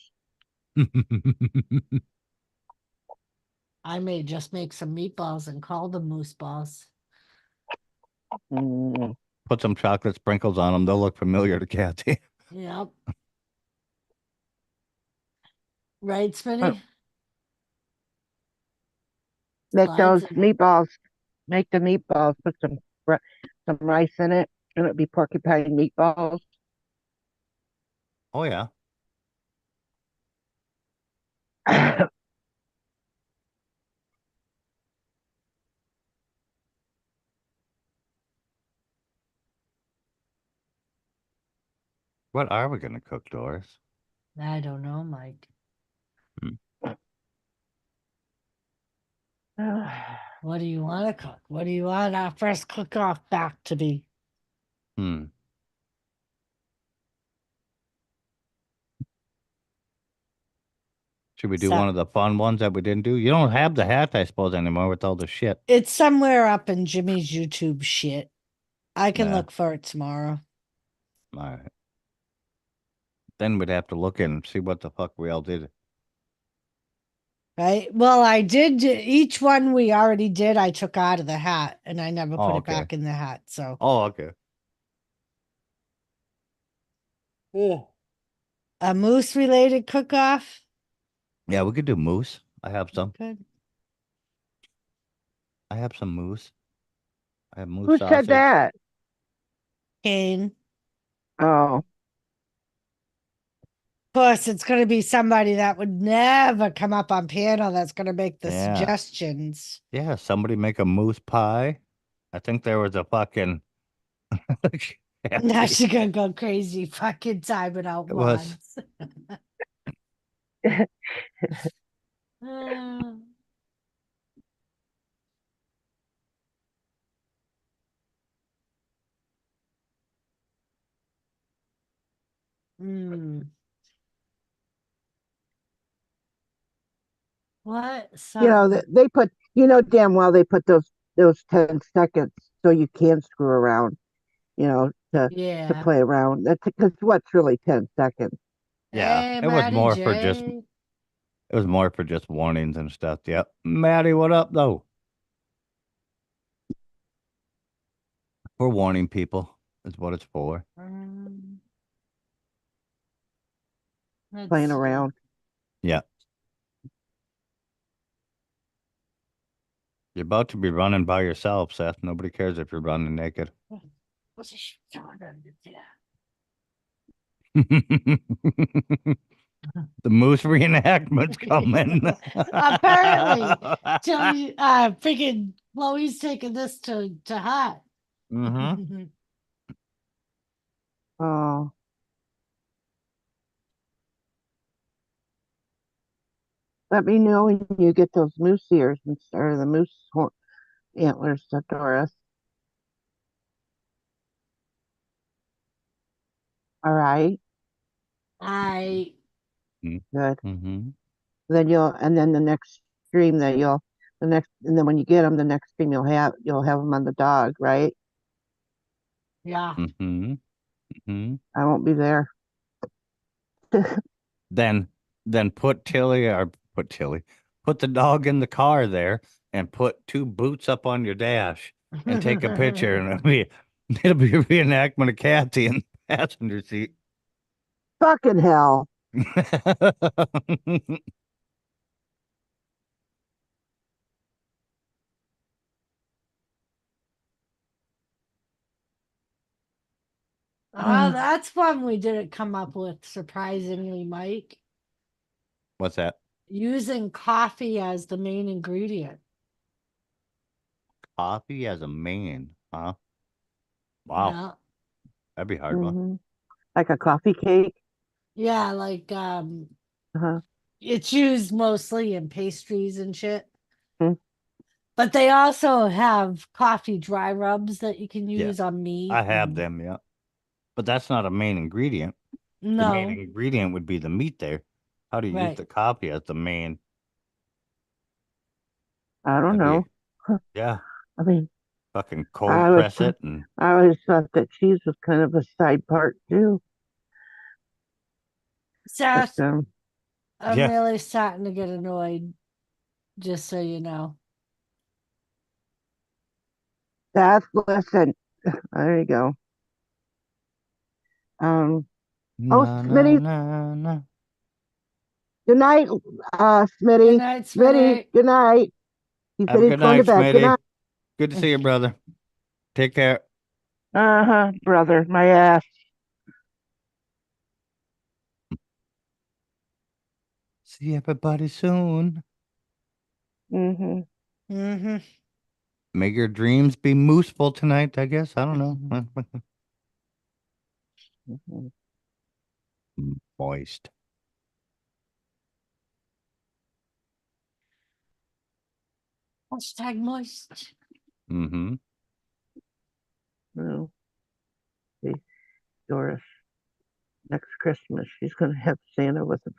I may just make some meatballs and call them moose balls. Mm. Put some chocolate sprinkles on them. They'll look familiar to Kathy. Yep. Right, Uh, Smitty? Make Slides those and meatballs. Make the meatballs. Put some rice in it, and it'll be porcupine meatballs. Oh yeah. What are we gonna cook, Doris? I don't know, Mike. What do you want to cook? What do you want our first cook-off back to be? Hmm. Should we do So one of the fun ones that we didn't do? You don't have the hat, I suppose, anymore with all the shit. it's somewhere up in Jimmy's YouTube shit. I can Yeah. look for it tomorrow. All right. Then we'd have to look and see what the fuck we all did. Right? Well, I did each one we already did, I took out of the hat and I never Oh, put it okay. back in the hat. So Oh, okay. a moose related cook off. Yeah, we could do moose. I have some. Good. I have some moose. I have moose Who sausage. said that? Kane. Oh, Of course, it's going to be somebody that would never come up on panel that's going to make the Yeah. suggestions. Yeah, somebody make a moose pie. I think there was a fucking. Now she's going to go crazy fucking timing out It was. mods. Uh, mm. What? you know, they put, you know, damn well they put those 10 seconds so you can screw around, you know, to Yeah. play around. That's because what's really 10 seconds? Yeah, Hey, it was Maddie more for just. J. It was more for just warnings and stuff. Yep. Maddie, what up though? For warning people is what it's for. Let's Playing see. around. Yeah. You're about to be running by yourself, Seth. Nobody cares if you're running naked. What's this shit going on there? The moose reenactment's coming. Apparently, till you, freaking Chloe's taking this to heart. Mm-hmm. Oh, let me know when you get those moose ears or the moose antlers, Doris. All right, I good. Mm-hmm. Then and then the next stream that and then when you get them, the next stream you'll have them on the dog, right? yeah. Mm-hmm. Mm-hmm. I won't be there. Then put the dog in the car there and put two boots up on your dash and take a picture and it'll be a reenactment of Kathy in the passenger seat. Fucking hell. That's one we didn't come up with, surprisingly, Mike. What's that? Using coffee as the main ingredient. Coffee as a main, huh? Wow. Yeah. That'd be hard one. Mhm. Like a coffee cake. Yeah, like Uh-huh. it's used mostly in pastries and shit. Mm. But they also have coffee dry rubs that you can Yeah. use on meat. I have them, yeah. But that's not a main ingredient. The main No, ingredient would be the meat there. How do you use right. the coffee as the main? I don't That'd know. be, yeah, I mean, fucking I cold always press it and I always thought that cheese was kind of a side part too. But Seth, I'm yeah. really starting to get annoyed, just so you know. listen. There you go. Oh, Na na Smitty, na na. good night, Good Smitty. night, Smitty, Smitty. good night. He Have said a he's good going to night, bed. Good Smitty. night. Good to see you, brother. Take care. Uh-huh, brother, my ass. See everybody soon. Mm-hmm. Mm-hmm. May your dreams be mooseful tonight, I guess. I don't know. Mm-hmm. Moist. Hashtag moist. Mm-hmm. No. See, Doris, next Christmas, she's going to have Santa with the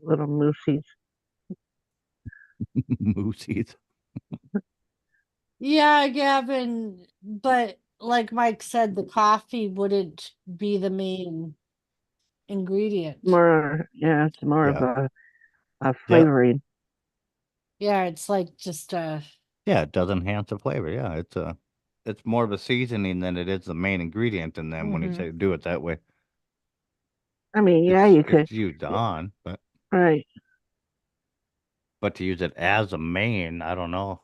little moosies. Moosies. Yeah, Gavin, but like Mike said, the coffee wouldn't be the main ingredient. Yeah, it's more of Yeah. a flavoring. Yeah, it's like just Yeah, it does enhance the flavor. Yeah, it's more of a seasoning than it is the main ingredient. And then when you say do it that way, I mean, yeah, you could, it's used on, but right. But to use it as a main, I don't know.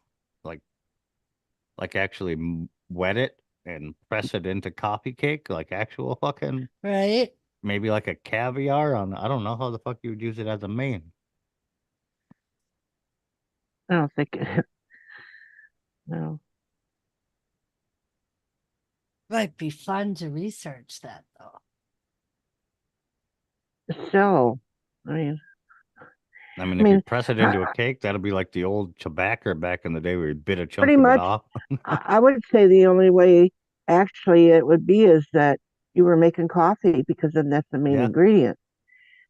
Like actually wet it and press it into coffee cake, like actual fucking Right? maybe like a caviar on. I don't know how the fuck you would use it as a main. I don't think no. Might be fun to research that though. So, I mean, I mean, I if you mean, press it into a cake, that'll be like the old tobacco back in the day where you bit a chunk pretty of it much, off. I would say the only way actually it would be is that you were making coffee because then that's the main Yeah. ingredient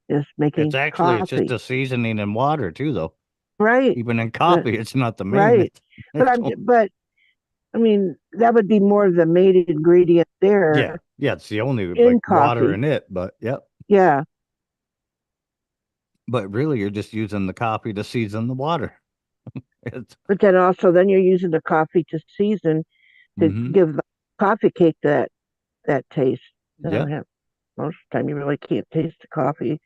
is making It's just coffee. a seasoning and water too, though. Right. Even in But coffee, it's not the main. right. It's all- But I mean that would be more of the main ingredient yeah, there yeah. It's the only like in water coffee. in it, but yep. Yeah. But really, you're just using the coffee to season the water. It's But then also then you're using the coffee to season to hmm give the coffee cake that taste. I yeah. don't have most of the time you really can't taste the coffee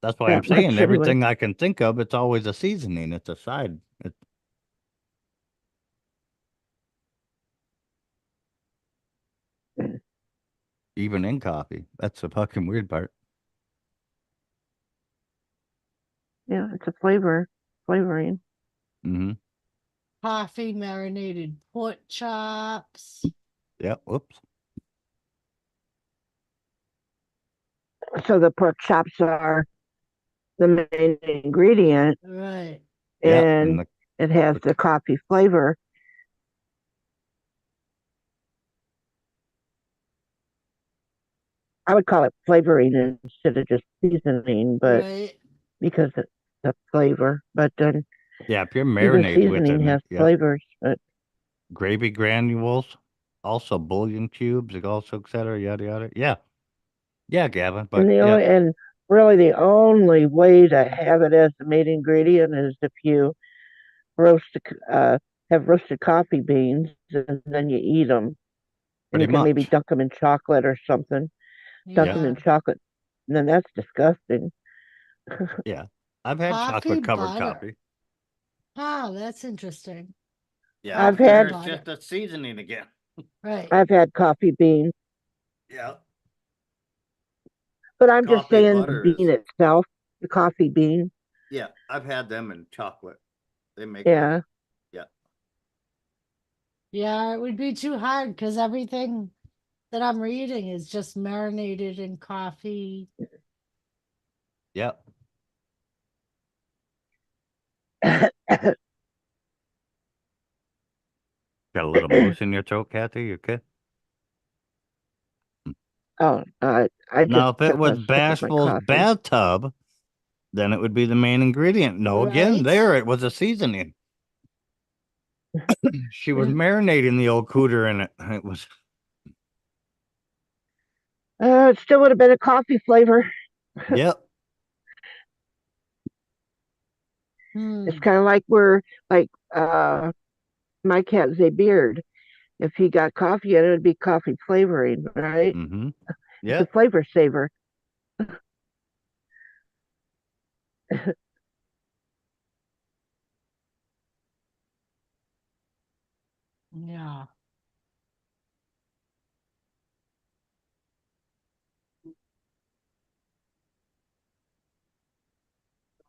That's why I'm that saying much anyway. everything I can think of, it's always a seasoning. It's a side. It's even in coffee. That's the fucking weird part. Yeah, it's a flavoring. Hmm Coffee marinated pork chops. Yeah. Whoops. So the pork chops are the main ingredient Right. Yeah. And and it has the the coffee flavor. I would call it flavoring instead of just seasoning, but Right. because it's the flavor. But then yeah, if you're even marinated with seasoning it, has yeah. flavors. But Gravy granules, also bouillon cubes, also et cetera, yada yada. Yeah. Yeah, Gavin. But yeah, and really the only way to have it as the main ingredient is if you roast have roasted coffee beans and then you eat them and pretty you can maybe much. dunk them in chocolate or something. Dunk Yeah. them Yeah. in chocolate. And then that's disgusting. Yeah. I've had Coffee chocolate covered butter. coffee. Oh, that's interesting. Yeah, I've Coffee there had it's butter. just a seasoning again. Right. I've had coffee beans, Yeah. but I'm just Coffee saying the butter bean is itself, the coffee bean. yeah, I've had them in chocolate. They make it. Yeah. Yeah. Yeah, it would be too hard because everything that I'm reading is just marinated in coffee. Yeah. Got a little moose in your throat, Kathy? You okay? Oh, I just Now, if it took was a sip of my Bashful's coffee. bathtub, then it would be the main ingredient. No, again, Right? there it was a seasoning. She was marinating the old cooter in it. It was, It still would have been a coffee flavor. yep. It's Hmm. kind of like like uh my cat Beard. If he got coffee in it, it'd be coffee flavoring, right? Mm-hmm. It's a Yep. flavor saver. Yeah.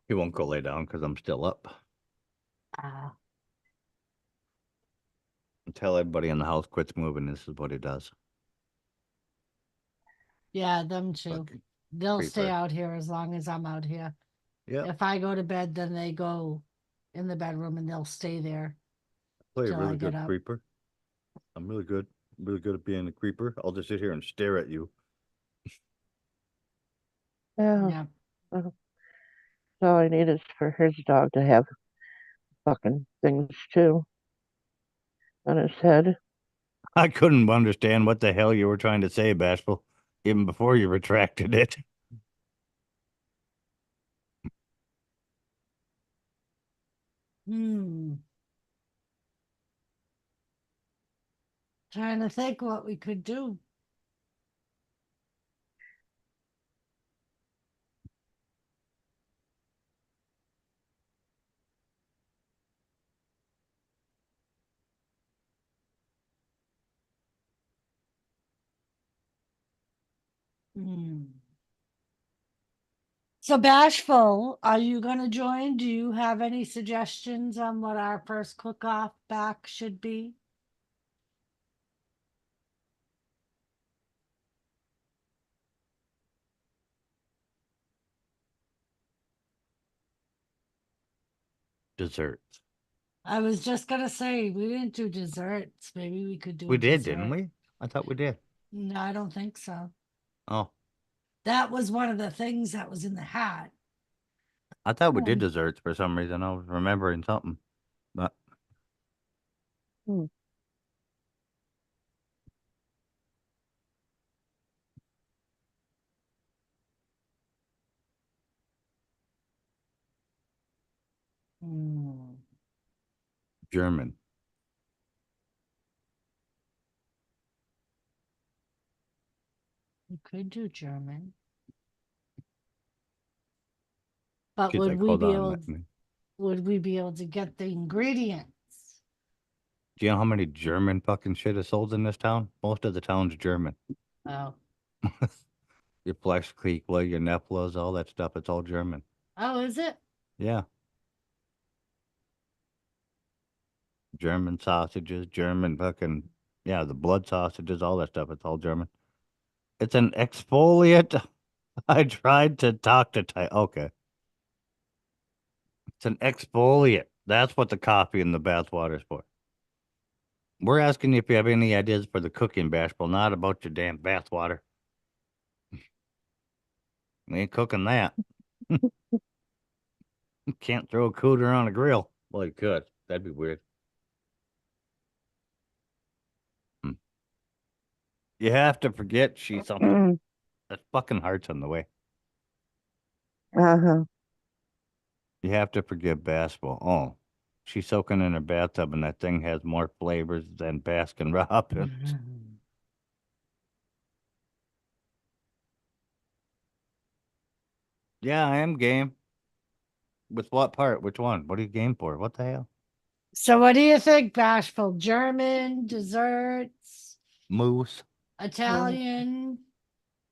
He won't go lay down because I'm still up. Ah. Until everybody in the house quits moving, this is what he does. Yeah, them too. Fucking They'll stay creeper. out here as long as I'm out here. Yep. If I go to bed, then they go in the bedroom and they'll stay there Play a till I really get good up. creeper. I'm really good at being a creeper. I'll just sit here and stare at you. Yeah. Yeah. Well, all I need is for his dog to have fucking things too on his head. I couldn't understand what the hell you were trying to say, Bashful, even before you retracted it. Hmm. Trying to think what we could do. Mm. So Bashful, are you gonna join? Do you have any suggestions on what our first cook-off back should be? Desserts. I was just gonna say we didn't do desserts. Maybe we could do We a did, dessert. didn't we? I thought we did. No, I don't think so. Oh, That was one of the things that was in the hat. I thought we did Hmm. desserts for some reason. I was remembering something. But Hmm. Mm, German. we could do German. But She's would like, we hold be on, able let me. to get the ingredients? Do you know how many German fucking shit is sold in this town? Most of the town's German. Oh. Your Flex Creek, your Neplas, all that stuff, it's all German. Oh, is it? Yeah. German sausages, German fucking, yeah, the blood sausages, all that stuff, it's all German. It's an exfoliant. I tried to talk to Ty. Okay. It's an exfoliant. That's what the coffee and the bath water is for. We're asking you if you have any ideas for the cooking, Bashful, not about your damn bath water. We ain't cooking that. Can't throw a cooter on a grill. Well, you could. That'd be weird. Hmm. You have to forget she's something. Mm. That fucking heart's on the way. Uh-huh. You have to forgive basketball. Oh, she's soaking in her bathtub, and that thing has more flavors than Baskin Robbins. Mhm. Yeah, I am game. With what part? Which one? What are you game for? What the hell? So what do you think, Bashful? German, desserts, Moose. Italian?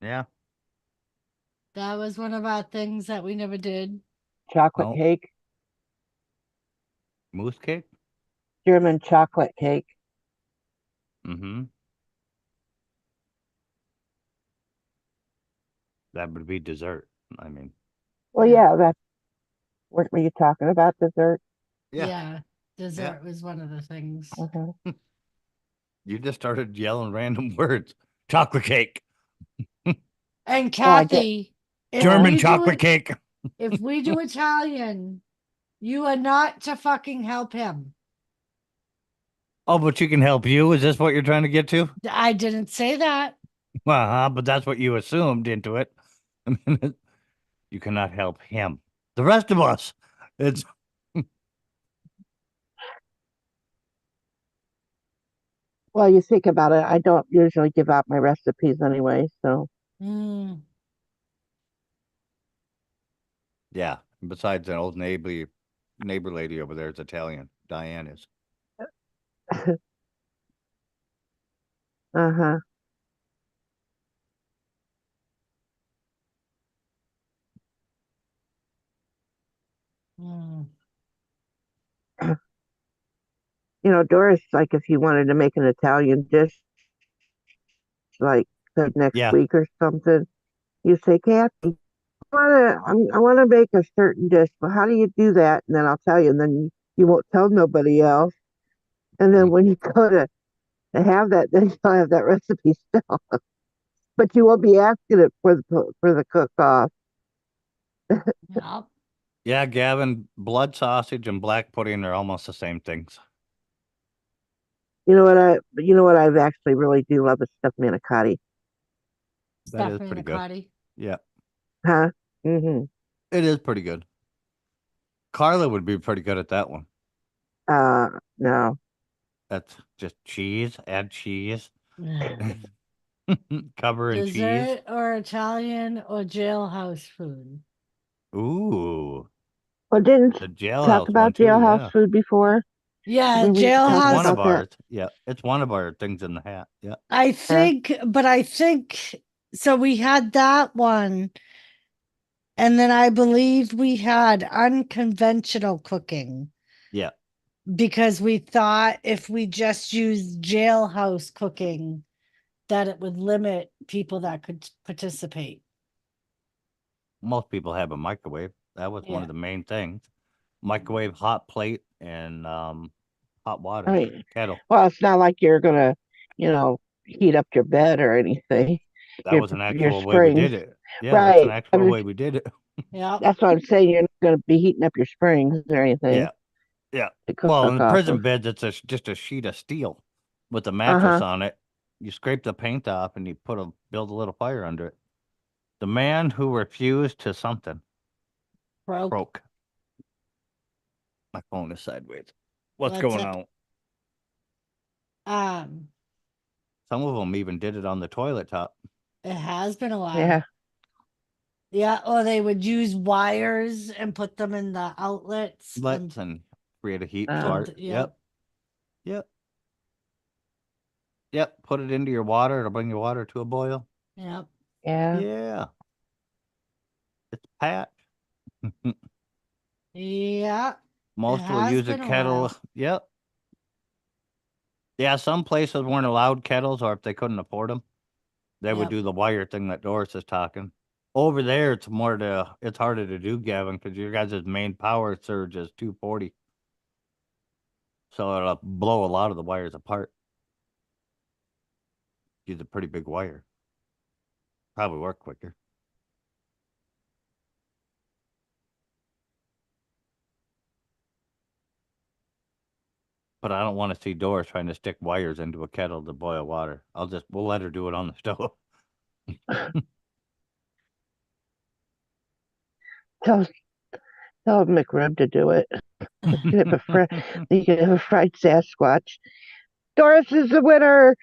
Yeah. That was one of our things that we never did. Chocolate No. cake. Moose cake? German chocolate cake. Mm-hmm. That would be dessert. I mean, Well, Yeah. yeah, that's what were you talking about? Dessert? yeah. Yeah, dessert was one of the things. Uh-huh. You just started yelling random words. Chocolate cake. And Well, I get Kathy, if German we do chocolate it, cake. if we do Italian, you are not to fucking help him. Oh, but she can help you. Is this what you're trying to get to? I didn't say that. But that's what you assumed into it. I mean, you cannot help him. The rest of us, it's well, you think about it. I don't usually give out my recipes anyway, so Mm, yeah. Besides an old neighbor lady over there is Italian. Diane is. uh-huh. mm. Doris, like if you wanted to make an Italian dish, like the next Yeah. week or something, you say, Kathy, I want to make a certain dish, but how do you do that? And then I'll tell you, and then you won't tell nobody else. And then Mm. when you go to have that, then you'll have that recipe still, but you won't be asking it for the cook off. Yep. Yeah, Gavin, blood sausage and black pudding are almost the same things. You know what I've actually really do love is stuffed manicotti, That is Stuffed pretty good. manicotti. Yeah, huh? Mm-hmm. it is pretty good. Carla would be pretty good at that one. No. That's just cheese, add cheese, Mm. cover in cheese. Dessert or Italian or jailhouse food? Ooh, Well, didn't the you talk jailhouse one about too. jailhouse Yeah, food before? Yeah, Were we it's talking one of about jailhouse. that? ours. Yeah, it's one of our things in the hat. Yeah. I Huh? think, but I think So we had that one. And then I believe we had unconventional cooking Yeah. because we thought if we just used jailhouse cooking, that it would limit people that could participate. Most people have a microwave. That was one Yeah. of the main things. Microwave, hot plate, and hot water I mean, kettle. well, it's not like you're gonna, heat up your bed or anything. That Your was an your actual way we springs, did it. Yeah, that's an right? actual way we did it. Yeah. That's what I'm saying. You're not gonna be heating up your springs or anything Yeah. Yeah. to cook Well, in the off prison of. beds, it's just a sheet of steel with a Uh mattress huh. on it. You scrape the paint off and you build a little fire under it. The man who refused to something Broke. broke. My phone is sideways. What's That's going it. on? Um, Some of them even did it on the toilet top. it has been a while. Yeah. Yeah, or they would use wires and put them in the outlets. And create a heat Oh. fart. Yep. Yep. Yep. Put it into your water. It'll bring your water to a boil. Yep. Yeah. Yeah. It's Pat. Yeah. Most will has use a been a kettle. while. Yep. Yeah, some places weren't allowed kettles, or if they couldn't afford them, they would Yep. do the wire thing that Doris is talking. Over there, it's harder to do, Gavin, because your guys' main power surge is 240. So it'll blow a lot of the wires apart. Use a pretty big wire. Probably work quicker. But I don't want to see Doris trying to stick wires into a kettle to boil water. We'll let her do it on the stove. Tell tell McRib to do it. You can have you can have a fried Sasquatch. Doris is the winner.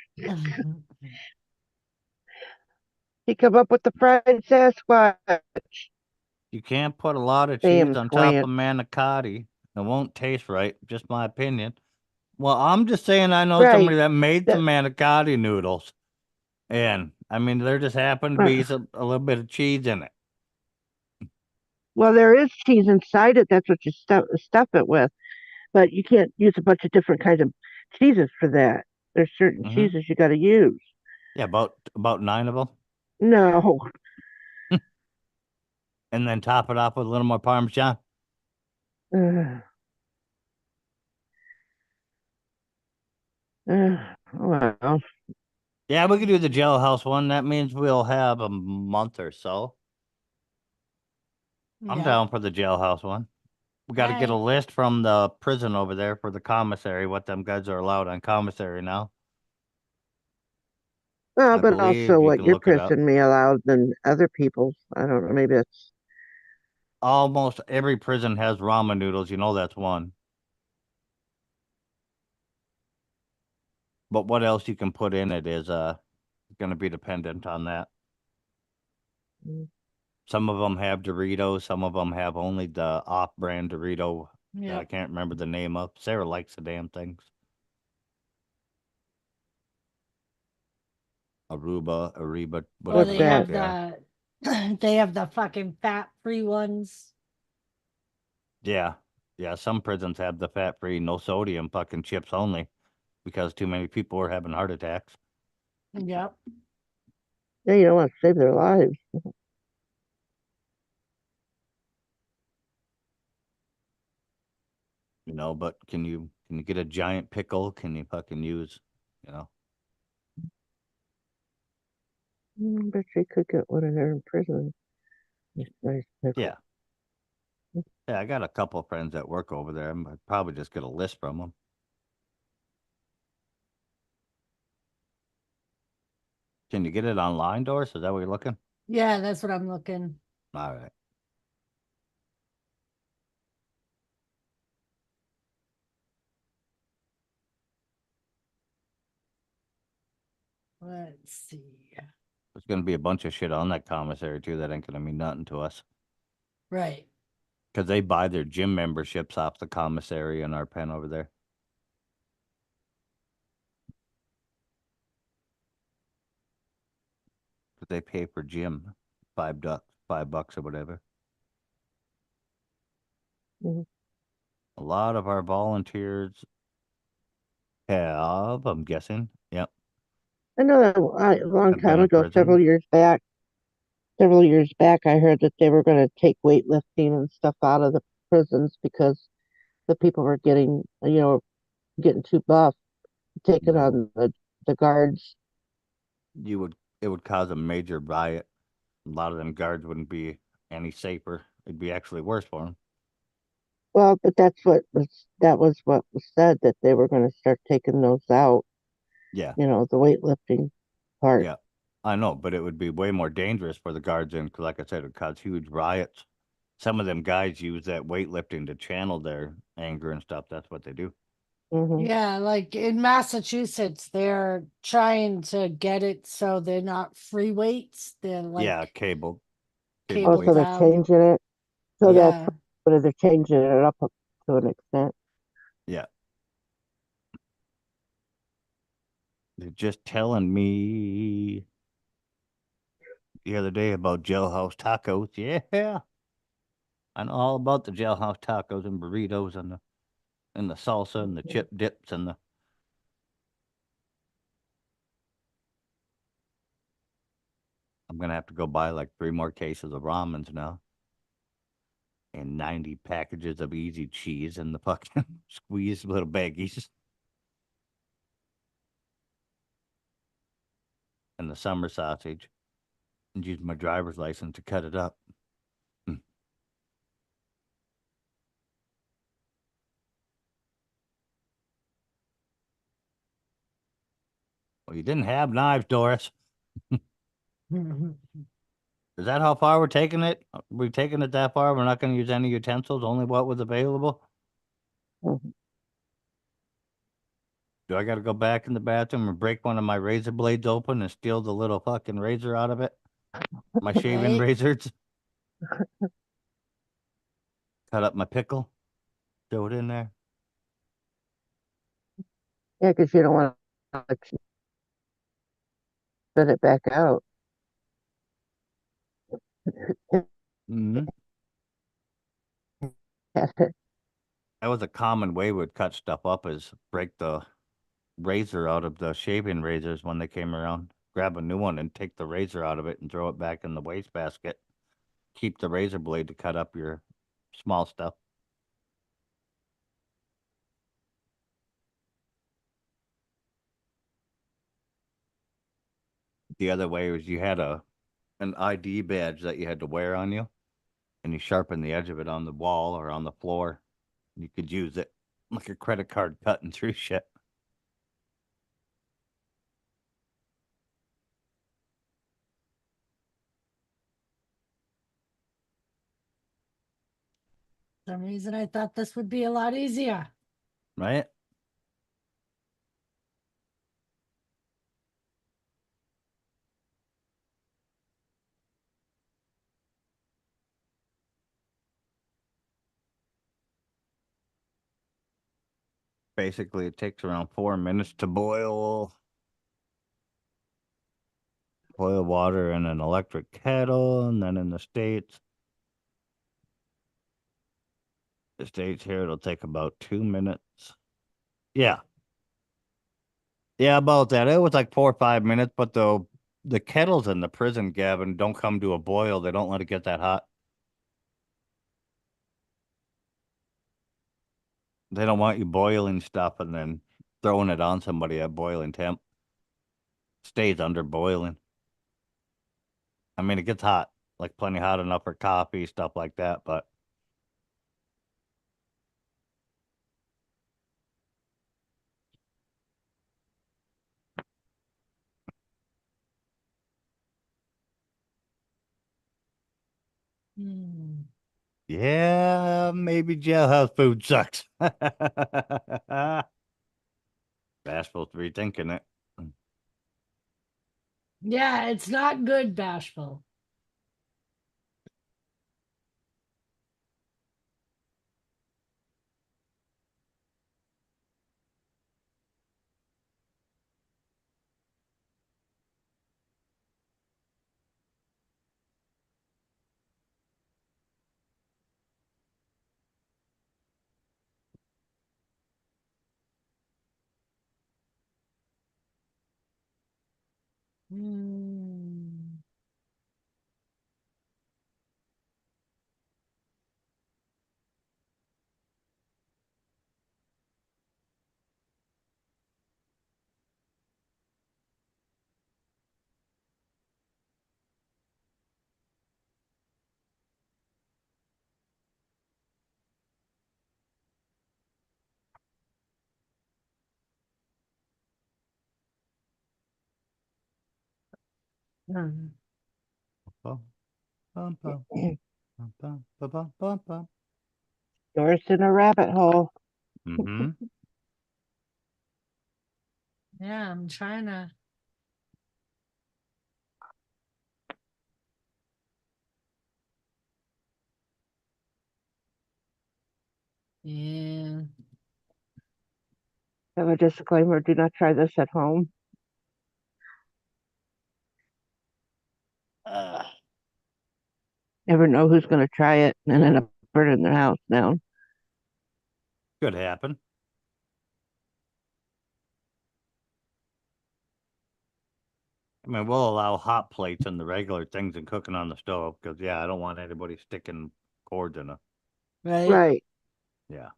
He come up with the fried Sasquatch. You can't put a lot of cheese Damn on top of Grant. manicotti. It won't taste right. Just my opinion. Well, I'm just saying I know Right. somebody that made That, some manicotti noodles. And, I mean, there just happened to be a little bit of cheese in it. well, there is cheese inside it. That's what you stuff it with. But you can't use a bunch of different kinds of cheeses for that. There's certain Mm-hmm. cheeses you got to use. Yeah, about 9 of them. No. And then top it off with a little more Parmesan. Well, Yeah, we could do the jailhouse one. That means we'll have a month or so. I'm Yep. down for the jailhouse one. We got to get a Alright. list from the prison over there for the commissary, what them guys are allowed on commissary now. I but also believe you what can your look it up. prison may allow than other people's. I don't know. Maybe it's Almost every prison has ramen noodles. You know that's one. But what else you can put in it is going to be dependent on that. Mm. Some of them have Doritos. Some of them have only the off-brand Dorito that I Yep. can't remember the name of. Sarah likes the damn things. Ariba, Or whatever What's the fuck that? they are. they have the fucking fat-free ones. Yeah. Yeah, some prisons have the fat-free, no sodium fucking chips only because too many people were having heart attacks. Yep. Yeah, you don't want to save their lives. You know, but can you get a giant pickle? Can you fucking use, you know? Bet you could get one in there in prison. Nice pickle. Yeah. Yeah, I got a couple of friends that work over there. I'd probably just get a list from them. Can you get it online, Doris? Is that what you're looking? Yeah, that's what I'm looking. All right. Let's see. There's going to be a bunch of shit on that commissary, too, that ain't going to mean nothing to us. Right. Because they buy their gym memberships off the commissary in our pen over there. They pay per gym, $5 or whatever. Mhm. A lot of our volunteers have, I'm guessing, yep, I know that a long have been time in ago, prison. several years back, I heard that they were going to take weightlifting and stuff out of the prisons because the people were getting too buff, taking No, on the guards. it would cause a major riot. A lot of them guards wouldn't be any safer. It'd be actually worse for them. Well, but that was what was said, that they were going to start taking those out, Yeah, the weightlifting part. yeah, I know, but it would be way more dangerous for the guards in, because, like I said, it would cause huge riots. Some of them guys use that weightlifting to channel their anger and stuff. That's what they do. Hmm. Yeah, like in Massachusetts, they're trying to get it so they're not free weights. They're Yeah, like cable Also, cabled weights. they're down. changing it. So that's Yeah. what they're changing it up to an extent. Yeah, they're just telling me the other day about jailhouse tacos. Yeah, I know all about the jailhouse tacos and burritos and the salsa and the chip dips and the. I'm gonna have to go buy like 3 more cases of ramens now and 90 packages of easy cheese and the fucking squeezed little baggies and the summer sausage and use my driver's license to cut it up. Mm. Well, you didn't have knives, Doris. Is that how far we're taking it? We're taking it that far? We're not going to use any utensils, only what was available? Mhm. Do I got to go back in the bathroom and break one of my razor blades open and steal the little fucking razor out of it? My shaving Right. razors? Cut up my pickle? Throw it in there? Yeah, because you don't want to spit it back out. Mm-hmm. That was a common way we'd cut stuff up, is break the razor out of the shaving razors when they came around. Grab a new one and take the razor out of it and throw it back in the wastebasket. Keep the razor blade to cut up your small stuff. The other way was you had an ID badge that you had to wear on you, and you sharpen the edge of it on the wall or on the floor. You could use it like a credit card cutting through shit. For some reason I thought this would be a lot easier. Right? Basically, it takes around 4 minutes to boil water in an electric kettle, and then in the states here, it'll take about 2 minutes. Yeah, yeah, about that. It was like 4 or 5 minutes, but the kettles in the prison, Gavin, don't come to a boil. They don't let it get that hot. They don't want you boiling stuff and then throwing it on somebody at boiling temp. Stays under boiling. I mean, it gets hot, like plenty hot enough for coffee, stuff like that, but Hmm. yeah, maybe jailhouse food sucks. Bashful's rethinking it. Yeah, it's not good, Bashful. Mm. Hmm. Bum, bum, bum, bum, bum, bum, bum, bum, bum. Doors in a rabbit hole. Mm-hmm. Yeah, I'm trying to. Yeah. Have a disclaimer: do not try this at home. Ugh. Never know who's going to try it and end up burning their house down. Could happen. I mean, we'll allow hot plates and the regular things and cooking on the stove because, yeah, I don't want anybody sticking cords in a. Right. Right. Yeah.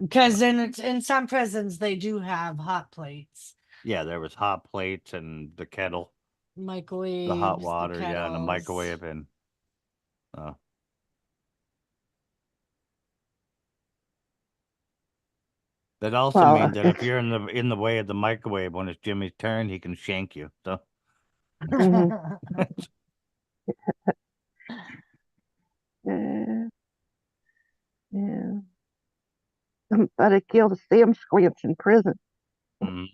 Because in some prisons they do have hot plates, Yeah, there was hot plates and the kettle, the hot microwaves, the water, yeah, and the kettles. microwave. And uh, that also Well, means that if it's you're in the way of the microwave when it's Jimmy's turn, he can shank you. So, mhm. Yeah, yeah. But it killed Sam Squinch in prison. mm,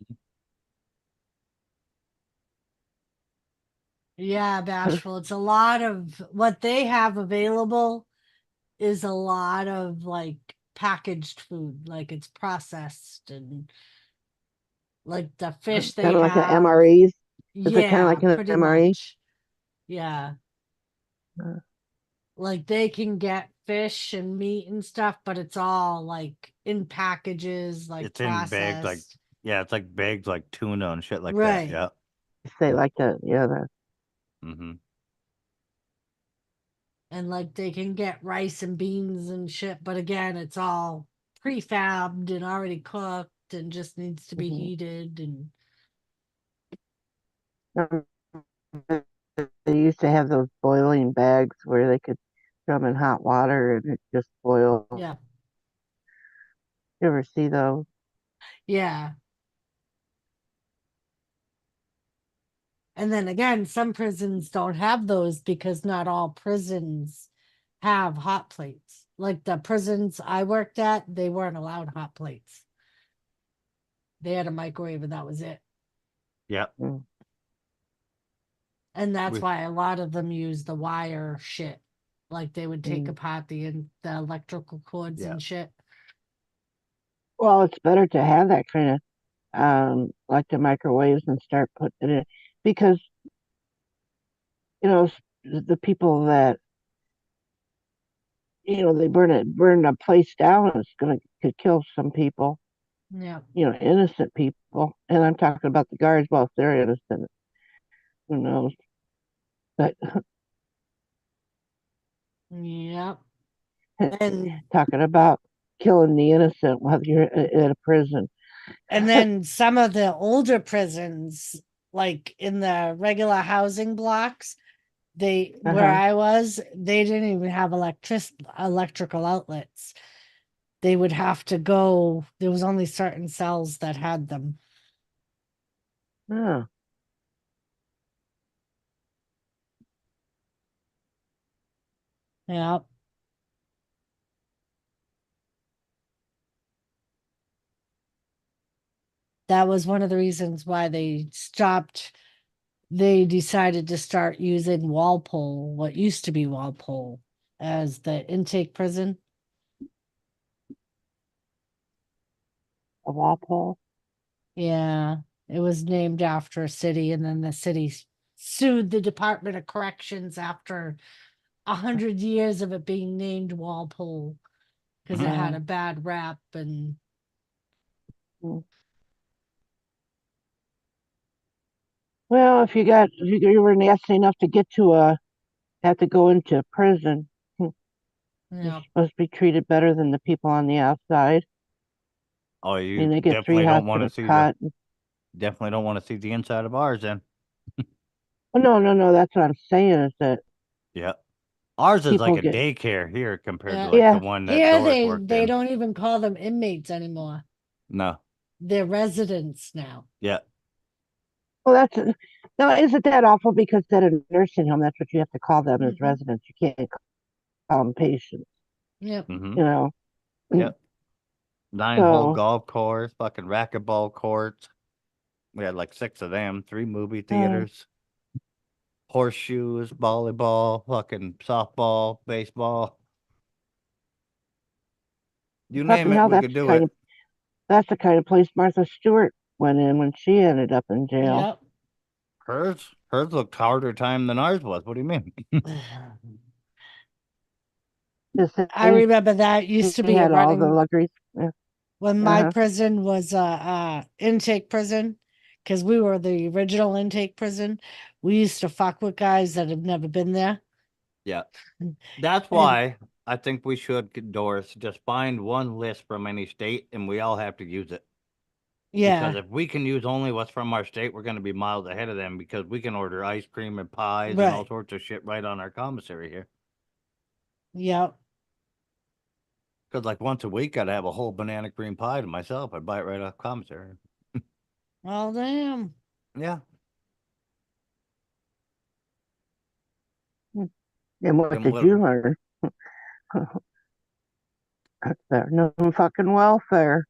Yeah, Bashful. It's a lot of what they have available is a lot of like packaged food, like it's processed and like the fish they Kind of like an have. MREs. Is it kind of Yeah, like an pretty MRE? much. Yeah. Uh, Like they can get fish and meat and stuff, but it's all like in packages, like it's in bags like, processed. yeah, it's like bags like tuna and shit like that. Right. Yeah. say like the yeah the Mm-hmm. And like they can get rice and beans and shit, but again, it's all prefabbed and already cooked and just needs to be mhm. heated and Um, they used to have those boiling bags where they could throw them in hot water and it just boiled. yeah. You ever see those? Yeah. And then again, some prisons don't have those because not all prisons have hot plates. Like the prisons I worked at, they weren't allowed hot plates. They had a microwave and that was it. Yeah. Mm, And that's We, why a lot of them use the wire shit. Like they would take mm. apart the electrical cords yeah. and shit. Well, it's better to have that kind of like the microwaves and start putting it in because the people that they burn a place down, it's gonna could kill some people, Yeah. innocent people, and I'm talking about the guards. Well, if they're innocent, who knows? But Yep. And talking about killing the innocent while you're at a prison. and then some of the older prisons, like in the regular housing blocks, they where Uh-huh. I was, they didn't even have electrical outlets. They would have to go, there was only certain cells that had them. Oh, Yeah. That was one of the reasons why they decided to start using Walpole, what used to be Walpole, as the intake prison. a Walpole. Yeah, it was named after a city, and then the city sued the Department of Corrections after 100 years of it being named Walpole because it had Uh, a bad rap and mm, Well, if you were nasty enough to get to have to go into prison, you're Yeah. supposed to be treated better than the people on the outside. Oh, I you mean, they get 3 definitely don't hots want and to a see cot. the inside of ours then. Oh, no, no, no. That's what I'm saying is that Yeah. Ours is like people a get, daycare here compared to Yeah. like the yeah. one that Here Doris they worked they in. don't even call them inmates anymore. No. They're residents now. Yeah. Well, no, isn't that awful? Because at a nursing home, that's what you have to call them as Mhm. residents. You can't call them patients, Yep. Mm-hmm. you know. Yep. 9-hole So, golf course, fucking racquetball courts. We had like 6 of them, 3 movie uh, theaters, horseshoes, volleyball, fucking softball, baseball. You name fucking it, hell, we could do it. that's the kind of place Martha Stewart went in when she ended up in jail. Yep. Hers looked harder time than ours was. What do you mean? Just I remember that used to they be a had all the running luxuries. Yeah. when my Uh-huh. prison was a intake prison because we were the original intake prison. We used to fuck with guys that have never been there. Yeah. That's And why I think we should, Doris, just find one list from any state and we all have to use it. Because yeah, if we can use only what's from our state, we're going to be miles ahead of them because we can order ice cream and pies and all right. sorts of shit right on our commissary here. Yep. Because like once a week, I'd have a whole banana cream pie to myself. I'd buy it right off commissary. Well, damn. Yeah. And what Give 'em a did little. you learn? No fucking welfare.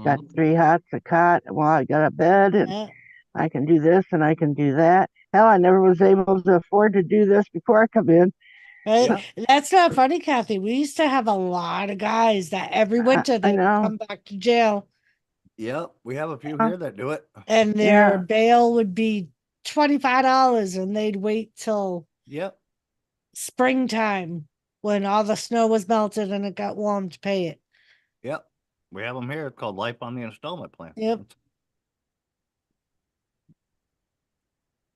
Got Mhm. 3 hots, a cot. Well, I got a bed, and Yeah. I can do this and I can do that. Hell, I never was able to afford to do this before I come in. Right? Yeah. That's not funny, Kathy. We used to have a lot of guys that every winter I they would know. come back to jail Yep. We have a few Uh, here that do it. and their yeah. bail would be $25 and they'd wait till Yep. springtime when all the snow was melted and it got warm to pay it. Yep. We have them here. It's called Life on the Installment Plan. Yep.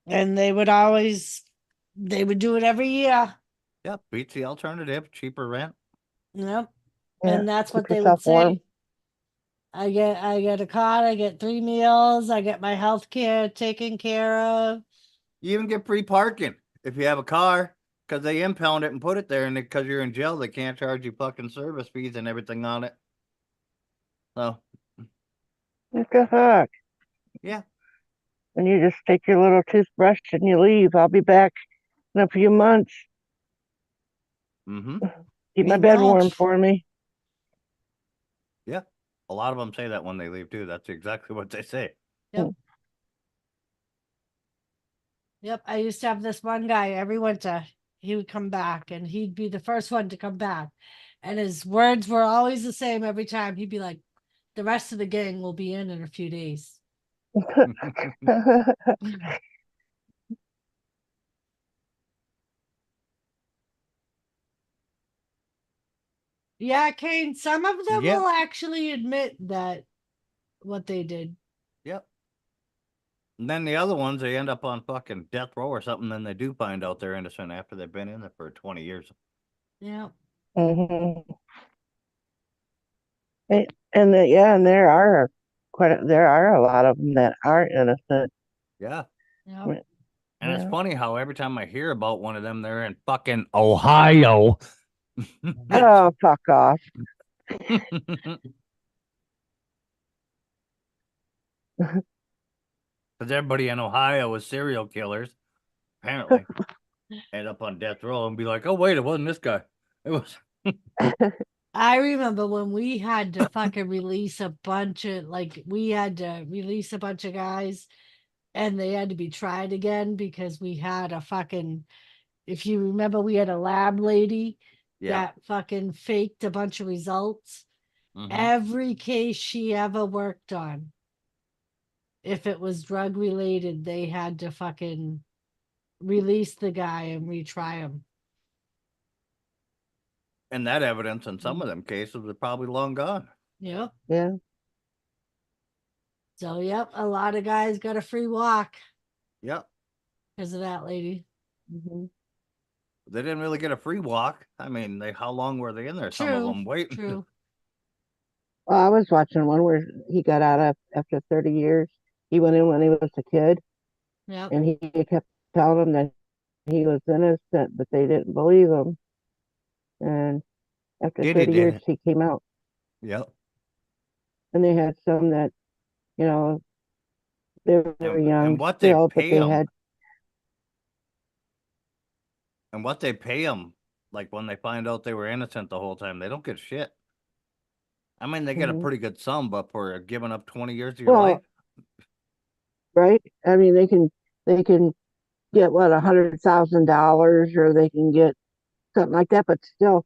And they would do it every year. Yep. Beats the alternative. Cheaper rent. Yep. Yeah. And that's Keep what they yourself would warm. say. I get a cot, I get 3 meals, I get my health care taken care of. You even get free parking if you have a car because they impound it and put it there. And because you're in jail, they can't charge you fucking service fees and everything on it. So, What the fuck? yeah. And you just take your little toothbrush and you leave. I'll be back in a few months. Mm-hmm. Keep my Pretty bed warm much. for me. Yeah. A lot of them say that when they leave too. That's exactly what they say. Yep. Yep. I used to have this one guy every winter. He would come back and he'd be the first one to come back. And his words were always the same every time. He'd be like, the rest of the gang will be in a few days. Yeah, Kane, some of them Yep. will actually admit that what they did. Yep. And then the other ones, they end up on fucking death row or something. Then they do find out they're innocent after they've been in there for 20 years. Yeah. Mhm. And there are a lot of them that are innocent. Yeah. Yeah. And it's Yeah. funny how every time I hear about one of them, they're in fucking Ohio. Oh, fuck off. Because everybody in Ohio is serial killers, apparently. End up on death row and be like, oh, wait, it wasn't this guy. It was. I remember when we had to fucking release a bunch of we had to release a bunch of guys and they had to be tried again because we had a fucking if you remember we had a lab lady Yeah. that fucking faked a bunch of results. Mm-hmm. Every case she ever worked on, if it was drug related, they had to fucking release the guy and retry him. And that evidence in some of them cases are probably long gone. Yep. Yeah. So, yep, a lot of guys got a free walk. Yep. because of that lady. Mhm. They didn't really get a free walk. I mean, how long were they in there? Some of True. them waiting. True. Well, I was watching one where he got out after 30 years. He went in when he was a kid, Yep. and he kept telling them that he was innocent, but they didn't believe him. And after Did he 30 years, did? he came out. Yep. And they had some that, you know, they were And young what they still, but pay they them, had, and what they pay them, like when they find out they were innocent the whole time, they don't get shit. I mean, they get a mhm. pretty good sum, but for giving up 20 years of your life, Well, right? I mean, they can get what, $100,000, or they can get something like that, but still,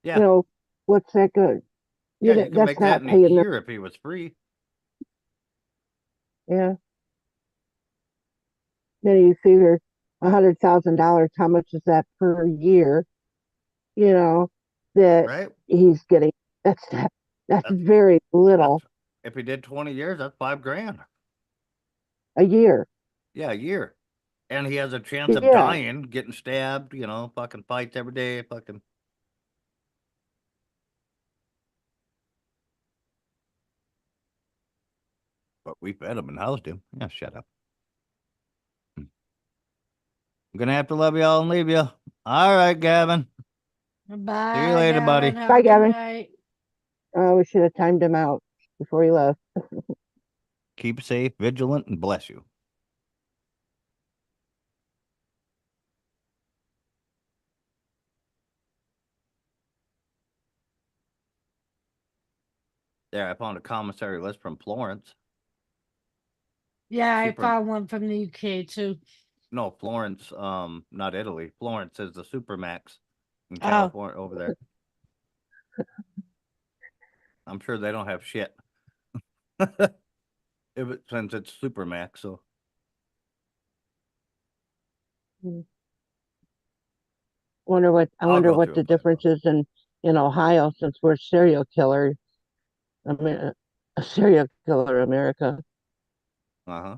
yeah, you know, what's that good? yeah, you can That's make that not in a paying them. year if he was free, Yeah. Then you figure $100,000, how much is that per year? You know, that right? he's getting. That's not, that's That's very that's little if he did 20 years, that's 5 grand. a year. Yeah, a year. And he has a chance of Yeah. dying, getting stabbed, fucking fights every day, fucking. But we fed him and housed him. Yeah, shut up. I'm gonna have to love y'all and leave you. All right, Gavin. See you Bye, later, Gavin. buddy. Have Bye, a good Gavin. night. We should have timed him out before he left. Keep safe, vigilant, and bless you. There, I found a commissary list from Florence. Yeah, I Super. found one from the UK too. No, Florence. Not Italy. Florence is the Supermax in Oh, California over there. I'm sure they don't have shit. Since it's Supermax, so I I'll wonder go what through the and find difference is in Ohio, since we're serial killer. I mean, a serial killer America. one. Uh huh.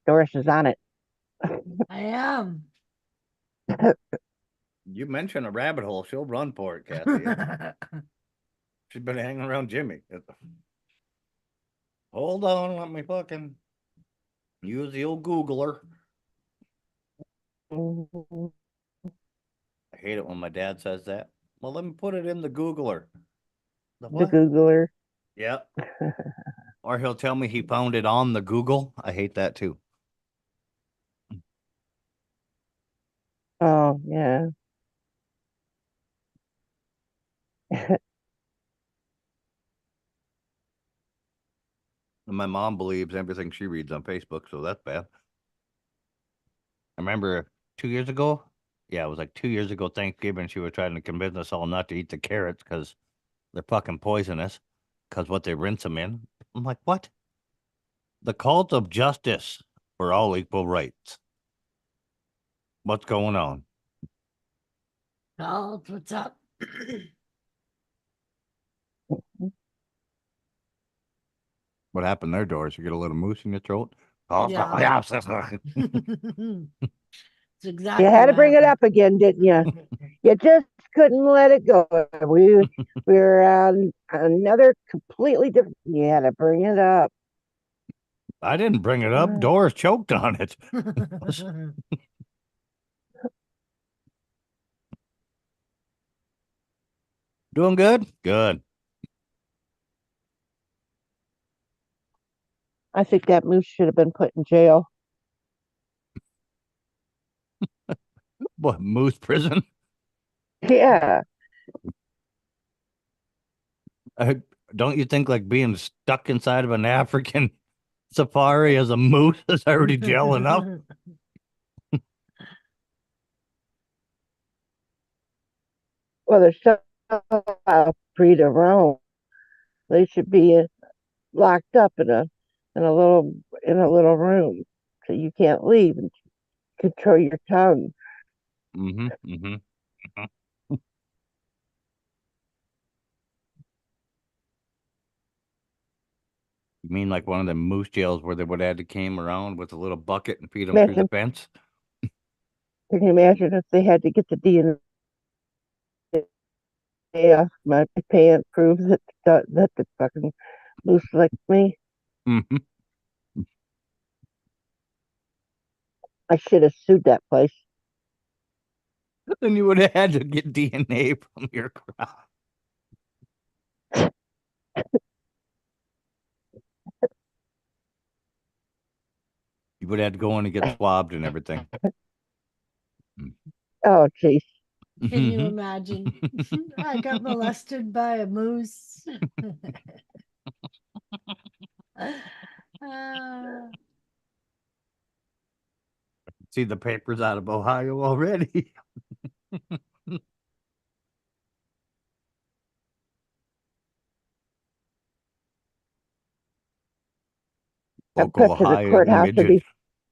Doris is on it. I am. You mention a rabbit hole, she'll run for it, Kathy. She's been hanging around Jimmy. Hold on, let me fucking use the old Googler. Mhm. I hate it when my dad says that. Well, let me put it in the Googler. The The what? Googler. Yep. Or he'll tell me he found it on the Google. I hate that too. Oh, yeah. And my mom believes everything she reads on Facebook, so that's bad. I remember 2 years ago. Yeah, it was like 2 years ago, Thanksgiving. She was trying to convince us all not to eat the carrots because they're fucking poisonous. Because what they rinse them in. I'm like, what? The cult of justice for all equal rights. What's going on? Oh, what's up? What happened there, Doris? You get a little moose in your throat? Oh, Yeah. It's You exactly had to what bring it happened. up again, didn't you? You just couldn't let it go. We were on another completely different. You had to bring it up. I didn't bring it up. Mm. Doris choked on it. Doing good? Good. I think that moose should have been put in jail. What, moose prison? Yeah. I, don't you think like being stuck inside of an African safari as a moose is already jail enough? Well, they're so free to roam. They should be locked up in a in a little room, so you can't leave and control your tongue. Mm-hmm. Mm-hmm. You mean like one of them moose jails where they would have to came around with a little bucket and feed them through the Imagine, fence? can you imagine if they had to get the DNA off my pants, prove that the fucking moose licked me? Mm-hmm. I should have sued that place. Then you would have had to get DNA from your crowd. You would have to go in and get swabbed and everything. Oh, jeez. Can you Mm-hmm. imagine? I got molested by a moose. Uh, See the papers out of Ohio already. I Local bet you the Ohio courthouse would midget. be.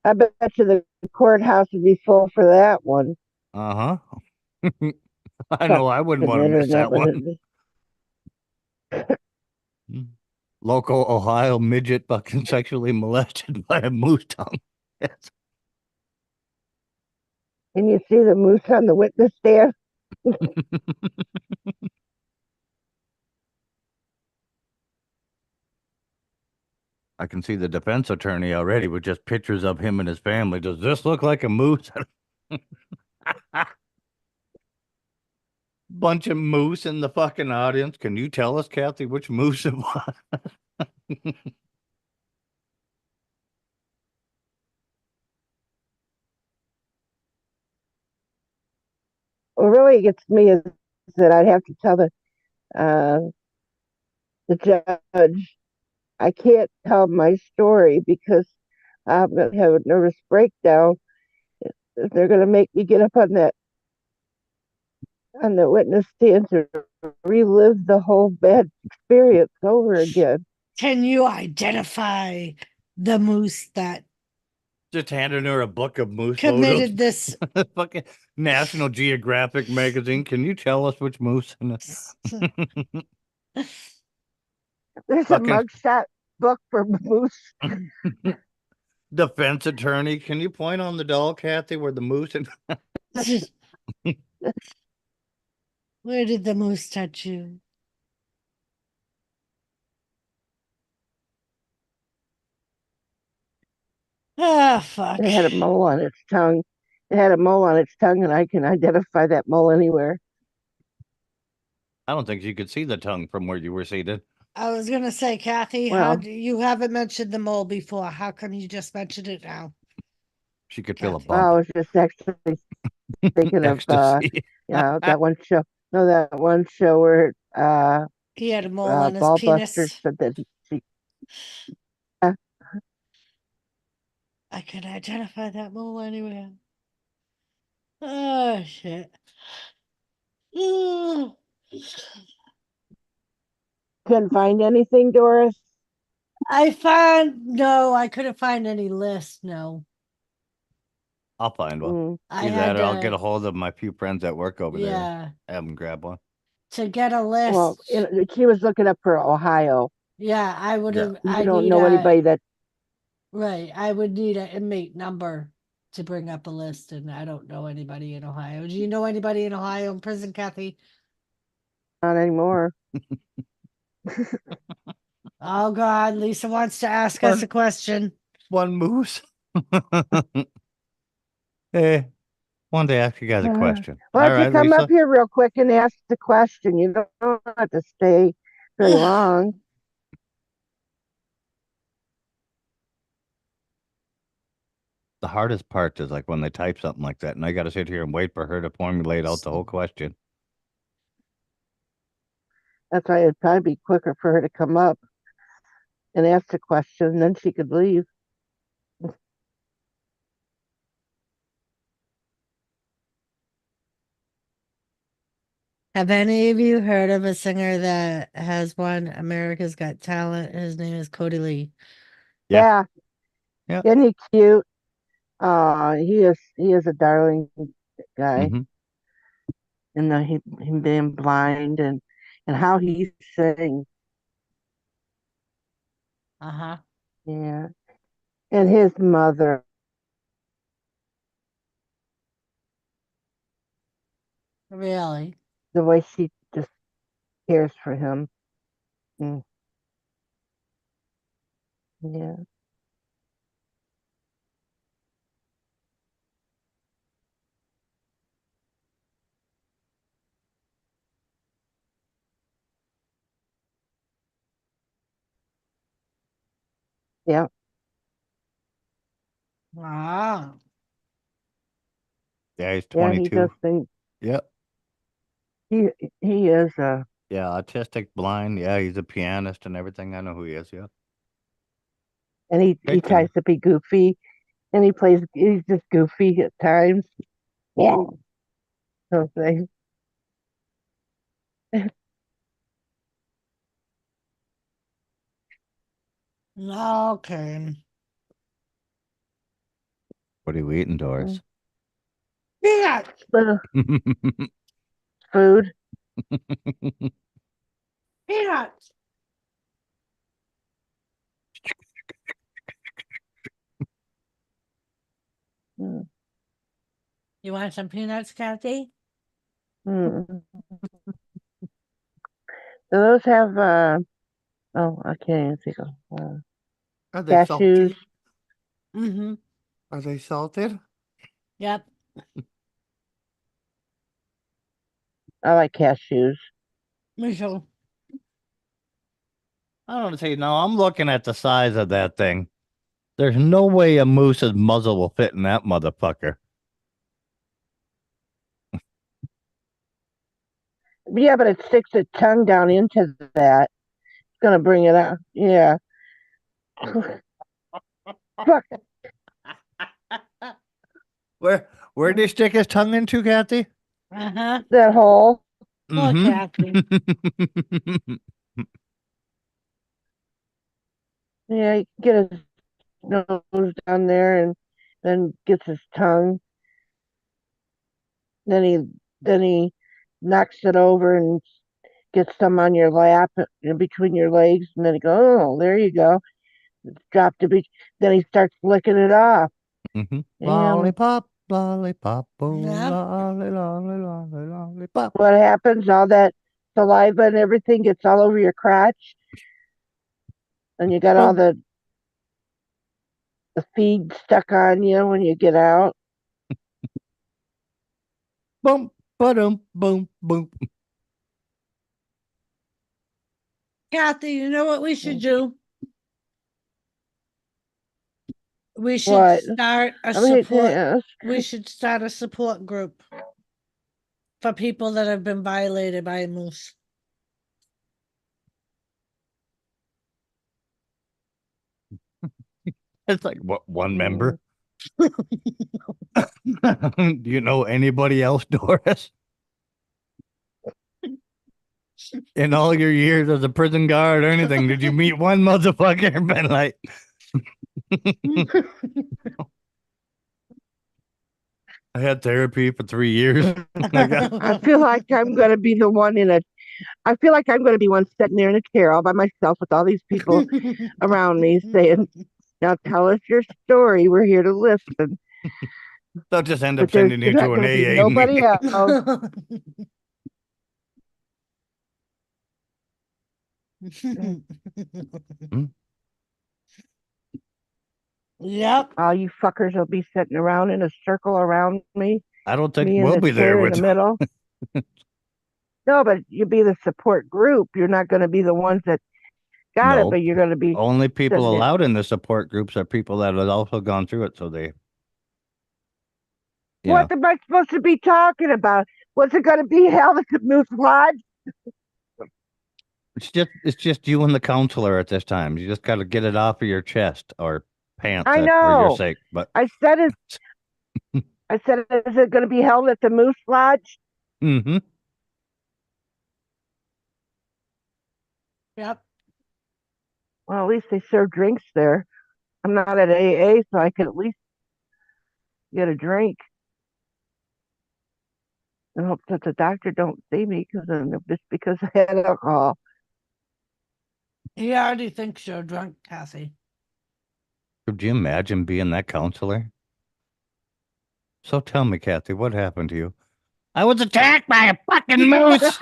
I bet you the courthouse would be full for that one. Uh-huh. I know I wouldn't Fucking want to miss internet that with one. it. Local Ohio midget fucking sexually molested by a moose tongue. Yes. And you see the moose on the witness stand. I can see the defense attorney already with just pictures of him and his family. Does this look like a moose? Bunch of moose in the fucking audience. Can you tell us, Kathy, which moose it was? What really gets me is that I'd have to tell uh, the judge I can't tell my story because I'm going to have a nervous breakdown. They're going to make me get up on the witness stand to relive the whole bad experience over again. can you identify the moose that Just handing her a book of moose photos. committed this? Fucking National Geographic magazine. Can you tell us which moose? There's a Fucking mugshot book for moose. defense attorney. Can you point on the doll, Kathy, where the moose and Where did the moose touch you? Ah, fuck. It had a mole on its tongue. It had a mole on its tongue, and I can identify that mole anywhere. I don't think you could see the tongue from where you were seated. I was gonna say, Kathy, how Well, do you haven't mentioned the mole before? How come you just mentioned it now? She could feel a Kathy. I bump. was just actually thinking of Ecstasy. that one show. No, that one show where He had a mole on his Ballbuster penis. said that she I can identify that mole anywhere. Oh shit. Mm. couldn't find anything, Doris. I couldn't find any list. No, I'll find one. Mm. I Either had that or I'll get a to. hold of my few friends at work over there. Yeah, Have them grab one. to get a Well, list. she was looking up for Ohio. Yeah, I would Yeah. have. You I don't need know a anybody that right. I would need an inmate number to bring up a list, and I don't know anybody in Ohio. Do you know anybody in Ohio in prison, Kathy? not anymore. Oh God, Lisa wants to ask us a question. One moose. Hey, wanted to ask you guys a question. Why All don't you right, come Lisa. up here real quick and ask the question? You don't have to stay very long. The hardest part is like when they type something like that, and I got to sit here and wait for her to formulate out the whole question. That's why it'd probably be quicker for her to come up and ask the question, and then she could leave. Have any of you heard of a singer that has won America's Got Talent? His name is Cody Lee. Yeah. Yeah. Isn't he cute? He is a darling guy. Hmm. And him being blind and how he sings. Uh-huh. Yeah. And his mother, Really? the way she just cares for him. Mm, yeah. Yeah. Wow. Yeah, he's Yeah, he 22. does think Yep. he he is Yeah, autistic, blind. Yeah, he's a pianist and everything. I know who he is. Yeah. and he Great guy. tries to be goofy and he's just goofy at times. Yeah. Something. Okay. What are you eating, Doris? Peanuts. Food. Peanuts. Mm, You want some peanuts, Kathy? mm. Do those have oh, I can't even think of Are they cashews. salty? Mm-hmm. Are they salted? Yep. I like cashews. Me too. I don't say no. I'm looking at the size of that thing. There's no way a moose's muzzle will fit in that motherfucker. Yeah, but it sticks its tongue down into that. It's gonna bring it out. Yeah. Fuck Where did he stick his tongue into, Kathy? Uh-huh. that hole. Poor Mm-hmm. Kathy. Yeah, he get his nose down there and then gets his tongue. Then he knocks it over and gets some on your lap in between your legs, and then he goes, "Oh, there you go." Drop to beach. Then he starts licking it off. Mm-hmm. And Lollipop, lollipop, oh, Yep. lollipop. what happens? All that saliva and everything gets all over your crotch, and you got all Boom, the feed stuck on you when you get out. boom, boom, boom, boom. Kathy, you know what we should do? We should What? start a I mean, support. We should start a support group for people that have been violated by a moose. It's like what, one mm, member? Do you know anybody else, Doris? In all your years as a prison guard or anything, did you meet one motherfucker and been like, I had therapy for 3 years? Like, I feel like I'm gonna be the one in a. I feel like I'm gonna be one sitting there in a chair all by myself with all these people around me saying, "Now tell us your story. We're here to listen." they'll just end up But there's sending you not to an gonna be AA nobody meeting. else. Hmm? Yep. All you fuckers will be sitting around in a circle around me, I don't think me in we'll the be there chair in the with middle. No, but you be the support group. You're not going to be the ones that got it, no. but you're going to be Only people sitting there. allowed in the support groups are people that have also gone through it. So they, you know, What am I supposed to be talking about? What's it going to be held at the Moose Lodge? it's just you and the counselor at this time. You just got to get it off of your chest or pants I for your know. sake. But I said it. I said, is it going to be held at the Moose Lodge? mm-hmm. Yep. Well, at least they serve drinks there. I'm not at AA, so I could at least get a drink and hope that the doctor don't see me just because I had alcohol. He already thinks you're drunk, Cassie. Could you imagine being that counselor? So tell me, Kathy, what happened to you? I was attacked by a fucking moose.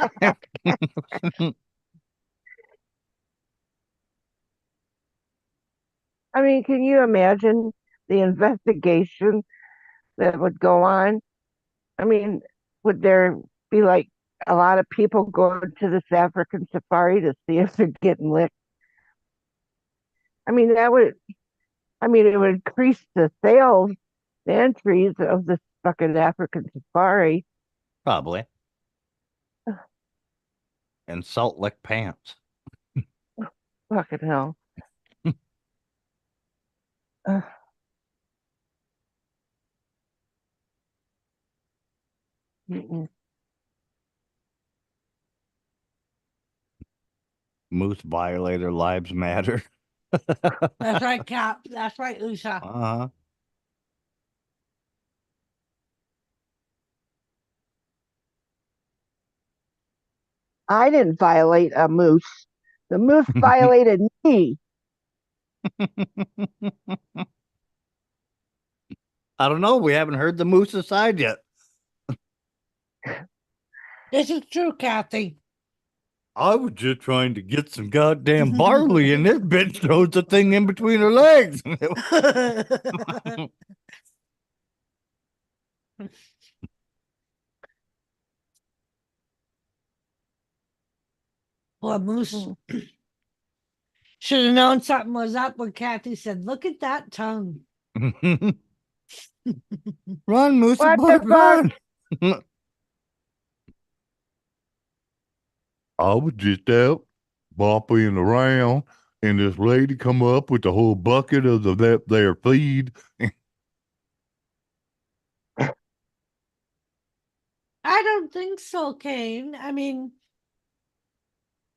I mean, can you imagine the investigation that would go on? I mean, would there be like a lot of people going to this African safari to see if they're getting licked? I mean, it would increase the sales, the entries of this fucking African safari. Probably. And salt lick pants. Fucking hell. Uh, mm-mm. Moose violator lives matter. That's right, Cap. That's right, Usha. Uh-huh. I didn't violate a moose. The moose violated me. I don't know. We haven't heard the moose's side yet. This is true, Kathy. I was just trying to get some goddamn barley, and this bitch throws the thing in between her legs. Well, Moose should have known something was up when Kathy said, "Look at that tongue." Run, Moose, What boy, the fuck? run. I was just out bopping around, and this lady come up with the whole bucket of that their feed. I don't think so, Kane. I mean,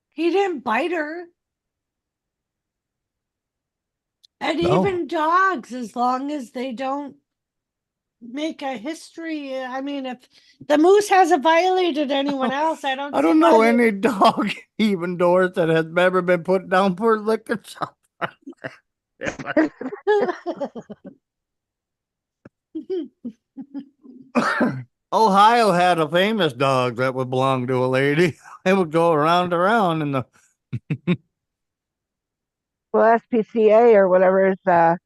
he didn't bite her. And No. even dogs, as long as they don't make a history. I mean, if the moose hasn't violated anyone else, I don't I see don't know why any dog, even doors, that has ever been put down for liquor. Ohio had a famous dog that would belong to a lady. It would go around in the. Well, SPCA or whatever is the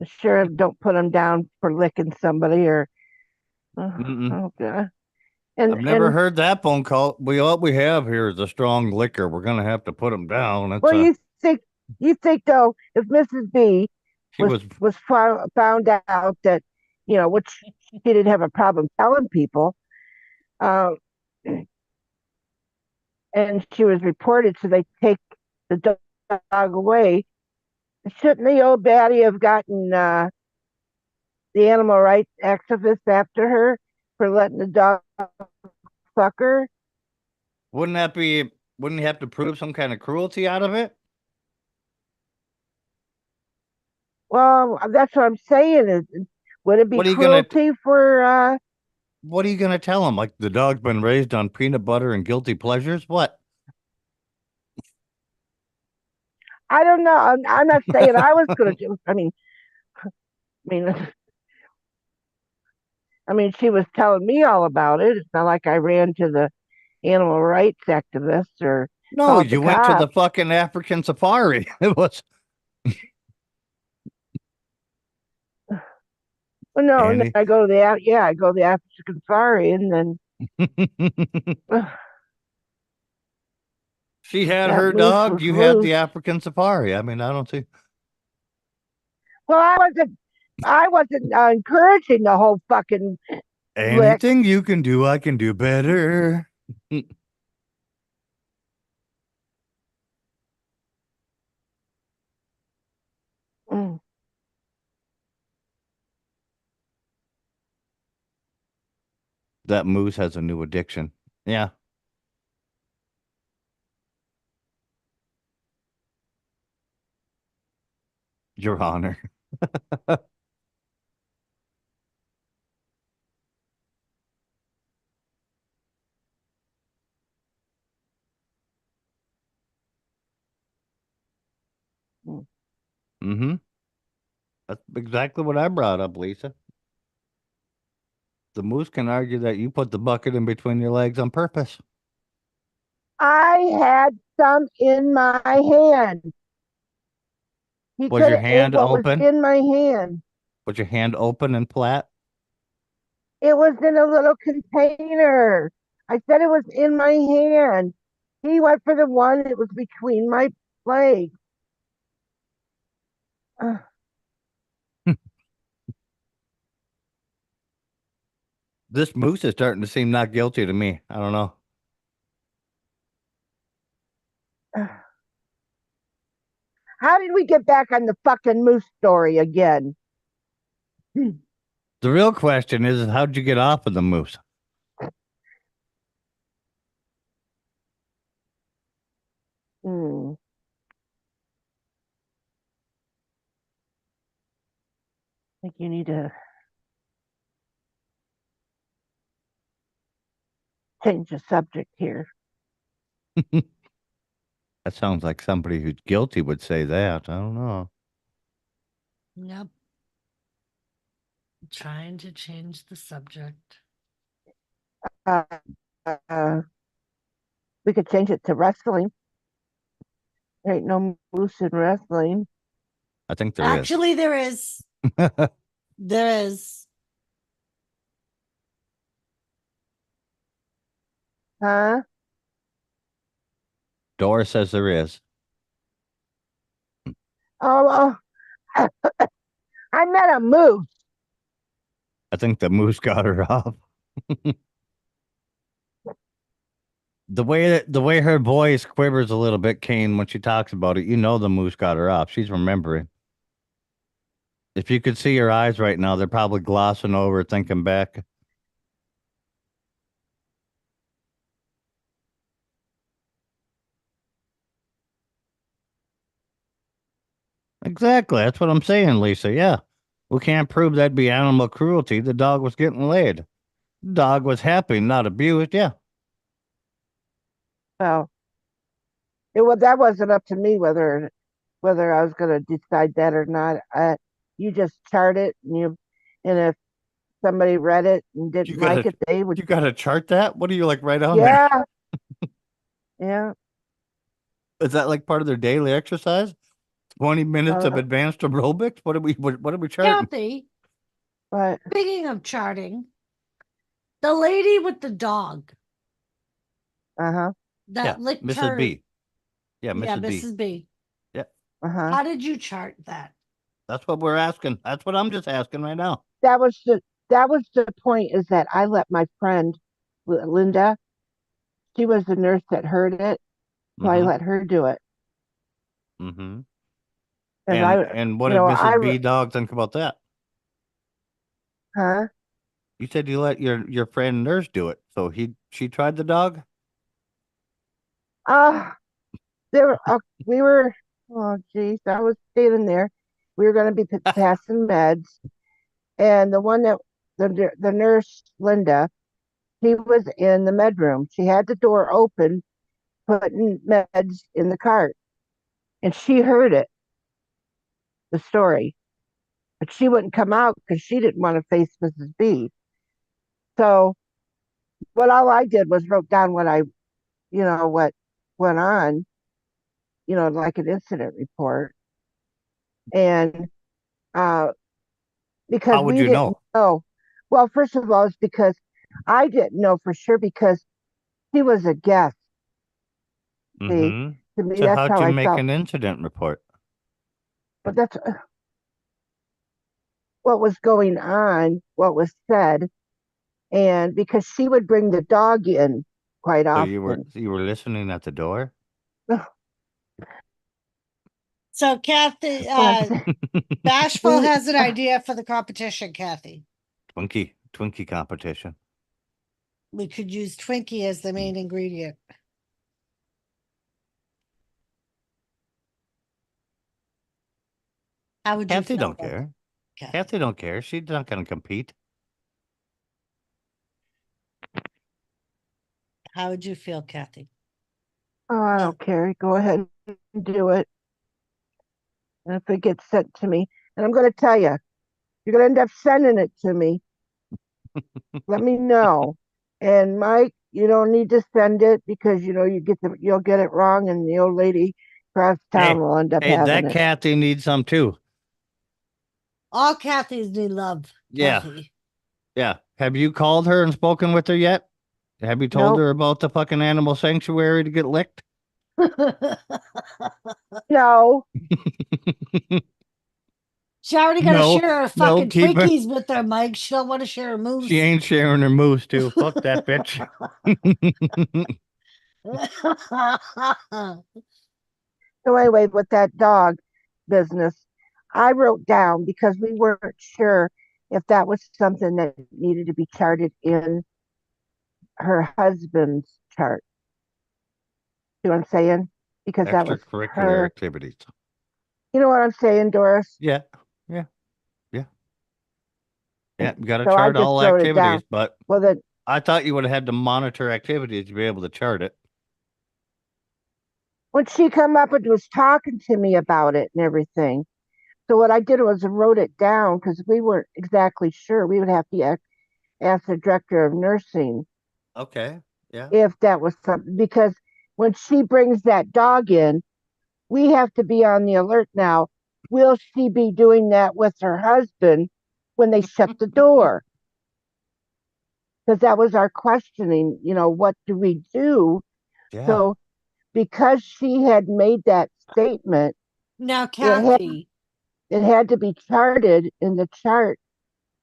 sheriff don't put them down for licking somebody or oh god. I've never And heard that phone call. What we have here is a strong liquor. We're gonna have to put them down. That's well, you think though if Mrs. B she was found out that which she didn't have a problem telling people, um, and she was reported, so they take the dog away. Shouldn't the old baddie have gotten the animal rights activist after her for letting the dog fuck her? wouldn't that be wouldn't you have to prove some kind of cruelty out of it? Well, that's what I'm saying. Would it be What are you gonna cruelty for? What are you gonna tell them? Like the dog's been raised on peanut butter and guilty pleasures? What? I don't know. I'm not saying I was going to do. I mean, she was telling me all about it. It's not like I ran to the animal rights activists or No, called the you went to the cops. fucking African safari. It was Well, no, and then Andy. I go to I go to the African safari, and then She had that her moose dog. was You had loose. the African safari. I mean, I don't see. Well, I wasn't encouraging the whole fucking lick. Anything you can do, I can do better. Mm. That moose has a new addiction. Yeah. Your Honor. Mm. Mm-hmm. That's exactly what I brought up, Lisa. The moose can argue that you put the bucket in between your legs on purpose. I had some in my hand. He Was could your have ate hand what was open? in my hand. Was your hand open and flat? It was in a little container. I said it was in my hand. He went for the one that was between my legs. Uh, This moose is starting to seem not guilty to me. I don't know. uh. How did we get back on the fucking moose story again? The real question is how'd you get off of the moose? Hmm. I think you need to change the subject here. That sounds like somebody who's guilty would say that. I don't know. Yep. Trying to change the subject. Uh, uh, we could change it to wrestling. There ain't no moose in wrestling. I think there is. Actually, there is. There is. Huh? Dora says there is. Oh, oh. I met a moose. I think the moose got her off. The way her voice quivers a little bit, Kane, when she talks about it, you know the moose got her off. She's remembering. If you could see her eyes right now, they're probably glossing over, thinking back. Exactly. That's what I'm saying, Lisa. Yeah. We can't prove that'd be animal cruelty. The dog was getting laid. The dog was happy, not abused. Yeah. Well, that wasn't up to me whether I was going to decide that or not. You just chart it, and if somebody read it and You didn't like gotta it, they would. you gotta chart that? What do you like right on there? Yeah, yeah. Is that like part of their daily exercise? 20 minutes of Uh, advanced aerobics? What are we charting? Kathy, but speaking of charting, the lady with the dog uh-huh, Yeah, that licked Mrs. her. B. Yeah, Yeah, Mrs. B. Mrs. B. Yeah. uh-huh. How did you chart that? That's what we're asking. That's what I'm just asking right now. That was the point, is that I let my friend Linda, she was the nurse that heard it, so I Mm-hmm. let her do it. Mm-hmm. And And what did I, Mrs. B dog think about that? huh? You said you let your friend nurse do it. So she tried the dog? Uh, we were, oh geez, I was standing there. We were going to be passing meds, and the one that the nurse Linda, she was in the med room. She had the door open, putting meds in the cart, and she heard it, the story, but she wouldn't come out because she didn't want to face Mrs. B. So what all I did was wrote down what went on, like an incident report, and uh, because How would we you didn't know? know. Well, first of all, it's because I didn't know for sure because he was a guest. See, Mm-hmm. to me, So that's how'd how you I make felt. an incident report? But that's what was going on, what was said, and because she would bring the dog in quite So you were often. you were listening at the door? So, Kathy, Well, I'm saying, Bashful we has an idea for the competition, Kathy. Twinkie competition. We could use Twinkie as the main ingredient. How would you Kathy feel don't about care. Kathy? Kathy don't care. She's not going to compete. How would you feel, Kathy? Oh, I don't care. Go ahead and do it. And if it gets sent to me, and I'm going to tell you, you're going to end up sending it to me. Let me know. And Mike, you don't need to send it because you'll get it wrong, and the old lady across town will end up Hey, having that it. Kathy needs some too. All Kathys need love, Yeah. Kathy. Yeah. Have you called her and spoken with her yet? Have you told Nope. her about the fucking animal sanctuary to get licked? No. She already got to No, share her no, fucking keep her. Twinkies with her, Mike. She don't want to share her moose. She ain't sharing her moose too. Fuck that bitch. So anyway, with that dog business, I wrote down because we weren't sure if that was something that needed to be charted in her husband's chart. You know what I'm saying? Because that was Extracurricular her. activities. You know what I'm saying, Doris? Yeah. Yeah. Yeah. Yeah. You got to So I chart just all wrote it down. activities, but Well, then I thought you would have had to monitor activities to be able to chart it. when she come up and was talking to me about it and everything, so what I did was I wrote it down because we weren't exactly sure. We would have to ask the director of nursing Okay. Yeah. if that was something because when she brings that dog in, we have to be on the alert now. Will she be doing that with her husband when they shut the door? Because that was our questioning, what do we do? Yeah. So because she had made that statement, Now, it had Kathy, it had to be charted in the chart.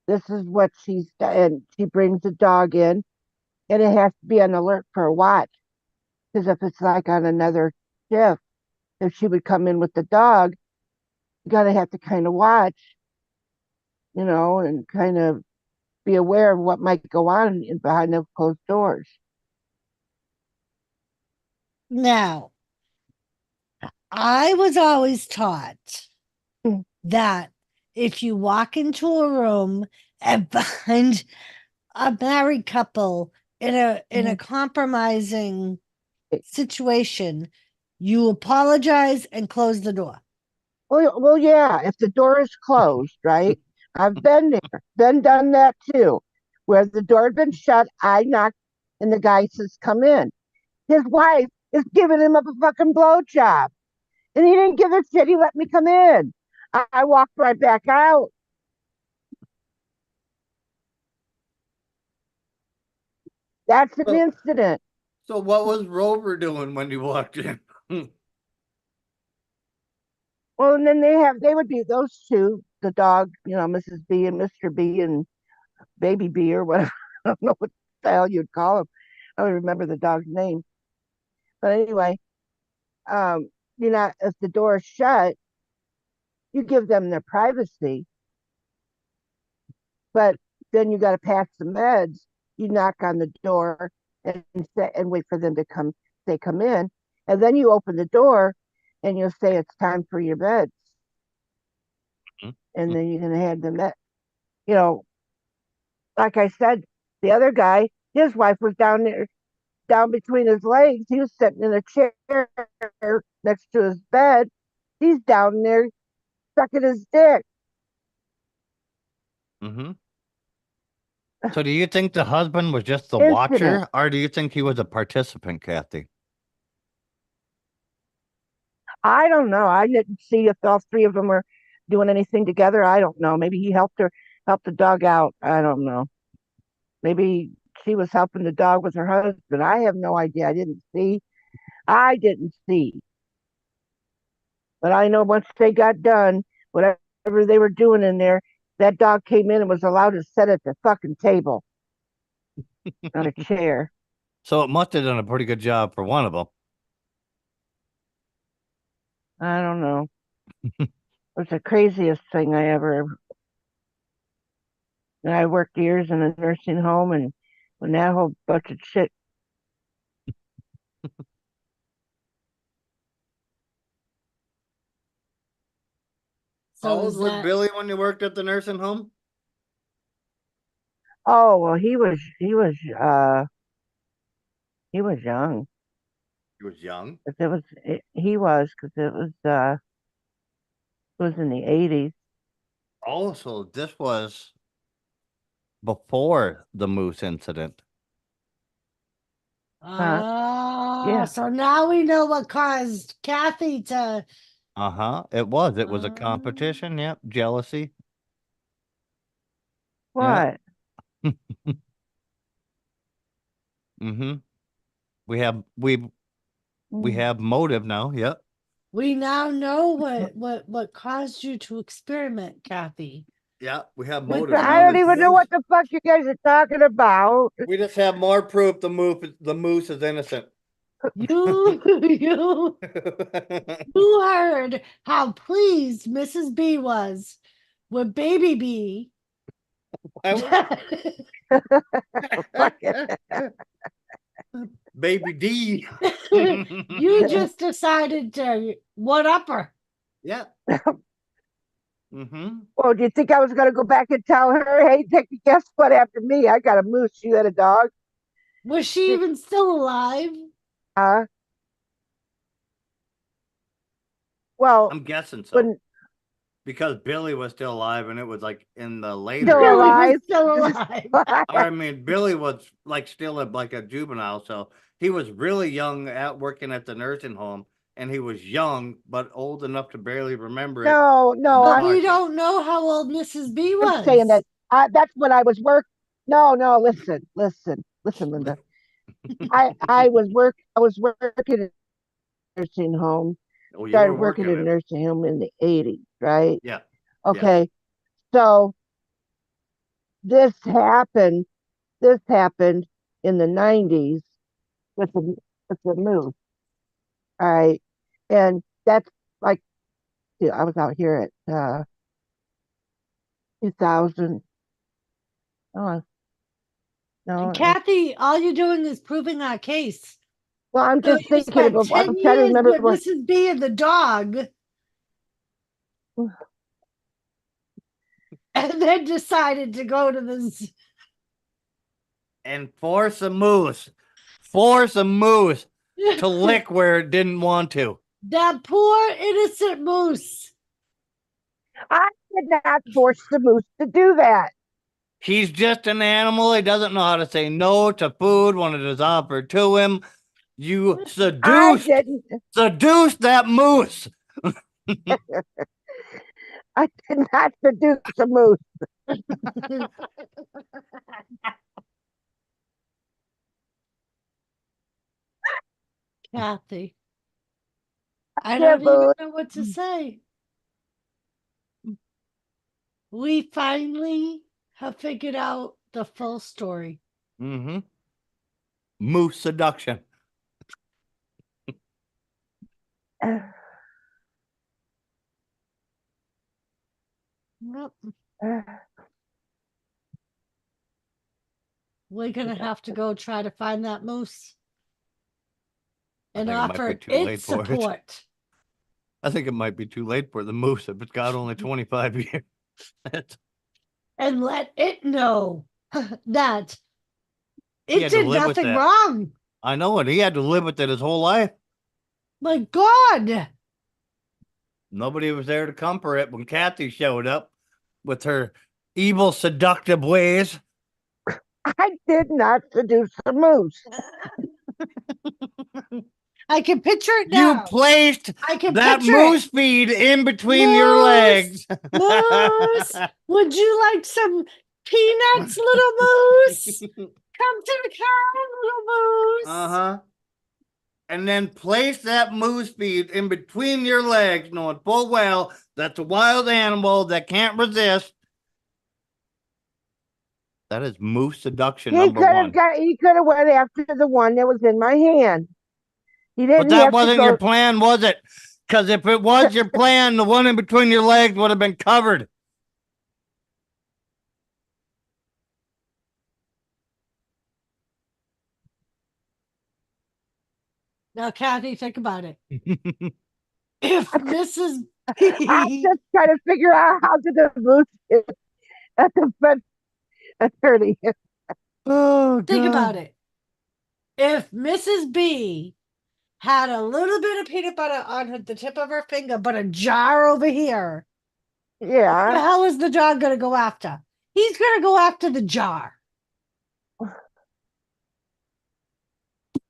This is what she's done. And she brings the dog in, and it has to be on alert for a watch. Because if it's like on another shift, if she would come in with the dog, you gotta have to kind of watch, and kind of be aware of what might go on behind those closed doors. now, I was always taught Hmm. that if you walk into a room and find a married couple in a compromising situation, you apologize and close the door. Well, yeah, if the door is closed, right? I've been there, done that too, where the door had been shut. I knocked, and the guy says, "Come in." His wife is giving him a fucking blowjob, and he didn't give a shit. He let me come in. I walked right back out. That's an So, incident. so what was Rover doing when you walked in? Well, and then they would be those two, the dog, Mrs. B and Mr. B and Baby B or whatever. I don't know what the hell you'd call him. I don't remember the dog's name. But anyway, if the door is shut, you give them their privacy, but then you got to pass the meds. You knock on the door and wait for them to come. They come in, and then you open the door, and you'll say it's time for your meds, and then you can hand them that. You know, like I said, the other guy, his wife was down there, down between his legs. He was sitting in a chair next to his bed. He's down there sucking his dick. Mm-hmm. So do you think the husband was just the Incident. watcher, or do you think he was a participant, Kathy? I don't know. I didn't see if all three of them were doing anything together. I don't know. Maybe he helped the dog out. I don't know. Maybe she was helping the dog with her husband. I have no idea. I didn't see. I didn't see. But I know once they got done, whatever they were doing in there, that dog came in and was allowed to sit at the fucking table on a chair. So it must have done a pretty good job for one of them. I don't know. It was the craziest thing I ever. And I worked years in a nursing home, and when that whole bunch of shit. How old is was that Billy when you worked at the nursing home? Oh well, he was young. He was young. 'Cause he was because it was in the 80s. Oh, so this was before the moose incident. Huh? Yeah. so now we know what caused Kathy to Uh-huh. It was. It was a uh, competition. Yep. Jealousy. Yep. What? Mm-hmm. We have we Mm. have motive now. Yep. we now know what caused you to experiment, Kathy. Yeah, we have With motive the I now. don't The even know moose. what moose. the fuck you guys are talking about. We just have more proof the moose is innocent. You you heard how pleased Mrs. B was with baby B. I Fuck it. was baby D. You just decided to one up her. Yeah. Mm-hmm. Well, do you think I was going to go back and tell her, hey, take a guess what after me? I got a moose. You had a dog? Was she even still alive? Uh, well, I'm guessing so. when Because Billy was still alive and it was like in the later still years. Billy was alive. still alive. Or I mean, Billy was like still like a juvenile, so he was really young at working at the nursing home, and he was young but old enough to barely remember it. No, But I'm we don't know how old Mrs. B saying was. that that's when I was No, listen, Linda. I was working in a nursing home. Oh, you Started were working working in a it. nursing home in the 80s, right? Yeah, yeah. Okay, so this happened. This happened in the 90s with the move. All right, and that's like I was out here at 2000. Oh no, Kathy, all you're doing is proving our case. well, I'm So just you thinking spent about. 10 I'm trying to years remember with what. Mrs. B and the dog, and then decided to go to this. And force a moose to lick where it didn't want to. That poor innocent moose. I did not force the moose to do that. He's just an animal. He doesn't know how to say no to food when it is offered to him. You I seduced didn't. that moose. I did not seduce the moose. Kathy, I Yeah, don't even boo. know what to say. We finally have figured out the full story. Mm-hmm. Moose seduction. Yep. We're gonna have to go try to find that moose I and think it might be offer too its late for it. support. I think it might be too late for the moose if it's got only 25 years. And let it know that He it had to did live with nothing that. wrong. I know it. He had to live with it his whole life. My God. Nobody was there to comfort it when Kathy showed up with her evil, seductive ways. I did not seduce the moose. I can picture it You now. placed I can that picture it. moose feed in between your Moose, legs. moose, would you like some peanuts, little moose? Come to the car, little moose. Uh-huh. And then place that moose feed in between your legs, knowing full well that's a wild animal that can't resist. That is moose seduction number one. He could have went after the one that was in my hand. He But didn't that have to wasn't your go. plan, was it? Because if it was your plan, the one in between your legs would have been covered. Now, Kathy, think about it. If Mrs. I'm B, just trying to figure out how did the moose get at the fence attorney. Oh, think God. about it. If Mrs. B had a little bit of peanut butter on the tip of her finger, but a jar over here, what the Yeah. hell is the dog going to go after? He's going to go after the jar.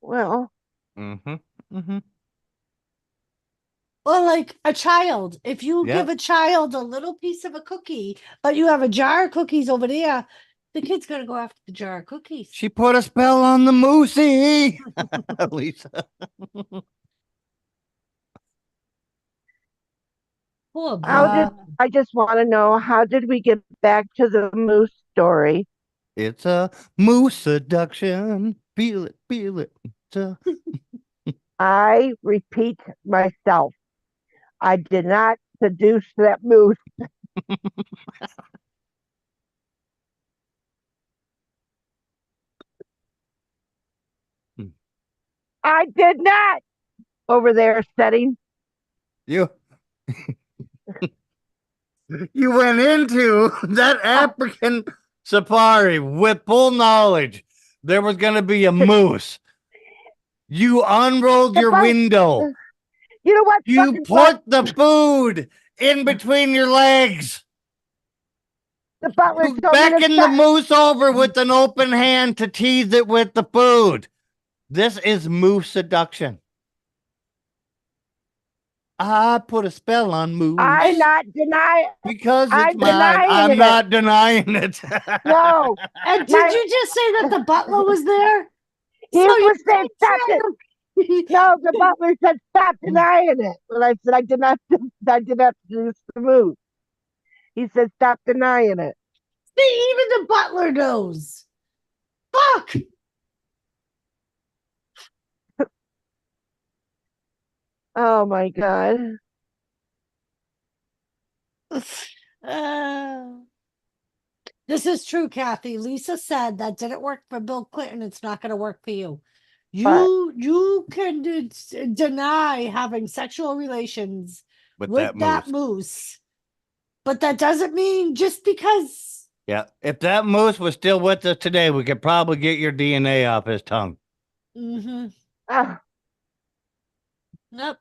Well, Mm-hmm. Mm-hmm. Or like a child. If you give Yep. a child a little piece of a cookie, but you have a jar of cookies over there, the kid's going to go after the jar of cookies. She put a spell on the moosey. Lisa. Poor how did Bob. I just want to know how did we get back to the moose story? It's a moose seduction. Feel it, feel it. It's a... I repeat myself. I did not seduce that moose. I did not over there setting. You you went into that African safari with full knowledge there was going to be a moose. You unrolled your window. You know what? You put the food in between your legs. The butler You told me to beckon the stop. moose over with an open hand to tease it with the food. This is moose seduction. I put a spell on moose. I'm not denying. Because it's I'm mine. denying I'm it. not denying it. No. And did you just say that the butler was there? He So was saying, did stop it. say- No, the butler said, stop denying it. And I said, I did not do the move. He said, stop denying it. See, even the butler knows. Fuck. Oh my God. This is true, Kathy. Lisa said that didn't work for Bill Clinton. It's not going to work for you. But You can deny having sexual relations With with that that moose, but that doesn't mean just because. Yeah. If that moose was still with us today, we could probably get your DNA off his tongue. Mm-hmm. uh, Nope.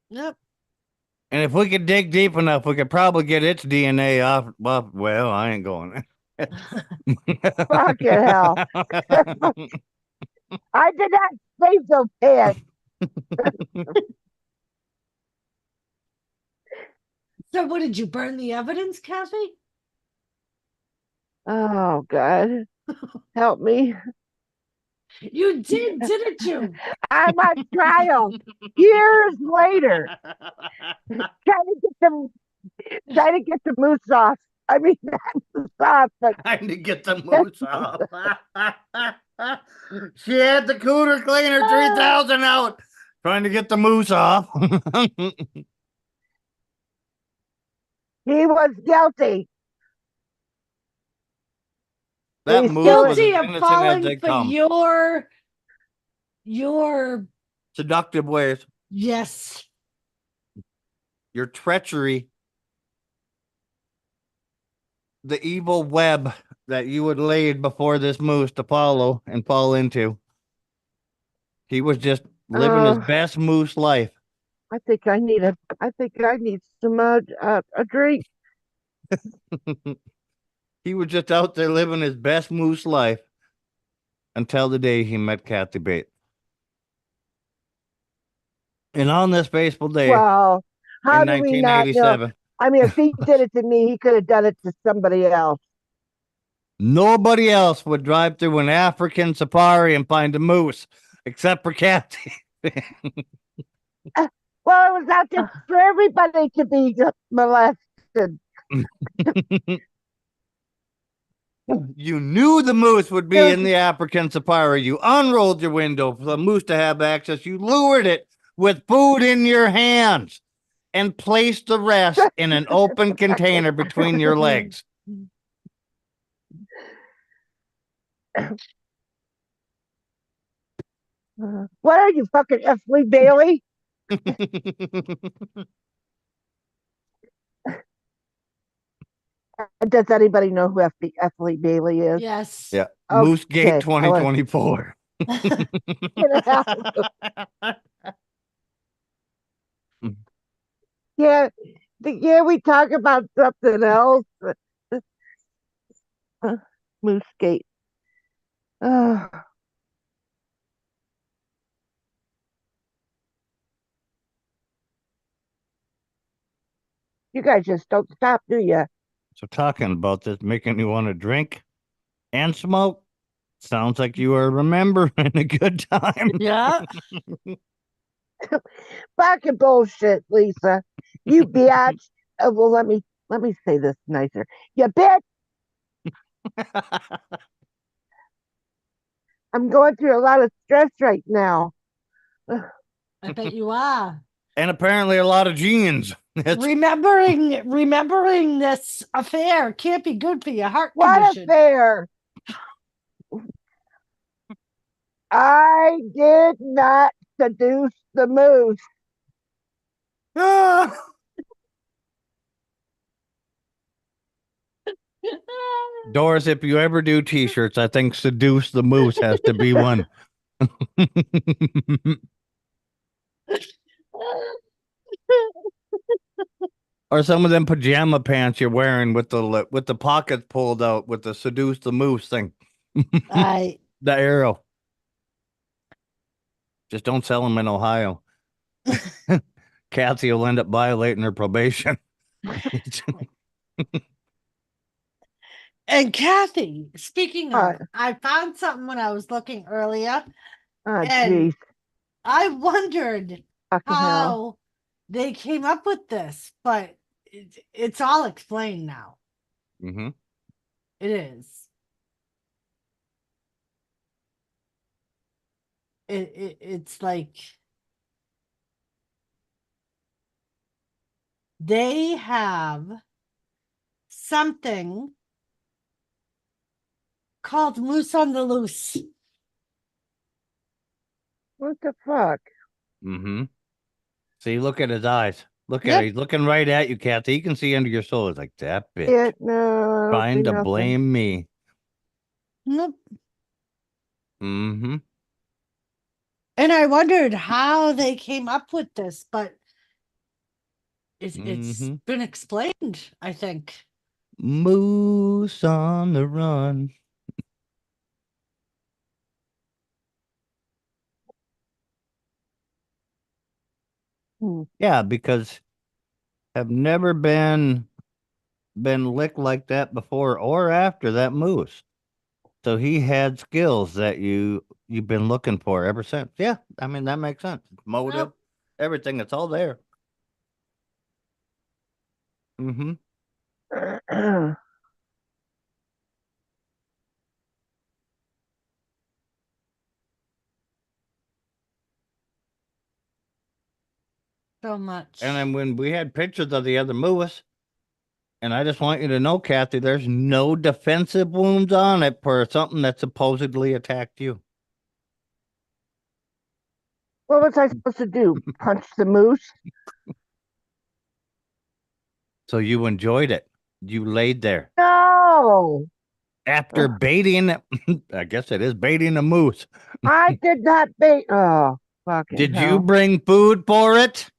Nope. And if we could dig deep enough, we could probably get its DNA off. Well, I ain't going. fucking hell. I did not say so fast. So, what did you burn the evidence, Kathy? Oh God. Help me. You did, didn't you? I'm on trial years later. Trying to get the moose off. I mean, that moose off, but Trying to get the moose off. She had the cooter cleaner 3000 out. Trying to get the moose off. he was guilty. That He's moose still was as Guilty of innocent as falling they for come. your Seductive ways. yes. Your treachery. The evil web that you had laid before this moose to follow and fall into. He was just living his best moose life. I think I need some a drink. He was just out there living his best moose life until the day he met Kathy Bates. And on this fateful day Well, how in do we not know? 1987, I mean, if he did it to me, he could have done it to somebody else. nobody else would drive through an African safari and find a moose except for Kathy. Well, it was out there for everybody to be molested. You knew the moose would be in the African safari. You unrolled your window for the moose to have access. You lured it with food in your hands and placed the rest in an open container between your legs. What are you, fucking F. Lee Bailey? Does anybody know who F. Lee Bailey is? Yes. Yeah. Moose Gate Okay, I want 2024. to get it out. Yeah, yeah, we talk about something else. Moose Gate. Oh, you guys just don't stop, do you? So talking about this making you want to drink and smoke sounds like you are remembering a good time. Yeah. Fucking bullshit, Lisa. You bitch. Well, let me say this nicer. You bitch. I'm going through a lot of stress right now. I bet you are. And apparently a lot of jeans. Remembering this affair can't be good for your heart What condition. affair? I did not seduce the moose. Doris, if you ever do t-shirts, I think Seduce the Moose has to be one. Or some of them pajama pants you're wearing with the pockets pulled out with the Seduce the Moose thing. I The arrow. Just don't sell them in Ohio. Kathy will end up violating her probation. and Kathy, speaking of, Uh, I found something when I was looking earlier, oh, and jeez. I wondered Fucking hell. how they came up with this, but it's all explained now. Mm-hmm. It is. It's like they have something called Moose on the Loose. What the fuck? Mm-hmm. See, look at his eyes. Look at Yep. it. He's looking right at you, Kathy. He can see under your soul. It's like that bitch Yeah, no, I don't see trying to nothing. blame me. Nope. Mm-hmm. And I wondered how they came up with this, but it's Mm-hmm. been explained, I think. Moose on the run. Hmm. Yeah, because have never been licked like that before or after that moose. So he had skills that you've been looking for ever since. Yeah, I mean that makes sense. Motive, Nope. everything, it's all there. Mm-hmm. So much. And then when we had pictures of the other moose, and I just want you to know, Kathy, there's no defensive wounds on it for something that supposedly attacked you. What was I supposed to do? Punch the moose? So you enjoyed it. You laid there. No, After baiting, I guess it is baiting a moose. I did not bait. Oh, fucking Did you hell. bring food for it?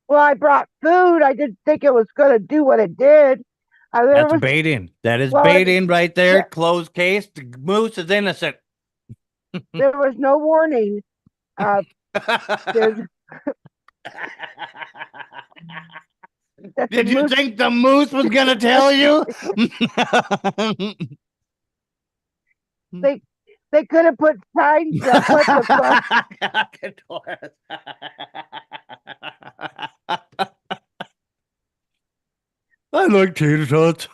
Well, I brought food. I didn't think it was going to do what it did. There That's was, baiting. That is well, baiting right there. there, Closed case. The moose is innocent. there was no warning. There's that the Did you moose, think the moose was gonna tell you? they, they could have put signs up. What the fuck? I like tater tots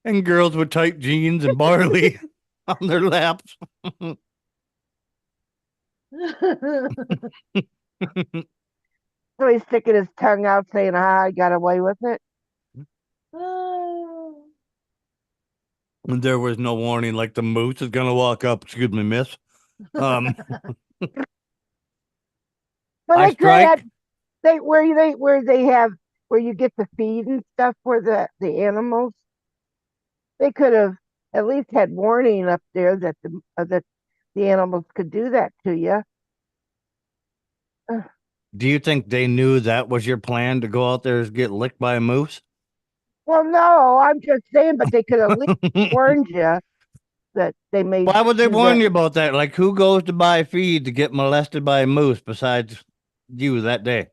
and girls with tight jeans and barley on their laps. So he's sticking his tongue out saying, I got away with it. There was no warning, like the moose is gonna walk up. Excuse me, miss. But I they could have strike. where you get the feed and stuff for the animals. They could have at least had warning up there that the animals could do that to you. Do you think they knew that was your plan to go out there and get licked by a moose? Well, no, I'm just saying, but they could have at least warned you that they may Why would they do warn that. you about that? Like, who goes to buy feed to get molested by a moose besides you that day?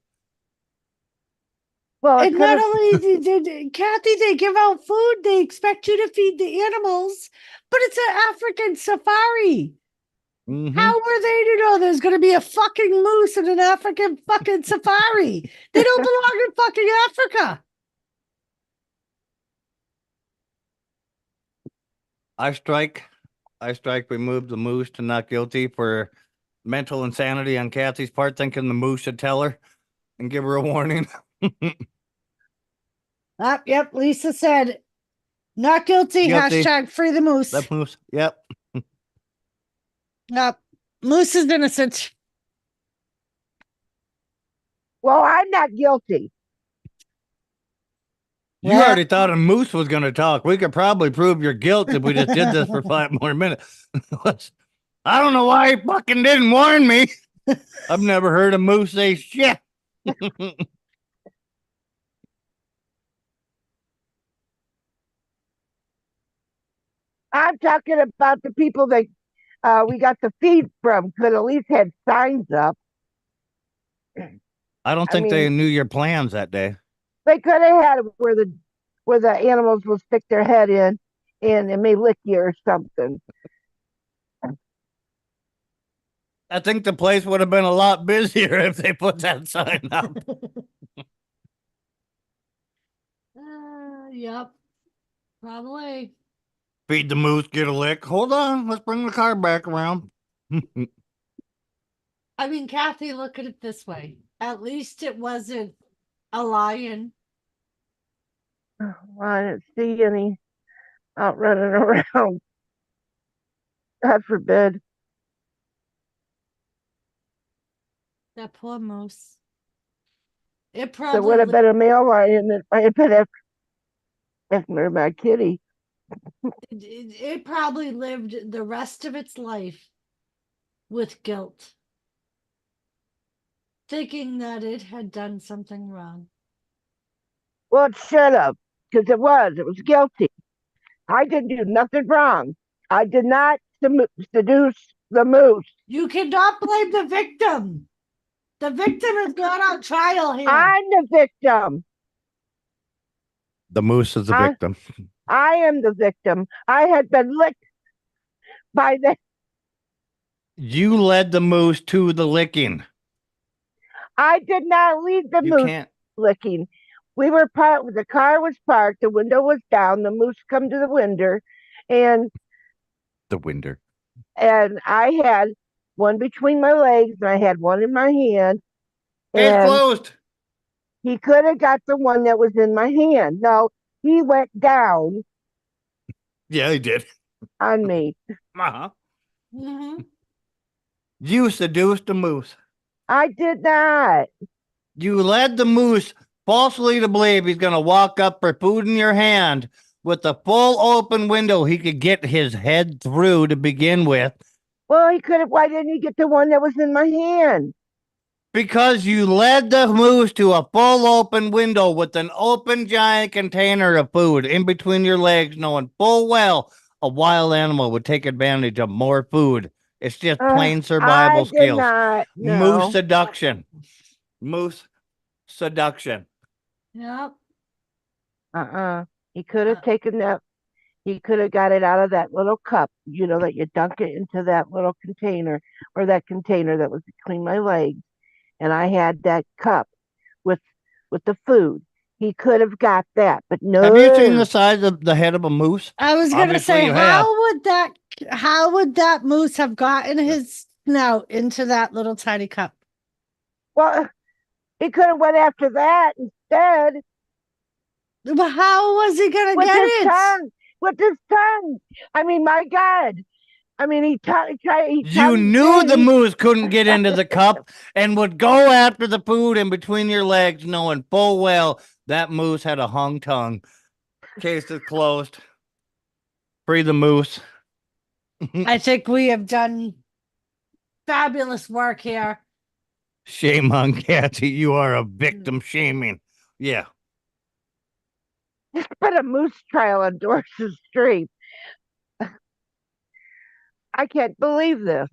Well, it And could not have. only did Kathy, they give out food, they expect you to feed the animals, but it's an African safari. Mm-hmm. How were they to know there's going to be a fucking moose in an African fucking safari? They don't belong in fucking Africa. I strike. I strike. We move the moose to not guilty for mental insanity on Kathy's part, thinking the moose should tell her and give her a warning. Yep, Lisa said, not guilty, Guilty. hashtag free the moose. That moose. Yep. Yep, moose is innocent. Well, I'm not guilty. You Well, already thought a moose was going to talk. We could probably prove your guilt if we just did this for 5 more minutes. I don't know why he fucking didn't warn me. I've never heard a moose say shit. I'm talking about the people that we got the feed from could at least had signs up. I don't I think they mean, knew your plans that day. they could have had it where the animals will stick their head in and it may lick you or something. I think the place would have been a lot busier if they put that sign up. Yep, probably. Feed the moose, get a lick. Hold on, let's bring the car back around. I mean, Kathy, look at it this way. At least it wasn't a lion. Well, I didn't see any out running around. God forbid. That poor moose. It There would probably have been a male lion that might have been after my kitty. it probably lived the rest of its life with guilt, thinking that it had done something wrong. Well, it should have, because it was guilty. I didn't do nothing wrong. I did not seduce the moose. You cannot blame the victim. The victim is not on trial here. I'm the victim. The moose is the victim. I am the victim. I had been licked by the. You led the moose to the licking. I did not lead the You moose can't. licking. We were parked. The car was parked. The window was down. The moose come to the window, and The winder. I had one between my legs, and I had one in my hand. Case And closed. he could have got the one that was in my hand. No, he went down Yeah, he did. on me. Uh-huh. Mm-hmm. You seduced the moose. I did not. You led the moose falsely to believe he's going to walk up for food in your hand with the full open window he could get his head through to begin with. Well, he could have. Why didn't he get the one that was in my hand? Because you led the moose to a full open window with an open giant container of food in between your legs, knowing full well a wild animal would take advantage of more food. It's just plain survival I did skills. not. Moose No. seduction. Moose seduction. Yep. He could have taken that. He could have got it out of that little cup, that you dunk it into that little container or that container that was between my legs. And I had that cup with the food. He could have got that, but no. Have you seen the size of the head of a moose? I was gonna Obviously say, you have. how would that moose have gotten his snout into that little tiny cup? Well, he could have went after that instead But how was he gonna with get his it? tongue. with his tongue. I mean, my God. I mean, he You tongued knew the me. moose couldn't get into the cup and would go after the food in between your legs, knowing full well that moose had a hung tongue. Case is closed. Free the moose. I think we have done fabulous work here. Shame on Kathy. You are a victim shaming. Yeah. Just put a moose trail on Doris's street. I can't believe this.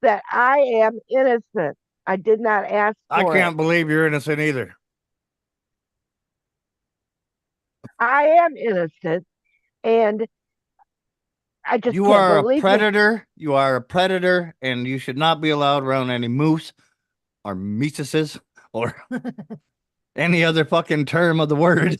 That I am innocent. I did not ask I for it. can't believe you're innocent either. I am innocent, and I just You can't are a believe it. predator. You are a predator, and you should not be allowed around any moose or meesuses or any other fucking term of the word.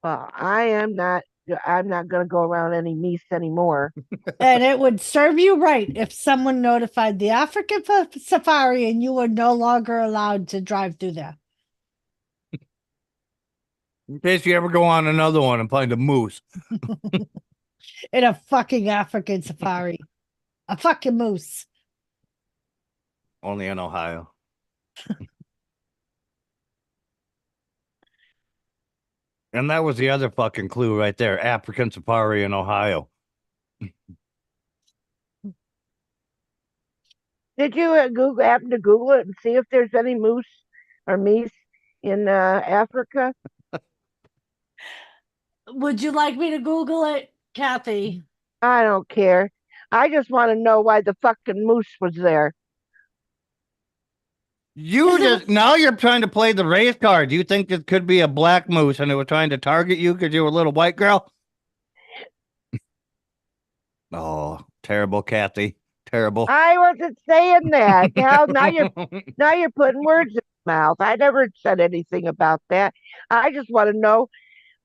Well, I am not. I'm not going to go around any meese anymore. And it would serve you right if someone notified the African safari and you were no longer allowed to drive through there. In case you ever go on another one and find a moose. In a fucking African safari. A fucking moose. Only in Ohio. And that was the other fucking clue right there. African safari in Ohio. Did you happen to Google it and see if there's any moose or meese in Africa? Would you like me to Google it, Kathy? I don't care. I just want to know why the fucking moose was there. You Is it- just now you're trying to play the race card. You think it could be a black moose and it was trying to target you because you were a little white girl? Oh, terrible, Kathy. Terrible. I wasn't saying that. Hell, now you're putting words in my mouth. I never said anything about that. I just want to know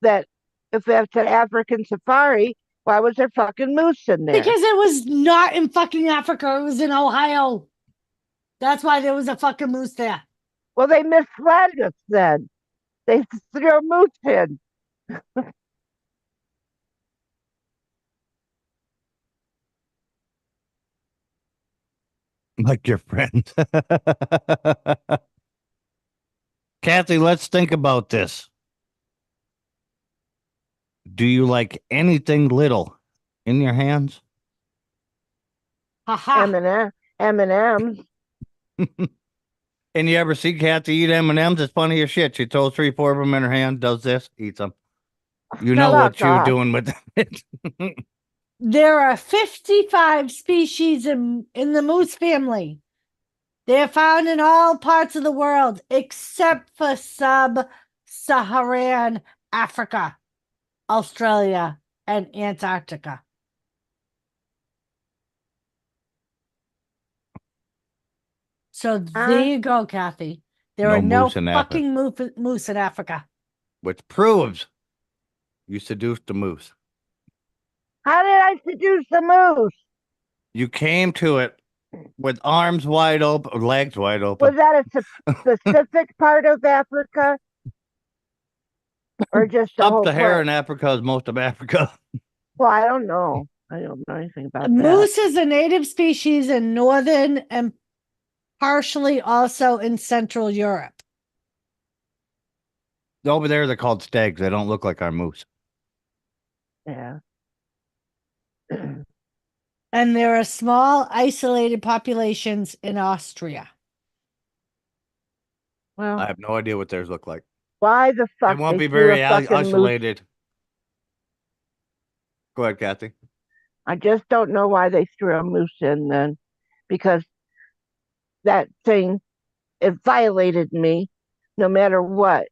that if that's an African safari, why was there fucking moose in there? Because it was not in fucking Africa. It was in Ohio. That's why there was a fucking moose there. Well, they misled us then. They threw a moose in. Like your friend. Kathy, let's think about this. Do you like anything little in your hands? Haha. M&M's. And you ever see Kathy eat M&Ms? It's funny as shit. She throws 3, 4 of them in her hand, does this, eats them. You know Shut what up, she was Doc. doing with it. There are 55 species in the moose family. They are found in all parts of the world except for sub-Saharan Africa, Australia, and Antarctica. So there you go, Kathy. There No are no moose in Africa. fucking moose in Africa. Which proves you seduced the moose. How did I seduce the moose? You came to it with arms wide open, legs wide open. Was that a specific part of Africa? Or just the whole Sub-Saharan place? Africa is most of Africa. Well, I don't know. I don't know anything about that. Moose is a native species in northern and partially also in Central Europe. Over there, they're called stags. They don't look like our moose. Yeah. And there are small, isolated populations in Austria. Well, I have no idea what theirs look like. why the fuck They won't be they threw very a fucking moose? isolated. Go ahead, Kathy. I just don't know why they threw a moose in then, because that thing, it violated me no matter what.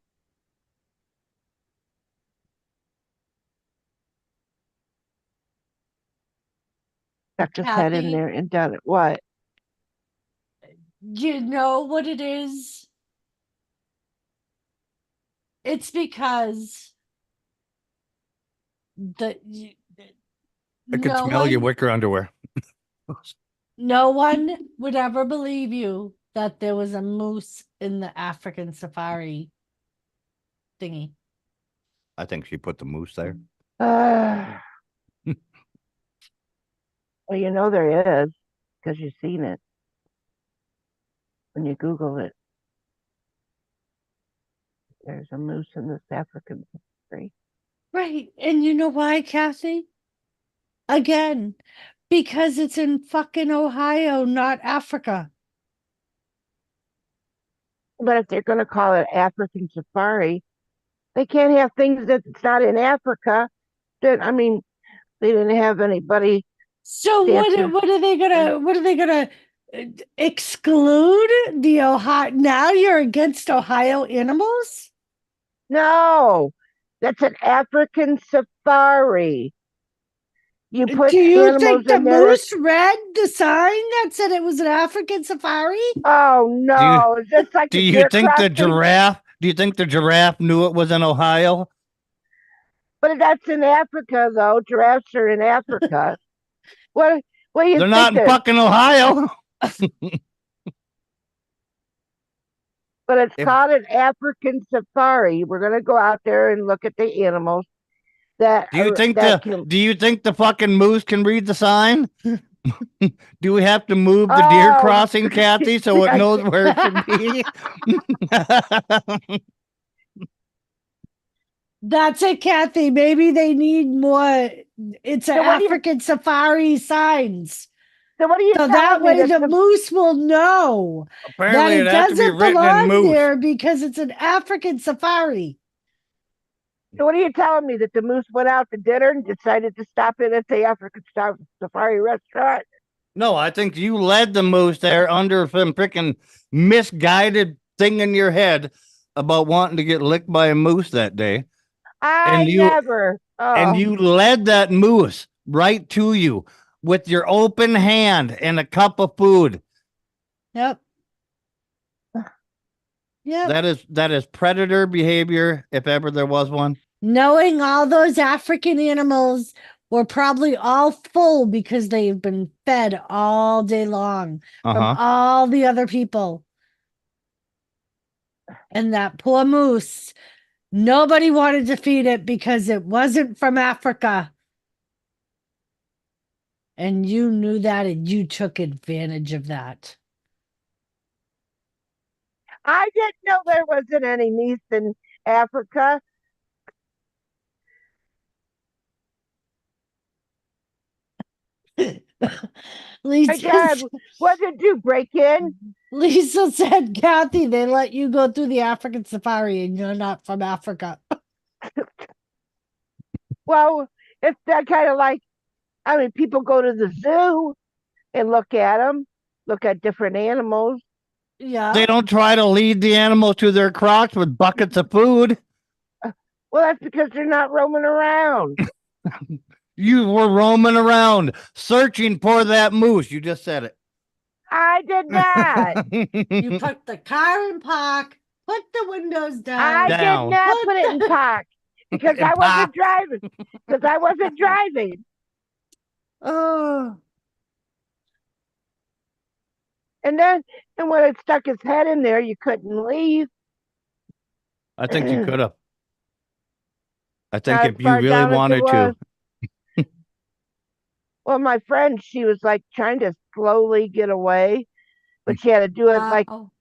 Stuck his head in Kathy? there and done it. What? You know what it is? It's because I can smell your wicker underwear. No one would ever believe you that there was a moose in the African safari thingy. I think she put the moose there. well, you know there is because you've seen it when you Google it. There's a moose in this African country. Right. And you know why, Kathy? Again, because it's in fucking Ohio, not Africa. But if they're going to call it African safari, they can't have things that's not in Africa. That I mean, they didn't have anybody So dancing. what are they gonna exclude the Ohio? Now you're against Ohio animals? No, that's an African safari. You put Do you animals think the in there. moose read the sign that said it was an African safari? Oh Do you no, is this like do a you deer think the crossing? giraffe? Do you think the giraffe knew it was in Ohio? But that's in Africa, though. Giraffes are in Africa. What? What do you They're think? not in fucking Ohio. But it's If called an African safari. We're gonna go out there and look at the animals that do you are think that the can. do you think the fucking moose can read the sign? Do we have to move the deer Oh, crossing, Kathy, so it I knows can't. where it should be? That's it, Kathy. Maybe they need more. It's an So what do you? African safari signs. So what are you So that telling me way that the the? moose will know that Apparently, it it has to be doesn't written in belong moose. there because it's an African safari. So what are you telling me that the moose went out to dinner and decided to stop in at the African safari restaurant? No, I think you led the moose there under some freaking misguided thing in your head about wanting to get licked by a moose that day. I And you never. and Oh, you led that moose right to you with your open hand and a cup of food. Yep. Yep. That is predator behavior if ever there was one. Knowing all those African animals were probably all full because they've been fed all day long from Uh-huh. all the other people. And that poor moose, nobody wanted to feed it because it wasn't from Africa. And you knew that and you took advantage of that. I didn't know there wasn't any moose in Africa. My God, Lisa, what did you break in? Lisa said, Kathy, they let you go through the African safari and you're not from Africa. Well, it's that kind of like, I mean, people go to the zoo and look at them, look at different animals. Yeah. They don't try to lead the animals to their crocs with buckets of food. Well, that's because they're not roaming around. You were roaming around searching for that moose. You just said it. I did not. You put the car in park, put the windows I down. did Down. not put it in park because In I wasn't park. driving. Because I wasn't driving. Oh, And then, and when it stuck its head in there, you couldn't leave. I think you could have. I think Not as if you far really down as it wanted was. to. Well, my friend, she was like trying to slowly get away, but she had to do it like, oh.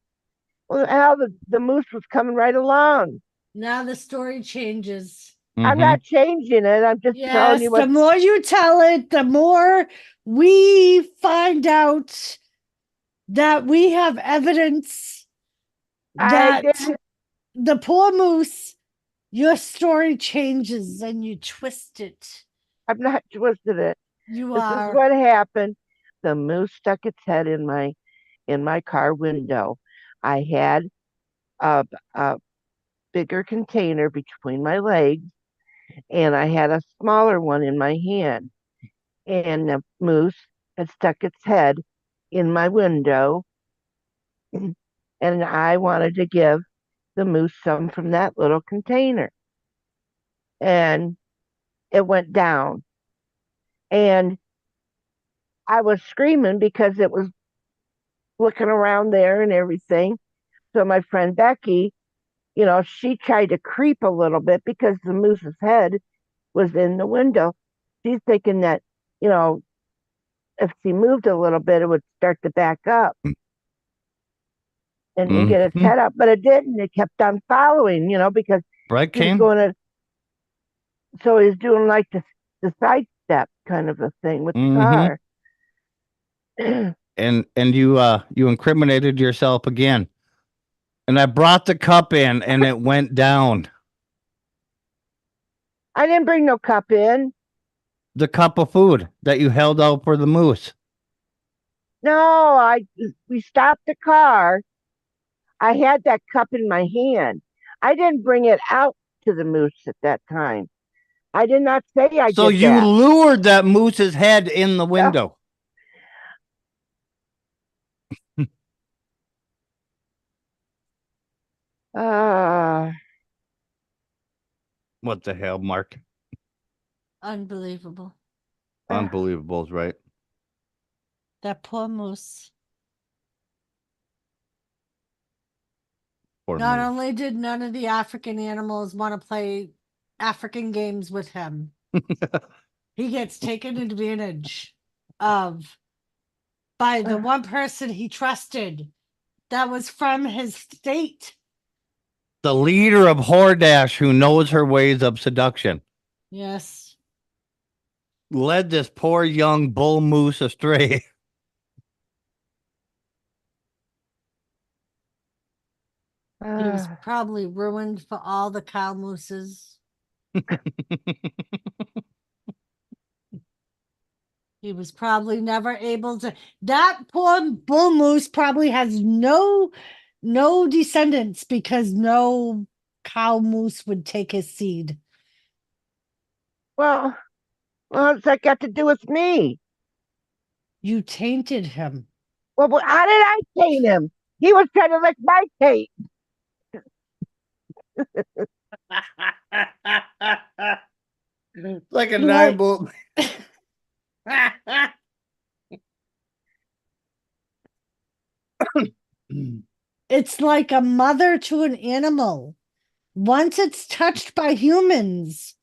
well, how the moose was coming right along. Now the story changes. I'm Mhm. not changing it. I'm just telling Yes, you the what. more you tell it, the more we find out that we have evidence I that didn't. the poor moose, your story changes and you twist it. I'm not twisted it. You This is are. what happened. The moose stuck its head in my car window. I had a bigger container between my legs, and I had a smaller one in my hand. And the moose had stuck its head in my window, and I wanted to give the moose some from that little container. And it went down. And I was screaming because it was looking around there and everything. So my friend Becky, she tried to creep a little bit because the moose's head was in the window. She's thinking that, you know, if she moved a little bit, it would start to back up and get its Mm-hmm. head up, but it didn't. It kept on following, because Right, he was Kane? going to, so he's doing like the side step kind of a thing with the Mm-hmm. car. And you incriminated yourself again. And I brought the cup in and it went down. I didn't bring no cup in. The cup of food that you held out for the moose. No, we stopped the car. I had that cup in my hand. I didn't bring it out to the moose at that time. I did not say I So did you that. lured that moose's head in the window. Uh, What the hell, Mark? Unbelievable. Unbelievable, right? That poor moose. Poor Not moose. only did none of the African animals want to play African games with him, he gets taken advantage of by the one person he trusted that was from his state. The leader of Hordash, who knows her ways of seduction, Yes. led this poor young bull moose astray. He was probably ruined for all the cow mooses. He was probably never able to. That poor bull moose probably has no descendants because no cow moose would take his seed. well, what's that got to do with me? You tainted him. Well, how did I taint him? He was trying to lick my taint. Like a You nine like- bolt. It's like a mother to an animal. Once it's touched by humans,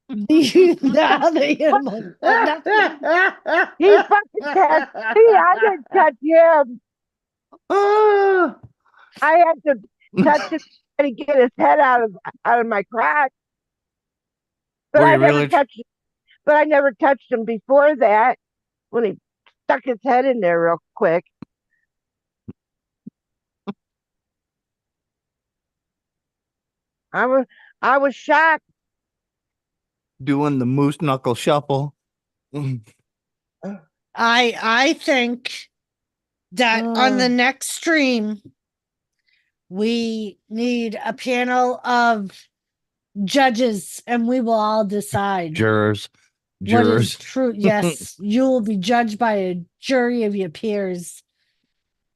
the other animals have nothing. He fucking touched me. I didn't touch him. I had to touch him to get his head out of my crotch. But Were I you never really? touched. But I never touched him before that when he stuck his head in there real quick. I was I was shocked. Doing the moose knuckle shuffle. I think that on the next stream we need a panel of judges and we will all decide Jurors. what is true. Yes, you will be judged by a jury of your peers.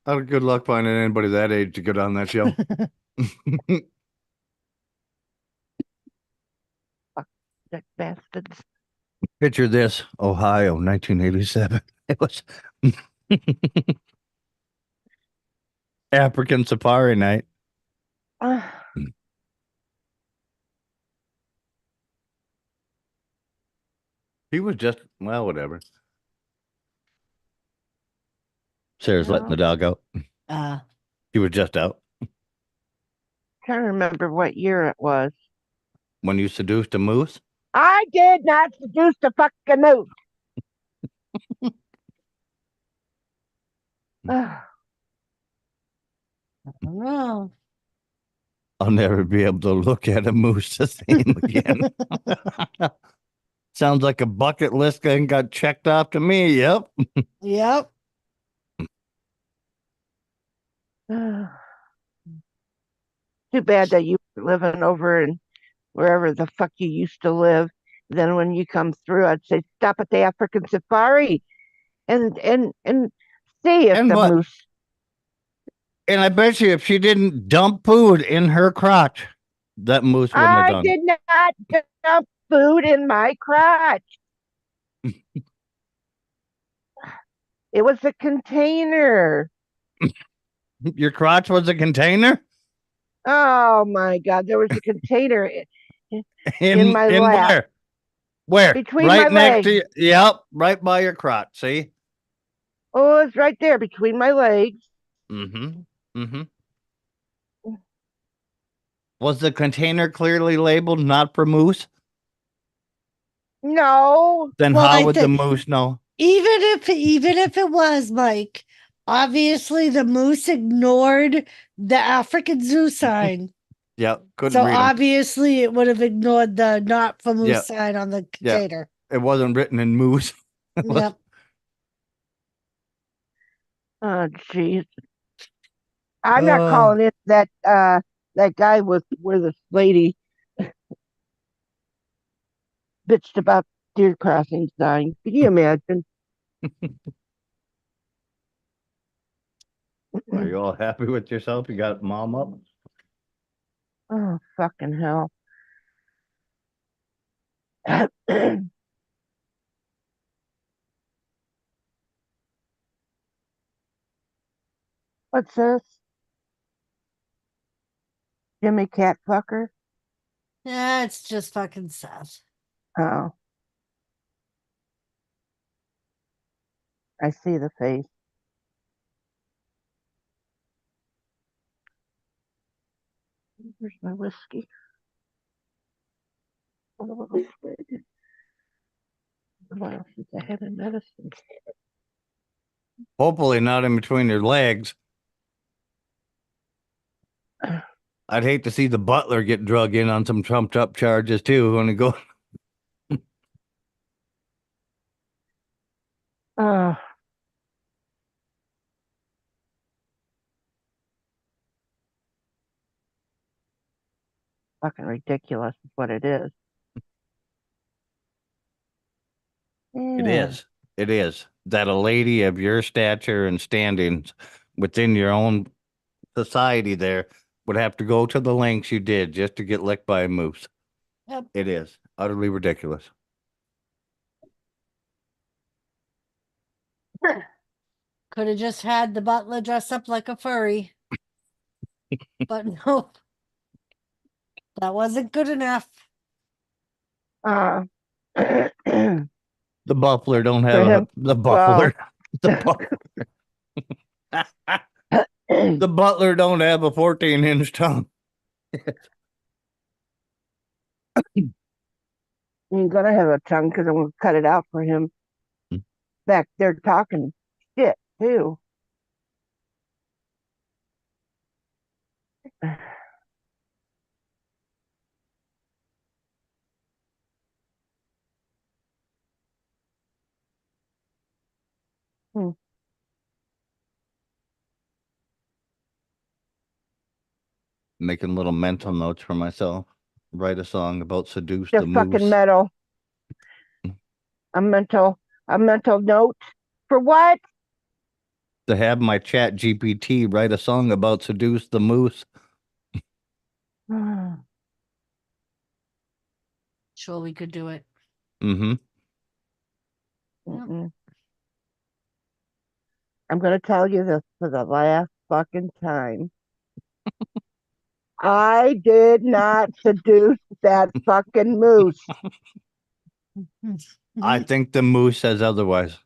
Good luck finding anybody that age to get on that show. That bastards. Picture this, Ohio, 1987. It was African safari night. He was just, well, whatever. Sarah's letting the dog out. He was just out. Can't remember what year it was. When you seduced a moose? I did not seduce the fucking moose. I don't know. I'll never be able to look at a moose the same again. Sounds like a bucket list thing got checked off to me. Yep. Yep. Too bad that you were living over in wherever the fuck you used to live. Then when you come through, I'd say stop at the African safari and see if And the what? moose. And I bet you if she didn't dump food in her crotch, that moose wouldn't have I done. did not dump food in my crotch. It was a container. Your crotch was a container? Oh my God, there was a container in my lap. Where? Where? Between my Right next to legs. you. Yep, right by your crotch. See? Oh, it's right there between my legs. Mm-hmm. Mm-hmm. Was the container clearly labeled not for moose? No. Then Well, how I would the think moose know? even if it was, Mike, obviously the moose ignored the African zoo sign. Yep, couldn't So read them. obviously it would have ignored the not for moose Yep. sign on the Yeah. container. It wasn't written in moose. Yep. Oh, jeez. I'm not Uh, calling it that guy with where this lady bitched about deer crossings dying. Can you imagine? are you all happy with yourself? You got mom up? Oh, fucking hell. What's this? Jimmy Catfucker? Yeah, it's just fucking sad. Oh, I see the face. Where's my whiskey? Oh, what else is I have in medicine? Hopefully not in between your legs. I'd hate to see the butler get drug in on some trumped up charges too when he go. Oh, fucking ridiculous is what it is. It Yeah. is. It is. That a lady of your stature and standings within your own society there would have to go to the lengths you did just to get licked by a moose. Yep. It is utterly ridiculous. Could have just had the butler dress up like a furry. But no, that wasn't good enough. Uh, The buffler don't for have him, the well, buffler. The the butler don't have a 14-inch tongue. he's gonna have a tongue because I'm gonna cut it out for him. Back there talking shit too. Hmm. Making little mental notes for myself. Write a song about seduce the Just fucking moose. metal. A mental, a mental note for what? To have my chat GPT write a song about seduce the moose. Sure, we could do it. Mm-hmm. Mm-mm. I'm gonna tell you this for the last fucking time. I did not seduce that fucking moose. I think the moose says otherwise.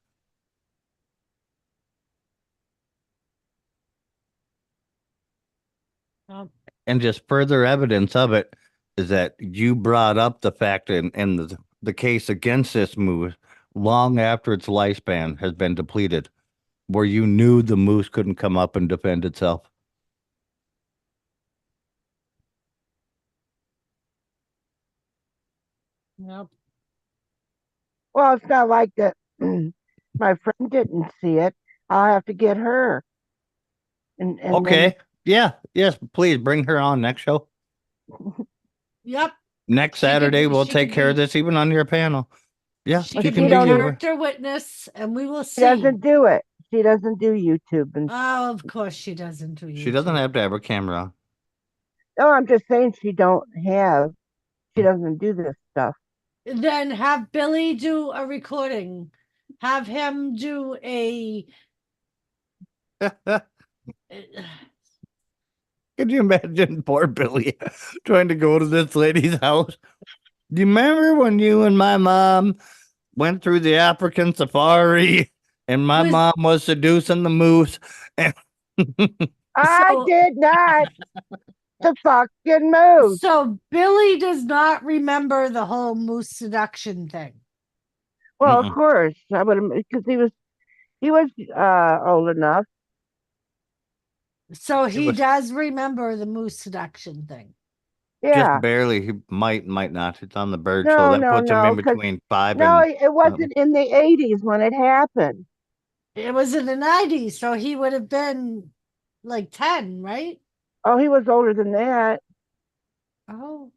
Oh, And just further evidence of it is that you brought up the fact in the case against this moose long after its lifespan has been depleted, where you knew the moose couldn't come up and defend itself. yep. Well, it's not like that. My friend didn't see it. I'll have to get her, and then Okay. Yeah. Yes. Please bring her on next show. Yep. Next She could Saturday, be- we'll she take could care of be- this even on your panel. Yeah, She Well, she could she can be a be don't. you. character witness, and we will She see. doesn't do it. She doesn't do YouTube, and Oh, of course she doesn't do She doesn't YouTube. have to have her camera on. no, I'm just saying she don't have. She doesn't do this stuff. Then have Billy do a recording. Have him do a. Could you imagine poor Billy trying to go to this lady's house? Do you remember when you and my mom went through the African safari and my Was mom was seducing the moose? And I so did not. The fucking moose. so Billy does not remember the whole moose seduction thing. Well, of Mm-mm. course, I would have because he was old enough. So It he was does remember the moose seduction thing. just Yeah. barely. He might not. It's on the bird show. No, That no, puts him in no. Because between 5 no, and it something. wasn't in the 80s when it happened. It was in the 90s, so he would have been like 10, right? Oh, he was older than that. Oh.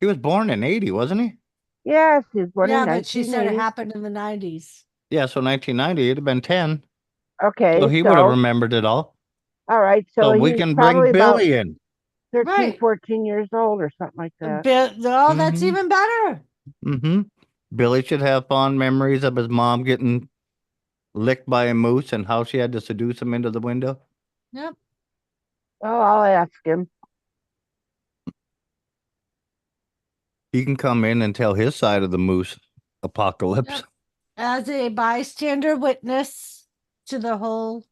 He was born in 80, wasn't he? Yes, he was born in Yeah, but she said it 1980. happened in the 90s. Yeah, so 1990, he'd have been 10. So Okay, he would have so remembered it all. all right, so So we he's can bring probably about Billy in. 13, Right. 14 years old or something like that. Oh, that's Mm-hmm. even better. Mm-hmm. Billy should have fond memories of his mom getting licked by a moose and how she had to seduce him into the window. Yep. Oh, I'll ask him. He can come in and tell his side of the moose apocalypse. Yep. As a bystander witness to the whole.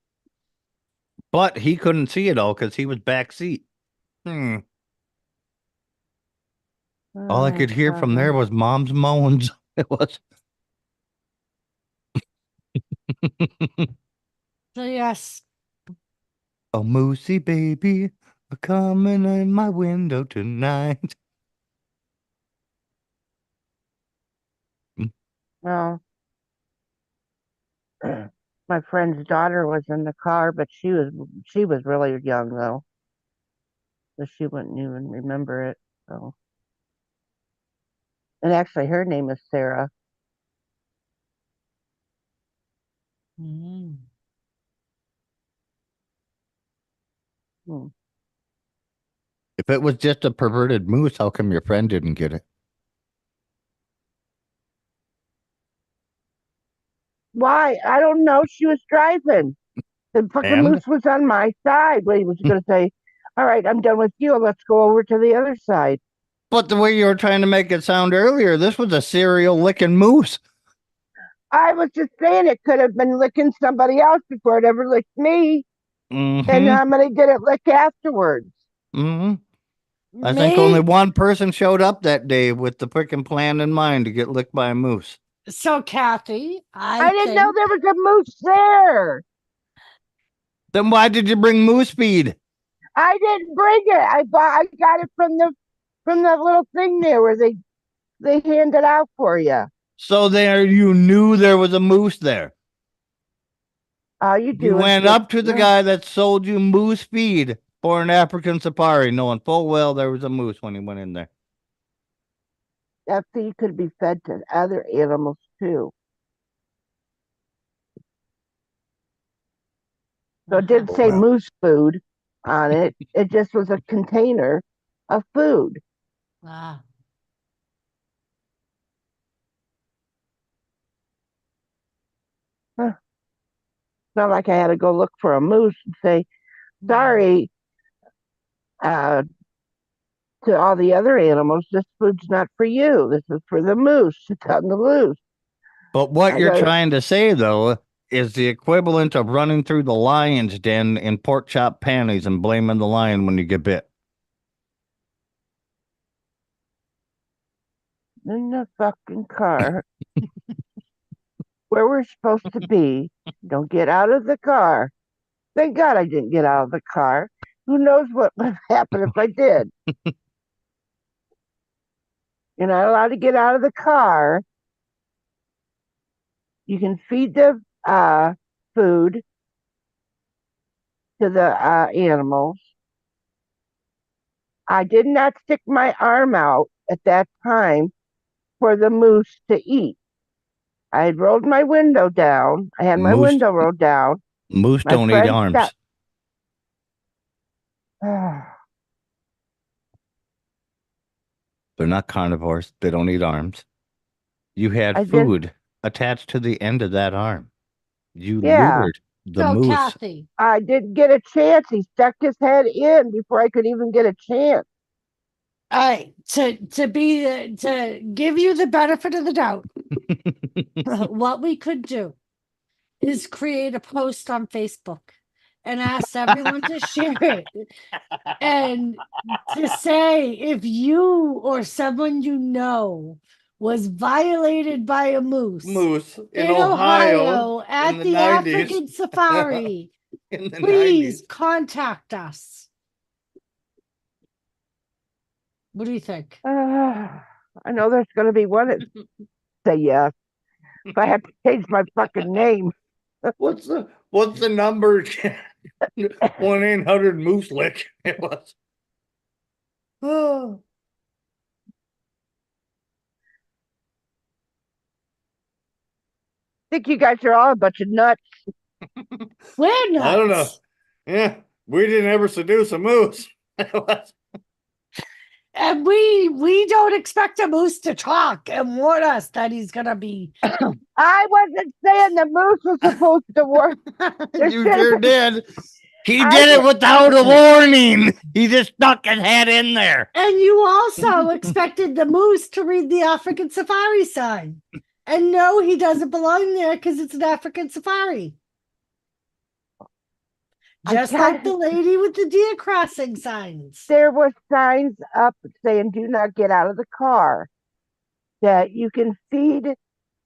But he couldn't see it all because he was back seat. All I Oh, could hear from there God. was mom's moans. It was. So, yes. A moosey baby a coming in my window tonight. Well, my friend's daughter was in the car, but she was really young though, so she wouldn't even remember it. So, and actually, her name is Sarah. Mm. Hmm. If it was just a perverted moose, how come your friend didn't get it? Why? I don't know. She was driving. The fucking And moose was on my side. What he was going to say? All right, I'm done with you. Let's go over to the other side. but the way you were trying to make it sound earlier, this was a serial licking moose. I was just saying it could have been licking somebody else before it ever licked me, and Mm-hmm. I'm gonna get it licked afterwards. Mm-hmm. I think only Me. one person showed up that day with the freaking plan in mind to get licked by a moose. So, Kathy, I I didn't know think. there was a moose there. Then why did you bring moose feed? I didn't bring it. I got it from the little thing there where they hand it out for you. So there you knew there was a moose there. All you You do is went just up to the guy that sold you moose feed for an African safari, knowing full well there was a moose when he went in there. that feed could be fed to other animals too. So it did Uh-huh. say Well, moose food on it. It just was a container of food. Ah. Huh. It's not like I had to go look for a moose and say, Mm. sorry, uh, to all the other animals, this food's not for you. This is for the moose. It's on the loose. but what I you're go, trying to say, though, is the equivalent of running through the lion's den in pork chop panties and blaming the lion when you get bit. in the fucking car where we're supposed to be. Don't get out of the car. Thank God I didn't get out of the car. Who knows what would happen if I did? You're not allowed to get out of the car. You can feed the food to the animals. I did not stick my arm out at that time for the moose to eat. I had rolled my window down. I had my Moose, window rolled down. moose My don't eat friend stopped. arms. They're not carnivores. They don't eat arms. You had I did, food attached to the end of that arm. You yeah. lured the So, moose. Kathy, I didn't get a chance. He stuck his head in before I could even get a chance. All right, to give you the benefit of the doubt, what we could do is create a post on Facebook and ask everyone to share it and to say if you or someone you know was violated by a moose in Ohio in at the the 90s. African safari, In the please 90s. contact us. What do you think? I know there's going to be one that say yes. If I have to change my fucking name. What's the number? 1-800 Moose Lick. It was. Oh, I think you guys are all a bunch of nuts. we're nuts. I don't know. Yeah, we didn't ever seduce a moose. It was. And we don't expect a moose to talk and warn us that he's gonna be. I wasn't saying the moose was supposed to work. There You should have sure been- did. He I did it did- without a warning. He just stuck his head in there. And you also expected the moose to read the African safari sign. And no, he doesn't belong there because it's an African safari. Just like the lady with the deer crossing signs. There were signs up saying do not get out of the car, that you can feed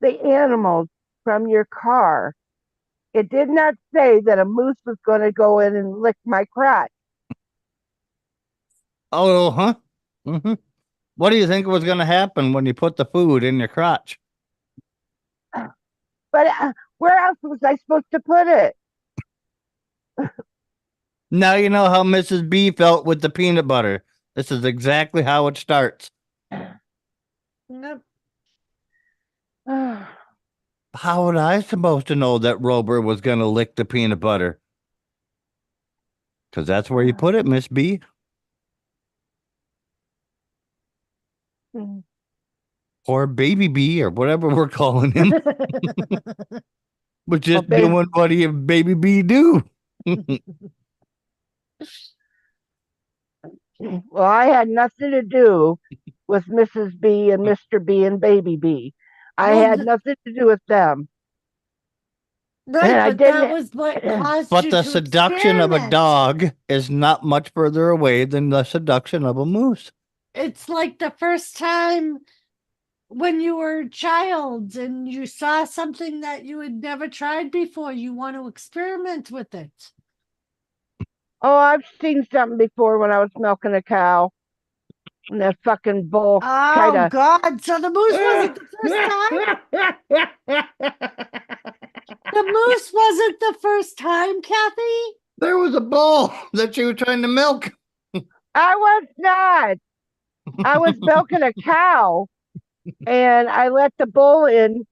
the animals from your car. It did not say that a moose was going to go in and lick my crotch. Oh, huh? Mm-hmm. What do you think was going to happen when you put the food in your crotch? But where else was I supposed to put it? Now you know how Mrs. B felt with the peanut butter. This is exactly how it starts. Yep. How was I supposed to know that Rober was going to lick the peanut butter? Because that's where you put it, Miss B. Or Baby B, or whatever we're calling him. But just doing what he Baby B do. Well, I had nothing to do with Mrs. B and Mr. B and Baby B. I had nothing to do with them. Right, I but didn't- that was what caused But you the to seduction of a experiment. dog is not much further away than the seduction of a moose. It's like the first time when you were a child and you saw something that you had never tried before. You want to experiment with it. Oh, I've seen something before when I was milking a cow. And that fucking bull tried Oh to. God! So the moose wasn't the first time. The moose wasn't the first time, Kathy. There was a bull that you were trying to milk. I was not. I was milking a cow, and I let the bull in,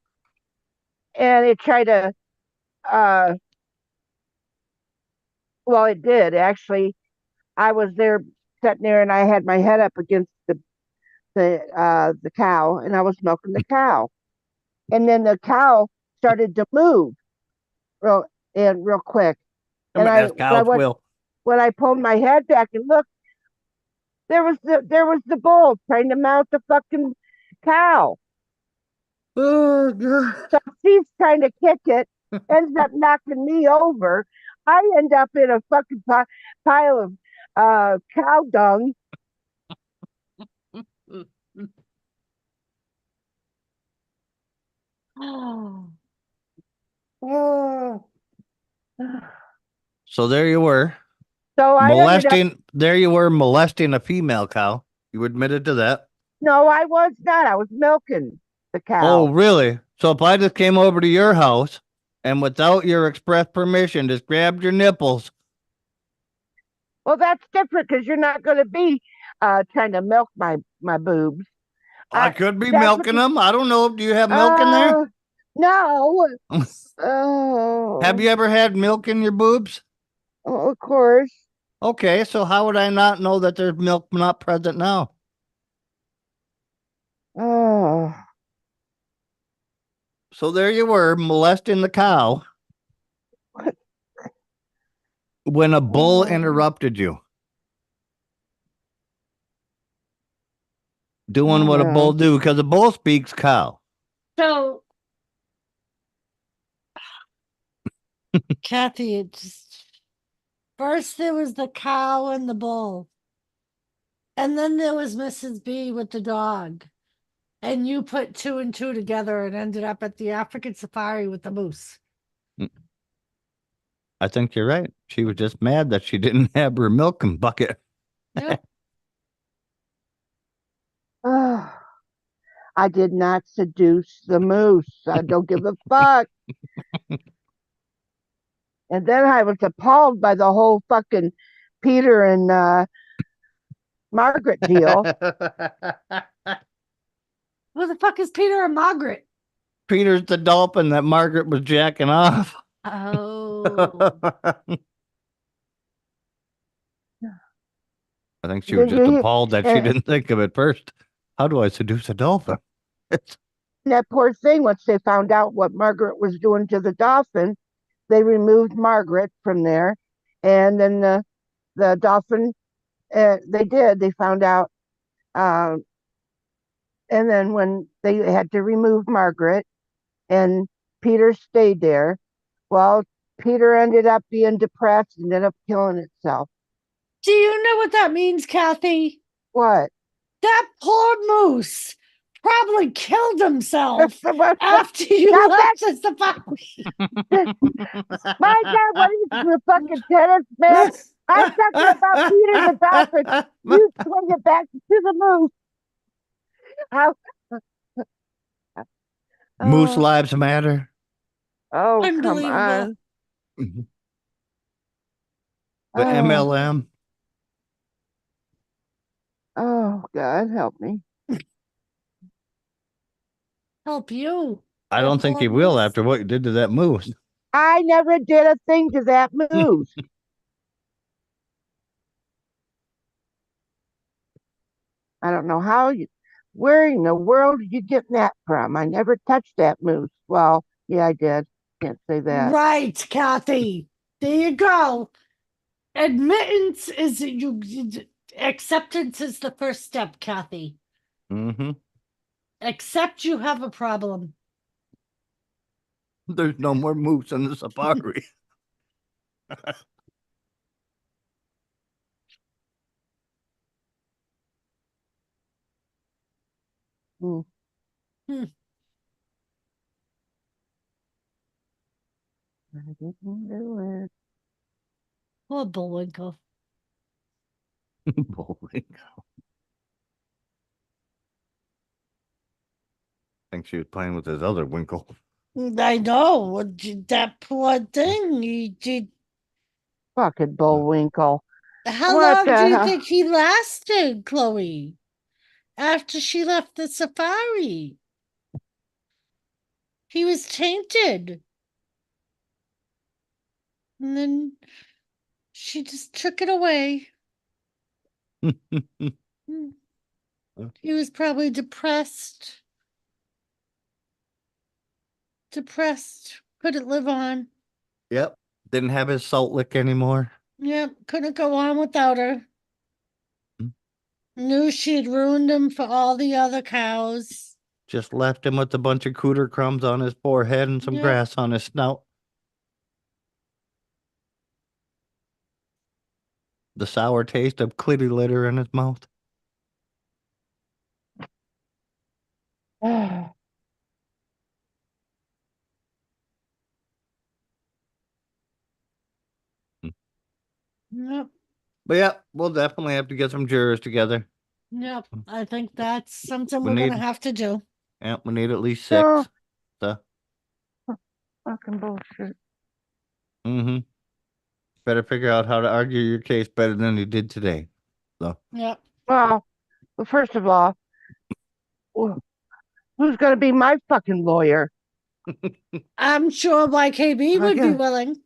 and it tried to. Well, it did actually. I was there sitting there, and I had my head up against the cow, and I was milking the cow, and then the cow started to move real quick. I mean, And that's cow's will. when I pulled my head back and looked, there was the bull trying to mount the fucking cow. Oh, God. So she's trying to kick it, ends up knocking me over. I end up in a fucking pile of cow dung. So there you were. So I ended up. There you were molesting a female cow. You admitted to that. No, I was not. I was milking the cow. Oh, really? So if I just came over to your house and without your express permission just grabbed your nipples. Well, that's different because you're not going to be trying to milk my boobs. I could be milking them. I don't know. Do you have milk in there? No. Oh. Have you ever had milk in your boobs? Oh, of course. Okay, so how would I not know that there's milk not present now? Oh. So there you were molesting the cow when a bull interrupted you. Doing what a bull do, because a bull speaks cow. So, Kathy, it just first there was the cow and the bull, and then there was Mrs. B with the dog, and you put two and two together and ended up at the African safari with the moose. I think you're right. She was just mad that she didn't have her milking bucket. Yep. I did not seduce the moose. I don't give a fuck. And then I was appalled by the whole fucking Peter and Margaret deal. Who the fuck is Peter and Margaret? Peter's the dolphin that Margaret was jacking off. Oh. I think she was Did just you hear- appalled that she didn't think of it first. How do I seduce a dolphin? That poor thing, once they found out what Margaret was doing to the dolphin, they removed Margaret from there. And then the dolphin, they found out. And then when they had to remove Margaret and Peter stayed there, well, Peter ended up being depressed and ended up killing itself. Do you know what that means, Kathy? What? That poor moose probably killed himself What? after you Now left the safari. My God, what are you, a fucking tennis man? I'm talking about Peter the dolphin. You swing it back to the moose. How? Moose Oh, lives matter. oh, come Unbelievable. on. The MLM. Oh, God, help me. Help you. I don't think he will after what you did to that moose. I never did a thing to that moose. I don't know where in the world did you get that from? I never touched that moose. Well, yeah, I did. Can't say that. Right, Kathy. There you go. Admittance is acceptance is the first step, Kathy. Mm-hmm. Accept you have a problem. There's no more moose in the safari. Hmm. Hmm. I didn't do it. Poor Bullwinkle. Bowling. I think she was playing with his other winkle. I know. That poor thing. Fucking Bullwinkle. How What long the do you hell? think he lasted, Chloe? After she left the safari, he was tainted. And then she just took it away. Hmm. He was probably depressed. Depressed. Couldn't live on. Yep. Didn't have his salt lick anymore. Yep. Couldn't go on without her. Mm. Knew she had ruined him for all the other cows. Just left him with a bunch of cooter crumbs on his forehead and some Yep. grass on his snout. The sour taste of clitty litter in his mouth. Yep. But yeah, we'll definitely have to get some jurors together. Yep. I think that's something We we're need- gonna have to do. Yeah, we need at least No. 6. So, Fucking bullshit. mm-hmm. Better figure out how to argue your case better than you did today. So, Yep. Well, first of all, who's going to be my fucking lawyer? I'm sure YKB would be Okay. willing.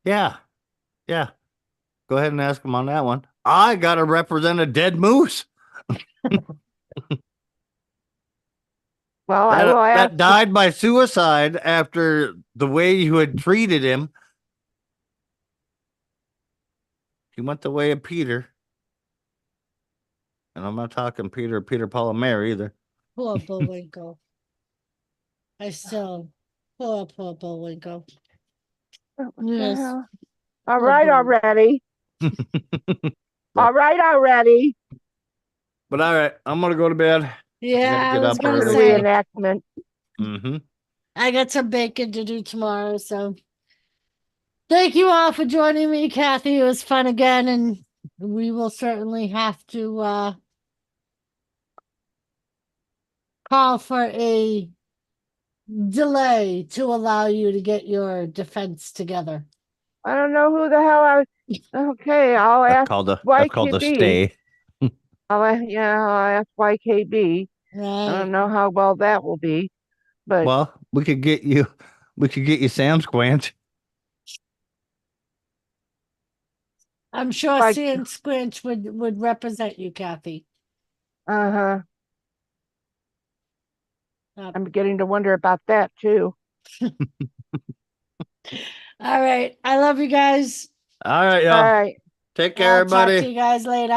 yeah. Yeah. Go ahead and ask him on that one. I got to represent a dead moose. Well, I will ask. That died by suicide after the way you had treated him. He went the way of Peter. And I'm not talking Peter, Paul, and Mary either. Poor Bullwinkle. Poor Bullwinkle. What the Yes. hell? All Poor right Bullwinkle. already. All right already. But all right, I'm gonna go to bed. Yeah, I get was up gonna The early, say reenactment. Mm-hmm. I got some bacon to do tomorrow, so thank you all for joining me, Kathy. It was fun again, and we will certainly have to call for a delay to allow you to get your defense together. I don't know who the hell I. Okay, I'll ask That's called a YKB. stay. I'll ask YKB. I Right. don't know how well that will be, but Well, we could get you Sam Squanch. I'm sure like, Sam Squinch would represent you, Kathy. uh-huh. Uh, I'm beginning to wonder about that too. all right. I love you guys. All right, All y'all. right. Take care, I'll talk everybody. to you guys later.